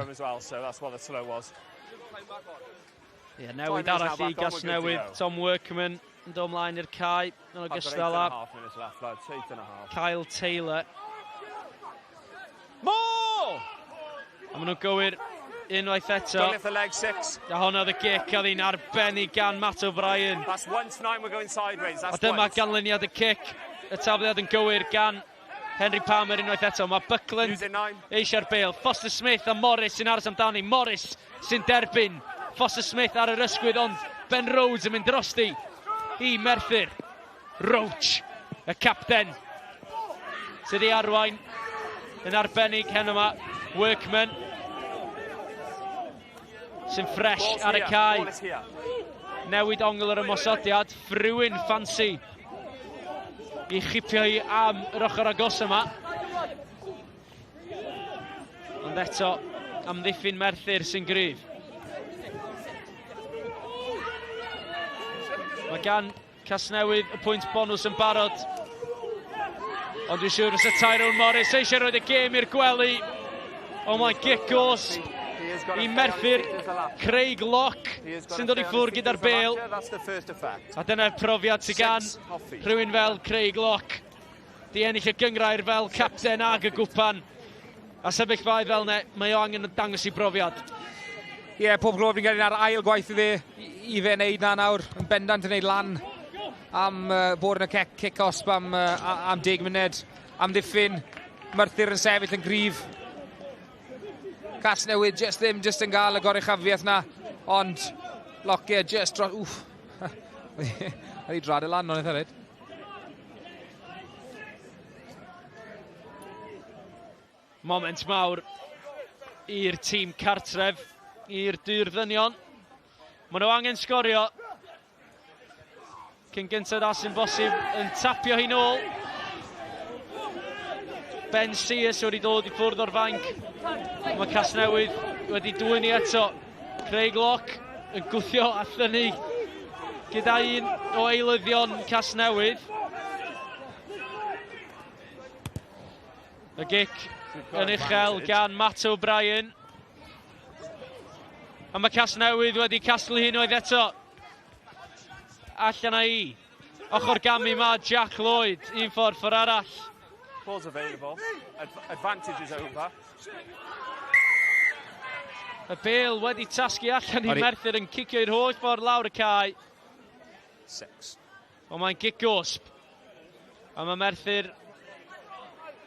Newid arall i Casnewydd, Tom Workman yn dod ymlaen i'r cae yn ogystal â Kyle Taylor. More! A maen nhw'n gywir unwaith eto. Don't lift the leg, 6. A hwnna oedd y gic, oedd hi'n arbennig gan Matt O'Brien. That's once tonight we're going sideways, that's A dyma once. ganlyniad y cic, y tafliad yn gywir gan Henry Palmer unwaith eto. Mae Buckland eisiau'r bêl. Foster Smith a Morris sy'n aros amdani. Morris sy'n derbyn. Foster Smith ar yr ysgwydd, ond Ben Rhodes yn mynd drosti i Merthyr. Roach, y capten, sydd i arwain yn arbennig hen yma. Workman sy'n ffresh ar y cae. Newid ongl yr ymosodiad. Frywyn ffansi i chipio hi am yr ochr agos yma. Ond eto, amddiffyn Merthyr sy'n gryf. Mae gan Casnewydd y pwynt bonus yn barod. Ond dwi'n siŵr os y Tyrone Morris eisiau roed y gêm i'r gwely. O mae'n gicos i Merthyr. Craig Locke sy'n dod i ffwrdd gyda'r bêl. A dyna'r profiad sy'n gan rhywun fel Craig Locke. Di ennill y gyngrair fel capten ag y gwpan. A sefyllfau fel ne, mae o angen dangos i brofiad. Ie, pob glof ni'n gael un ar ail gwaith i fe wneud na nawr. Yn bendant yn wneud lan am bod yn y kick-osp am 10 munud. Am ddiffyn, Merthyr yn sefyll yn gryf. Casnewydd just yn gael y goruchafiaeth na. Ond Lockyer just dros... Wff. Oedd hi drad y lan o'n eitha rhaid. Moment mawr i'r tîm cartref, i'r dyrddynion. Maen nhw angen sgorio. Cyn gyntaf da sy'n bosib yn tapio hi nôl. Ben Sears wedi dod i ffwrdd o'r fainc. Mae Casnewydd wedi dwyn i eto. Craig Locke yn gwthio a thynnu gyda un o eilyddion Casnewydd. Y gic yn uchel gan Matt O'Brien. A mae Casnewydd wedi casglu hyn oedd eto. Allan a i. Ochr gami ma Jack Lloyd. Un ffordd ffordd arall. Ball's available. Advantage is over. Y bêl wedi tasgu allan i Merthyr yn cicio i'r holl ffordd lawr y cae. 6. O mae'n gicosp. A mae Merthyr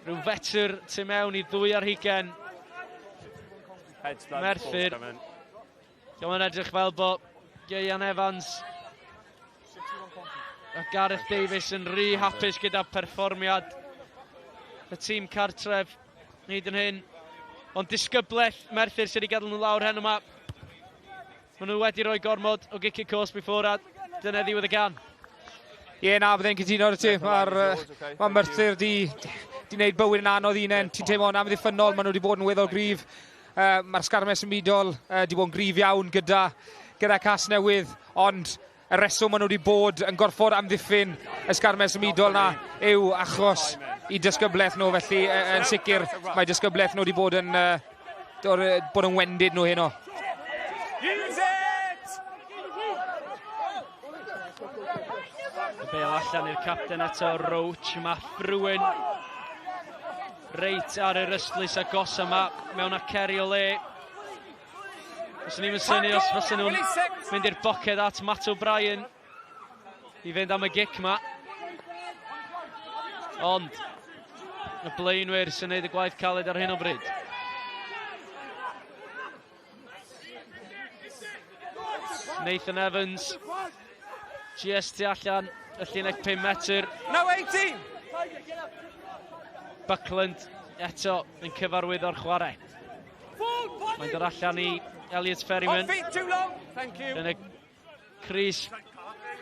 rhyw fetr tu mewn i 2 ar 20. Merthyr. Mae'n edrych fel bod Ieuan Evans a Gareth Davies yn rhy hapus gyda perfformiad y tîm cartref hyd yn hyn. Ond disgybleth Merthyr sydd wedi gadael nhw lawr hen yma. Maen nhw wedi rhoi gormod o gic y cwrs before a dyna ddiwedd y gan. Ie, na, byddai'n cytuno ar y tîm. Mae Merthyr di wneud bywyd yn anodd unen. Ti'n teimlo'n amddiffynol, maen nhw wedi bod yn weddol gryf. Mae'r sgarmes ymudol wedi bod yn gryf iawn gyda Casnewydd, ond y reswm maen nhw wedi bod yn gorfod amddiffyn y sgarmes ymudol na yw achos i disgybleth nhw, felly yn sicr mae disgybleth nhw wedi bod yn wendid nhw heno. Y bêl allan i'r capten eto, Roach. Mae Frywyn reit ar yr ystlys agos yma mewn aceri o le. Os ni'n syni os fysen nhw'n mynd i'r boced at Matt O'Brien i fynd am y gic yma. Ond y blaenwyr sy'n neud y gwaith caled ar hyn o bryd. Nathan Evans, GST allan, y 15 metr. No 18! Buckland eto yn cyfarwydd o'r chwarae. Mae'n dod allan i Elliot Ferryman. Yn y Crys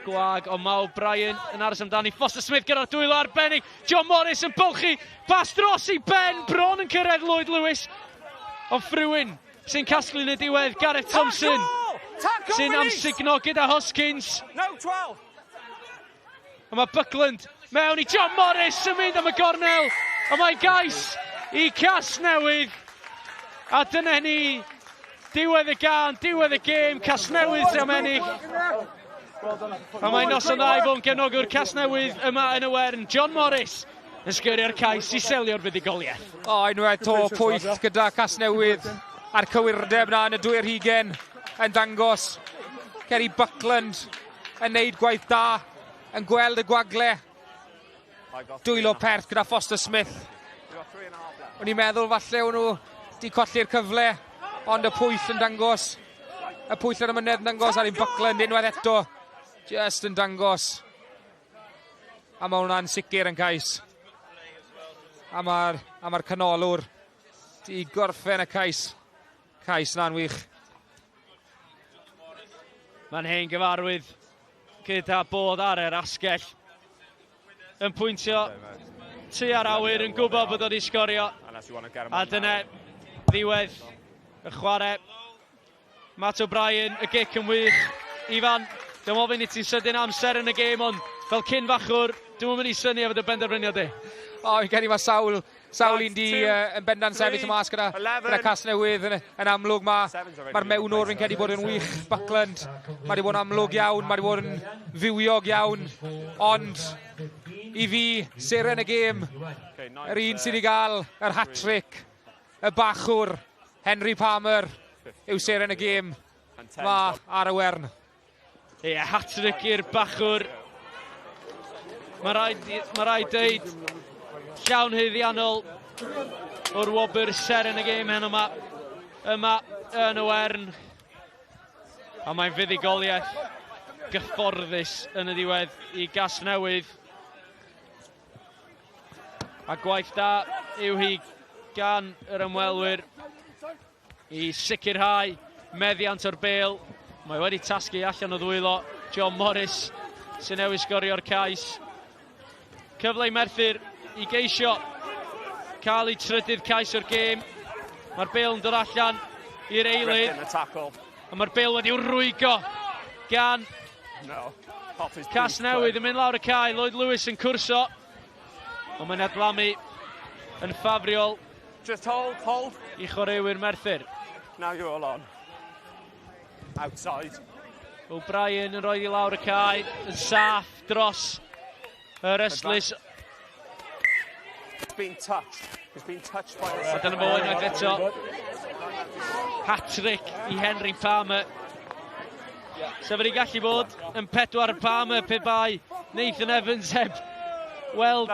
gwag o Mae O'Brien yn aros amdani. Foster Smith gyda'r dwylo arbennig. John Morris yn bylchu. Pas dros i Ben. Bron yn cyrraedd Lloyd Lewis. O Frywyn sy'n casglu yn y diwedd. Gareth Thompson sy'n amsugno gyda Hoskins. No 12. A mae Buckland mewn i John Morris yn mynd am y gornel. A mae gais i Casnewydd. A dyna ni, diwedd y gan, diwedd y gêm, Casnewydd am ennill. A mae noson dda i fod yn gefnogwr Casnewydd yma yn y Wern. John Morris yn sgyrio'r cais i selio'r fuddugoliaeth. O, unwaith to pwynt gyda Casnewydd a'r cywirdeb na yn y dwy'r hugen yn dangos Ceri Buckland yn neud gwaith da, yn gweld y gwagle. Dwylo Perth gyda Foster Smith. O'n i'n meddwl falle o'n nhw di colli'r cyfle, ond y pwyll yn dangos. Y pwyll ar y mynedd yn dangos, Ceri Buckland unwaith eto. Just yn dangos. A mae hwnna'n sicr yn cais. A mae'r canolor di gorffen y cais. Cais na'n wych. Mae'n hen gyfarwydd gyda bod ar yr asgell. Yn pwyntio tu ar awyr, yn gwybod bod wedi sgorio. A dyna ddiwedd y chwarae. Matt O'Brien, y gic yn wych. Ifan, dwi'n ofyn i ti'n sydyn amser yn y gêm, ond fel cyn fachwr, dwi'n mynd i syni efo dy benderfyniad di. O, fi'n credu mae sawl un di yn bendant sefyll y mas gyda Casnewydd yn amlwg. Mae'r mewnwr fi'n credu bod yn wych. Buckland, mae wedi bod yn amlwg iawn, mae wedi bod yn fywiog iawn. Ond i fi, seren y gêm, yr un sydd wedi cael yr hat-trick, y bachwr, Henry Palmer, yw seren y gêm. Mae ar y Wern. Ie, hat-trick i'r bachwr. Mae rhaid dweud llawn hyddiannol o'r wobr ser yn y gêm heno yma yn y Wern. A mae'n fuddigoliaeth gyfforddus yn y diwedd i Casnewydd. A gwaith da yw hi gan yr ymwelwyr i sicrhau meddiant o'r bêl. Mae wedi tasgu allan o ddwylo John Morris sy'n newydd sgorio'r cais. Cyfle i Merthyr i geisio cael ei trydydd cais o'r gêm. Mae'r bêl yn dod allan i'r eilydd. A mae'r bêl wedi wrwygo gan Casnewydd yn mynd lawr y cae. Lloyd Lewis yn cwrso. Ond mae'n adlamu yn ffafriol. Just hold. I chwaraewyr Merthyr. Now you're all on. Outside. O'Brien yn rhoi i lawr y cae. Yn saff dros yr eslys. It's been touched by the... A dyna fo unwaith eto. Hat-trick i Henry Palmer. So fe di gallu bod yn 4 Palmer pe bai Nathan Evans heb weld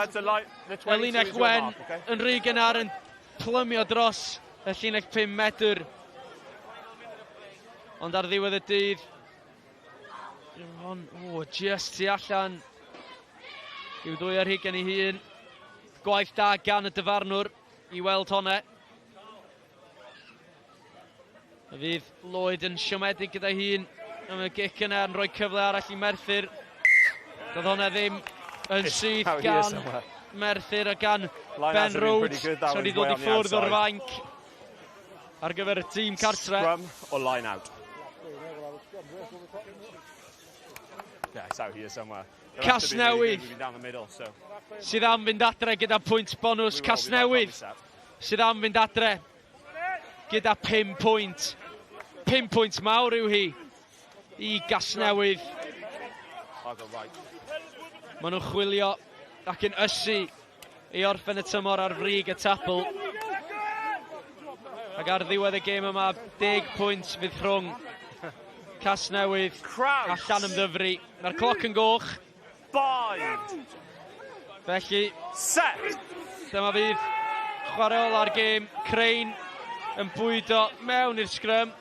Elinell Wern yn rhy gynnar yn plymio dros y 15 medr. Ond ar ddiwedd y dydd, just tu allan i'w ddwy ar hugen ei hun. Gwaith da gan y dyfarnwr i weld honne. Y fydd Lloyd yn siomedig gyda'i hun am y gic yna yn rhoi cyfle arall i Merthyr. Doedd honne ddim yn syth gan Merthyr a gan Ben Rhodes. So wedi dod i ffwrdd o'r fainc ar gyfer y tîm cartre. Scrum or line out? Yeah, it's out here somewhere. Casnewydd sydd am fynd adre gyda pwynt bonus. Casnewydd sydd am fynd adre gyda 5 pwynt. 5 pwynt mawr yw hi i Casnewydd. Maen nhw'n chwilio ac yn ysu i orffen y tymor ar frig y tapl. Ac ar ddiwedd y gêm yma, 10 pwynt fydd rhwng Casnewydd a Llanymddyfri. Mae'r cloc yn goch. Felly, dyma fydd chwaraeol ar gêm. Crane yn bwydo mewn i'r sgrym.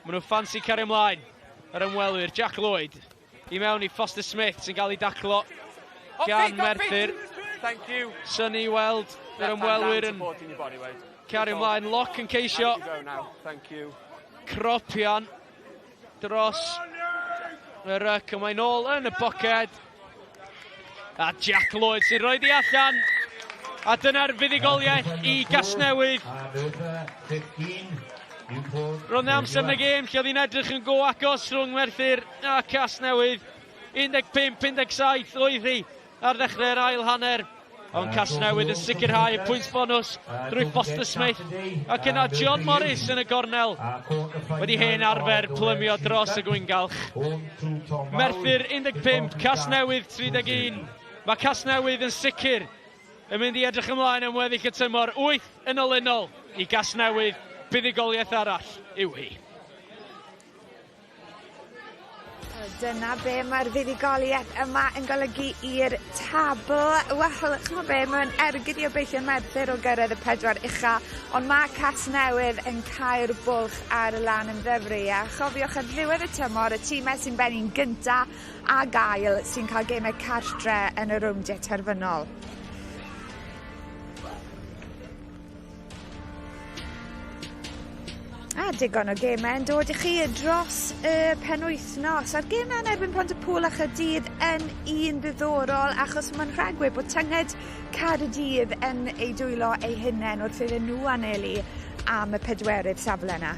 Maen nhw ffansi cario ymlaen. Yr ymwelwyr, Jack Lloyd, i mewn i Foster Smith sy'n cael ei daclo gan Merthyr. Sy'n i weld yr ymwelwyr yn cario ymlaen. Lock yn ceisio. Cropian dros y ryc, a mae'n ôl yn y boced. A Jack Lloyd sy'n rhoi di allan. A dyna'r fuddigoliaeth i Casnewydd. Rhwng amser yn y gêm, lle oedd hi'n edrych yn go agos rhwng Merthyr a Casnewydd. 15-17 oedd hi ar ddechrau'r ail hanner. Ond Casnewydd yn sicrhau y pwynt bonus drwy Foster Smith. Ac yna John Morris yn y gornel. Wedi hen arfer plymio dros y gwyngalch. Merthyr 15, Casnewydd 31. Mae Casnewydd yn sicr yn mynd i edrych ymlaen am weddill y tymor. 8 yn olynol i Casnewydd buddigoliaeth arall yw hi. Dyna be mae'r fuddigoliaeth yma yn golygu i'r tabl. Wel, chymod be, mae'n ergyd i obeithio Merthyr o gyrraedd y 4 ucha, ond mae Casnewydd yn cael bwlch ar y lan yn ddyfru. A chofiwch ar ddiwedd y tymor, y tîmau sy'n benni'n gynta a gael sy'n cael gemau cartre yn y rwmdiau terfynol. A digon o gemau yn dod i chi dros y penwythnos. A'r gemau yn erbyn Pontypool a Chaerdydd yn un ddiddorol achos mae'n rhagwyd bod tynged Caerdydd yn ei dwylo ei hunain wrth iddyn nhw anelu am y 4 safle yna.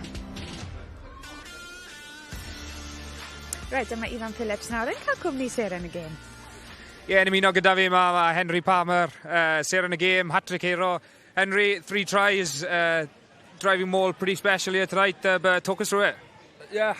Reit, yma Ifan Phillips nawr yn cael cwmni ser yn y gêm. Ie, yn ymuno gyda fi yma Henry Palmer, ser yn y gêm, hat-trick hero. Henry, 3 tries, driving maul pretty special here tonight, but talk us through it. Yeah,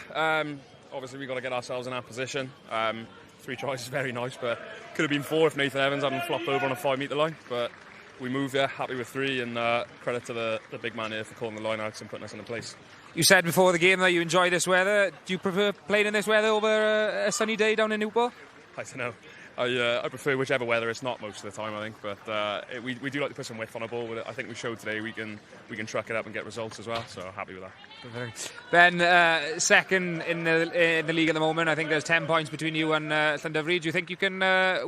obviously we've got to get ourselves in our position. 3 tries is very nice, but could have been 4 if Nathan Evans hadn't flopped over on a 5-metre line. But we moved there, happy with 3, and credit to the big man here for calling the line out and putting us in place. You said before the game that you enjoy this weather. Do you prefer playing in this weather over a sunny day down in Newport? I don't know. I prefer whichever weather it's not most of the time, I think. But we do like to put some width on a ball. But I think we showed today we can truck it up and get results as well. So happy with that. Ben, second in the league at the moment. I think there's 10 points between you and Llandovery. Do you think you can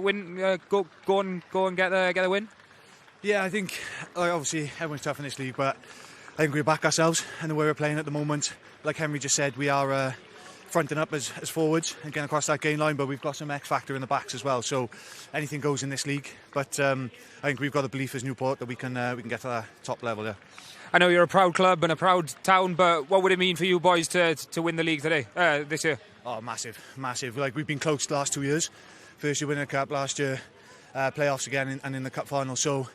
win? Go and get the win? Yeah, I think obviously everyone's tough in this league, but I think we back ourselves and the way we're playing at the moment. Like Henry just said, we are fronting up as forwards and getting across that gain line, but we've got some X factor in the backs as well. So anything goes in this league. But I think we've got the belief as Newport that we can get to that top level. Yeah. I know you're a proud club and a proud town, but what would it mean for you boys to win the league today, this year? Oh, massive. Like we've been close the last 2 years. First year winning a cup, last year playoffs again, and in the cup final. So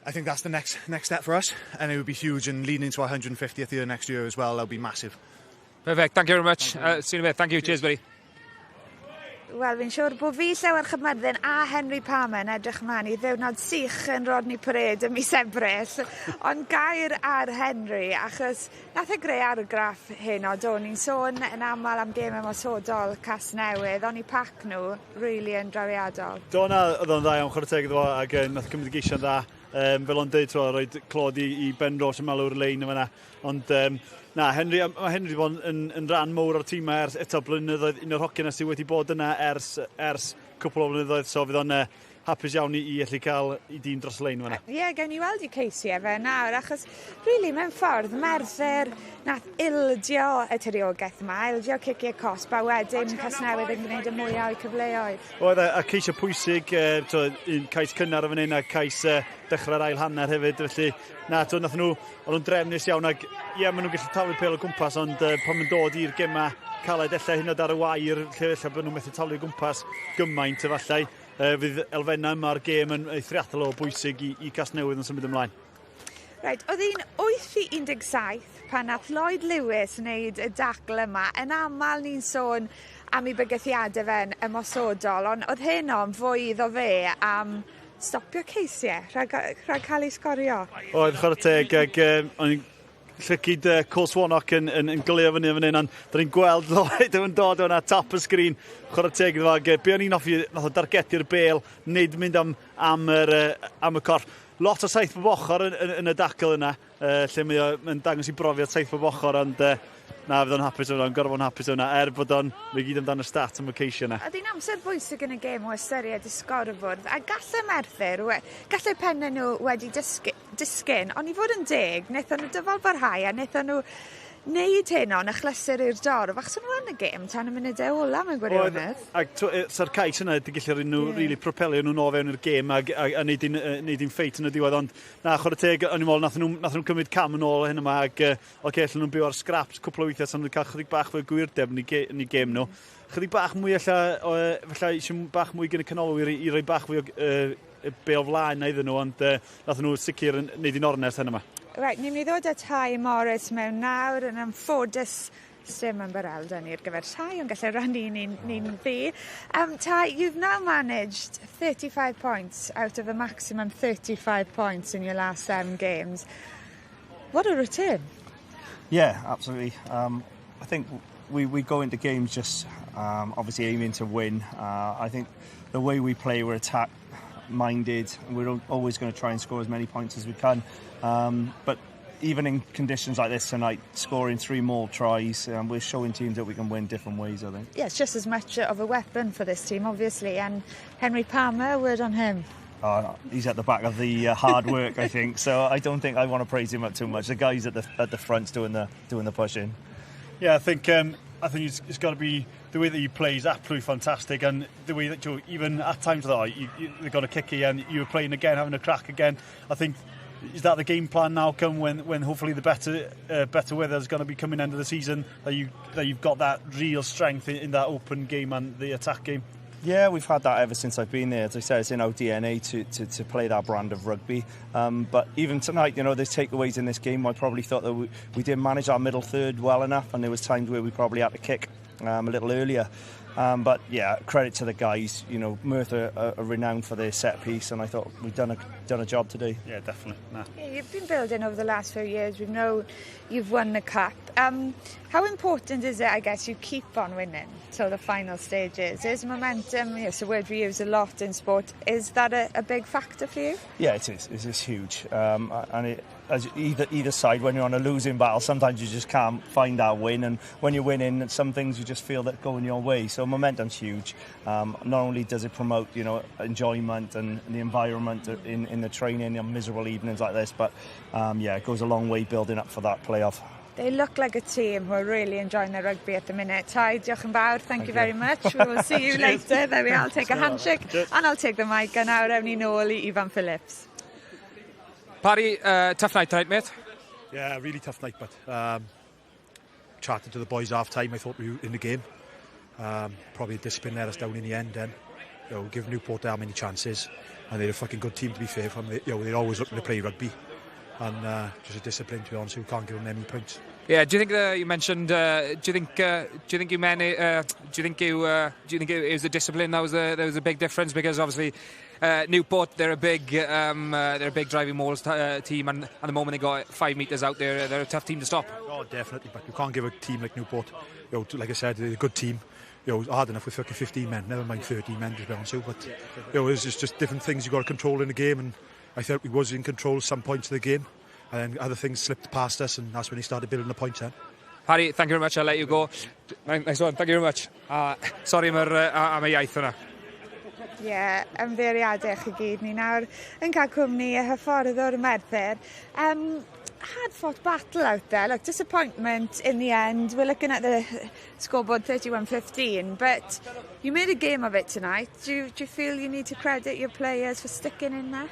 I think that's the next step for us, and it would be huge. And leading into our 150th year next year as well, that'll be massive. Perfect, thank you very much. See you in a bit. Thank you, cheers buddy. Wel, fi'n siŵr bod fi, Llewer Chymyrddin a Henry Palmer yn edrych mlaen I ddiwrnod sych yn rodni pared ym mis Ebrill. Ond gair ar Henry, achos nath e greu ar y graff hyn o do'n ni'n sôn yn aml am gêm ymosodol Casnewydd, ond I pac nhw, really yn drawiadol. Do'na, oedd o'n dda iawn, chwarae teg iddo fo, ac nath cymryd y geisiau'n dda. Fel o'n dweud, roed clod I Ben Ross yn malw'r lein yma. Ond na, Henry wedi bod yn rhan mowr o'r tîm ers eto blynyddoedd, un o'r hocyn sydd wedi bod yna ers cwpl o blynyddoedd, so fydd o'n hapus iawn I allu cael I dîm dros lein yma. Ie, gawn ni weld I ceisiau fe nawr, achos really mewn ffordd, Merthyr nath ildio y tiriogaeth yma, ildio ciciau cosb, a wedyn Casnewydd yn gwneud y mwyaf o'i cyfleoedd. Oedd a ceisio pwysig, un cais cynnar o fan hyn a cais dechrau'r ail hanner hefyd, felly nath nhw, oedd nhw'n drefnus iawn, ac ie, maen nhw'n gallu talu pel o gwmpas, ond pan mae'n dod i'r gema caled ella hyn o dar y wair, lle ella bod nhw'n methu talu o gwmpas gymaint efallai, fydd elfenna yma'r gêm yn eithriadol o bwysig I Casnewydd yn symud ymlaen. Right, oedd hi'n 8-17 pan nath Lloyd Lewis wneud y dacl yma. Yn aml ni'n sôn am ei bygythiadau fe'n ymosodol, ond oedd hyn o'n fwy iddo fe am stopio ceisiau, rhag cael ei sgorio. Oedd chwarae teg, ac o'n i'n llygyd Cole Swannock yn gylio fyny fan hyn, ond da ni'n gweld Lloyd yn dod o'na top y sgrin, chwarae teg iddo fo, be o'n i'n hoffi, nath o dargedu'r bêl, nid mynd am y corff. Lot o saith bob ochr yn y dacl yna, lle mae'n dangos I brofiad saith bob ochr, ond na, fydd o'n hapus o'na, gorfod o'n hapus o'na, bod o'n gyd amdano stat am y ceisio yna. Oedd hi'n amser bwysig yn y gêm o ystyried y sgorfwrdd, a gallai Merthyr, gallai pennau nhw wedi disgyn, ond I fod yn deg, wnaethon nhw dyfal barhau, a wnaethon nhw wneud hyn o'n achlysur i'r dorf, achos nhw yn y gêm tan y munudau ola mewn gwirionedd. Ac sa'r cais yna, di gallu rhywun nhw really propelio nhw'n o fewn i'r gêm a neud i'n ffeit yn y diwedd, ond na, chwarae teg, o'n i'n meddwl, nath nhw'n cymryd cam yn ôl hyn yma, ac allan nhw'n byw ar scraps cwpl o weithiau, so nhw'n cael chydig bach fwy gwyrdeb yn eu gêm nhw. Chydig bach mwy efallai eisiau bach mwy gyda canolwyr I roi bach fwy o be o flaen na iddyn nhw, ond nath nhw sicr yn neud i'n ornes hyn yma. Right, ni'n mynd i ddod â Tai Morris mewn nawr yn ymffodus sim yn barel dyn ni'r gyfer Tai, ond gallai rannu ni'n fi. Tai, you've now managed 35 points out of a maximum 35 points in your last 7 games. What a return. Yeah, absolutely. I think we go into games just obviously aiming to win. I think the way we play, we're attack-minded. We're always going to try and score as many points as we can. But even in conditions like this tonight, scoring 3 more tries, we're showing teams that we can win different ways, I think. Yeah, it's just as much of a weapon for this team, obviously. And Henry Palmer, word on him. He's at the back of the hard work, I think. So I don't think I want to praise him up too much. The guys at the front's doing the pushing. Yeah, I think it's got to be the way that you play is absolutely fantastic, and the way that even at times they've got a kicky and you were playing again, having a crack again. I think. Is that the game plan now? Come when hopefully the better weather is going to be coming end of the season, that you've got that real strength in that open game and the attack game. Yeah, we've had that ever since I've been there. As I said, it's in our DNA to play that brand of rugby. But even tonight, there's takeaways in this game. I probably thought that we didn't manage our middle third well enough, and there was times where we probably had to kick a little earlier. But yeah, credit to the guys. Merthyr are renowned for their set piece, and I thought we've done a job today. Yeah, definitely. Nah. Yeah, you've been building over the last few years. We know you've won the cup. How important is it, I guess, you keep on winning till the final stages? Is momentum, it's a word we use a lot in sport, is that a big factor for you? Yeah, it is. It is huge. And as either side, when you're on a losing battle, sometimes you just can't find that win, and when you're winning, some things you just feel that going your way. So momentum's huge. Not only does it promote, enjoyment and the environment in the training on miserable evenings like this, but it goes a long way building up for that playoff. They look like a team who are really enjoying their rugby at the minute. Tai, diolch yn fawr, thank you very much. We will see you later. There we are, I'll take a handshake and I'll take the mic, and now ewn ni nôl I Ifan Phillips. Paddy, tough night tonight, mate? Yeah, really tough night, but chatting to the boys half time, I thought we were in the game. Probably discipline let us down in the end then. Give Newport that many chances, and they're a fucking good team to be fair from. They're always looking to play rugby, and just a discipline to be honest. We can't give them any points. Yeah, do you think you mentioned? Do you think it was the discipline that was a big difference? Because obviously Newport, they're a big driving mauls team, and at the moment they got 5 metres out there, they're a tough team to stop. Oh, definitely, but you can't give a team like Newport. Like I said, they're a good team. Hard enough with 15 men, never mind 13 men to be honest. But it's just different things you got to control in the game, and I thought we was in control at some points of the game. And then other things slipped past us, and that's when he started building the points then. Paddy, thank you very much. I'll let you go. Nice one, thank you very much. Sorry am y iaith yna. Ie, ymddeiriadau chi gyd ni nawr yn cael cwmni y hyfforddwr Merthyr. Hard fought battle out there, like disappointment in the end. We're looking at the scoreboard 31-15, but you made a game of it tonight. Do you feel you need to credit your players for sticking in there?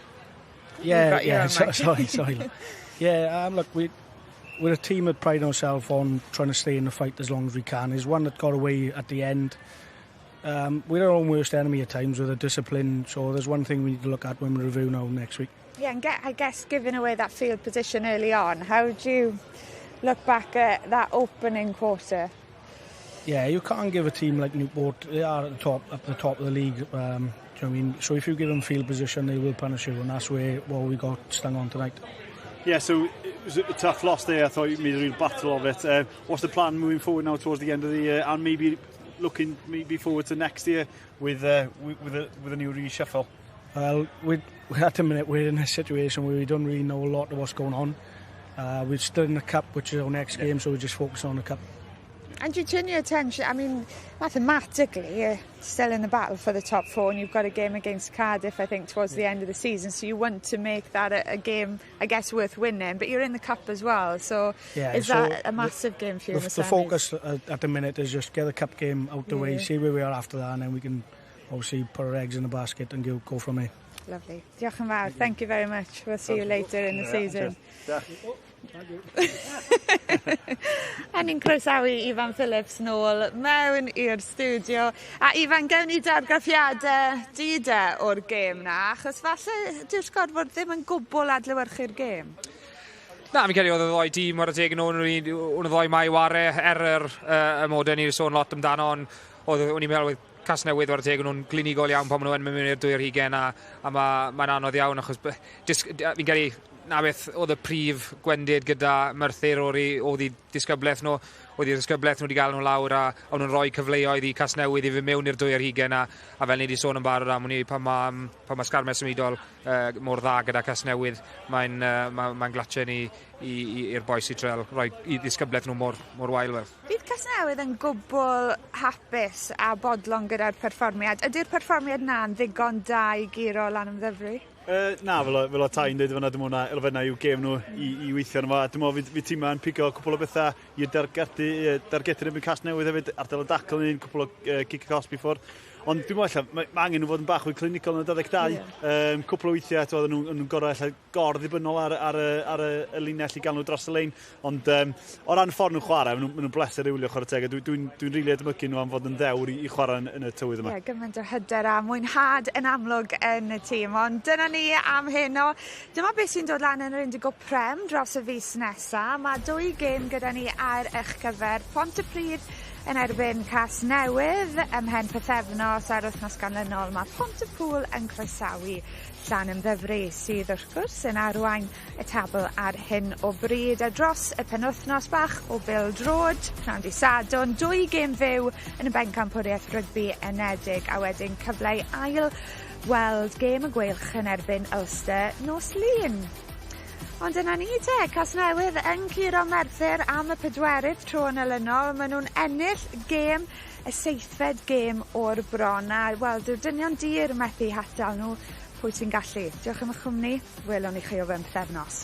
Yeah, sorry. Yeah, look, we're a team that pride ourselves on trying to stay in the fight as long as we can. There's one that got away at the end. We're our own worst enemy at times with the discipline, so there's one thing we need to look at when we review now next week. Yeah, and I guess giving away that field position early on, how do you look back at that opening quarter? Yeah, you can't give a team like Newport, they are at the top of the league. Do you know what I mean? So if you give them field position, they will punish you, and that's what we got stung on tonight. Yeah, so it was a tough loss there. I thought you made a real battle of it. What's the plan moving forward now towards the end of the year, and maybe looking forward to next year with a new reshuffle? Well, at the minute we're in a situation where we don't really know a lot of what's going on. We're still in the cup, which is our next game, so we just focus on the cup. And you turn your attention, I mean, mathematically, you're still in the battle for the top 4, and you've got a game against Cardiff, I think, towards the end of the season, so you want to make that a game, I guess, worth winning, but you're in the cup as well, so is that a massive game for you in the semis? The focus at the minute is just get the cup game out the way, see where we are after that, and then we can obviously put our eggs in the basket and go from there. Lovely. Diolch yn fawr. Thank you very much. We'll see you later in the season. A ni'n croesawu Ifan Phillips nôl mewn i'r studio. A Ifan, gewn ni dargraffiadau o'r gêm na, achos falle dyw'r sgorfod ddim yn gwbl adlewyrchu'r gêm. Na, fi'n credu oedd y ddoi dîm ar y teg yn o'n y ddoi mai ware y modern ni'n sôn lot amdano, ond o'n i'n meddwl with Casnewydd ar y teg yn nhw'n glinigol iawn pan maen nhw'n mynd i'r 2 hugain, a mae'n anodd iawn, achos fi'n credu na beth oedd y prif gwendid gyda Merthyr oedd i disgyblaeth nhw. Oedd i'r disgyblaeth nhw wedi gael nhw lawr a o'n nhw'n rhoi cyfleoedd i Casnewydd i fynd mewn i'r 2 ar hugain a fel ni wedi sôn yn barod am hwnni pan mae sgarmes ymwydol mor dda gyda Casnewydd mae'n glatio ni i'r boes i treul rhoi i disgyblaeth nhw mor wael. Bydd Casnewydd yn gwbl hapus a bodlon gyda'r perfformiad. Ydy'r perfformiad na'n ddigon da i giro lan ymddyfru? Na, fel o Tai'n dweud fyna, dim hwnna elfennau yw gêm nhw i weithio yma. Dim ond fi tîm yn pigo cwbl o bethau i'r dargedu yn Casnewydd hefyd, ardal o dacl ni'n cwbl o kick-offs before. Ond dwi'n meddwl, mae angen nhw fod yn bach fwy clinical yn y 22. Cwbl o weithiau, oedd nhw'n gorau gorddibynnol ar y linell i gael nhw dros y lein. Ond o ran ffordd nhw'n chwarae, maen nhw'n bleser rywlio chwarae teg. Dwi'n rili edmygu nhw am fod yn ddewr i chwarae yn y tywydd yma. Gymaint o hyder a mwynhad yn amlwg yn y tîm. Ond dyna ni am heno. Dyma beth sy'n dod lan yn yr Indigo Prem dros y fis nesaf. Mae 2 gêm gyda ni ar eich cyfer. Pontypridd yn erbyn Casnewydd ymhen pythefnos ar wythnos ganlynol. Mae Pontypool yn croesawu Llan ymddyfru sydd wrth gwrs yn arwain y tabl ar hyn o bryd. A dros y penwythnos bach o bêl-droed, pnawn dydd Sadwrn, 2 gêm fyw yn y bencampwriaeth rygbi unedig a wedyn cyfle ail weld gêm y gweilch yn erbyn Ulster nos Lun. Ond yna ni te, Casnewydd yn curo Merthyr am y 4yd tro yn olynol. Maen nhw'n ennill gêm, y 7fed gêm o'r bron. A wel, dyw'r dynion dir methu hatal nhw pwy sy'n gallu. Diolch am y chwmni, welwn i chi o fewn pythefnos.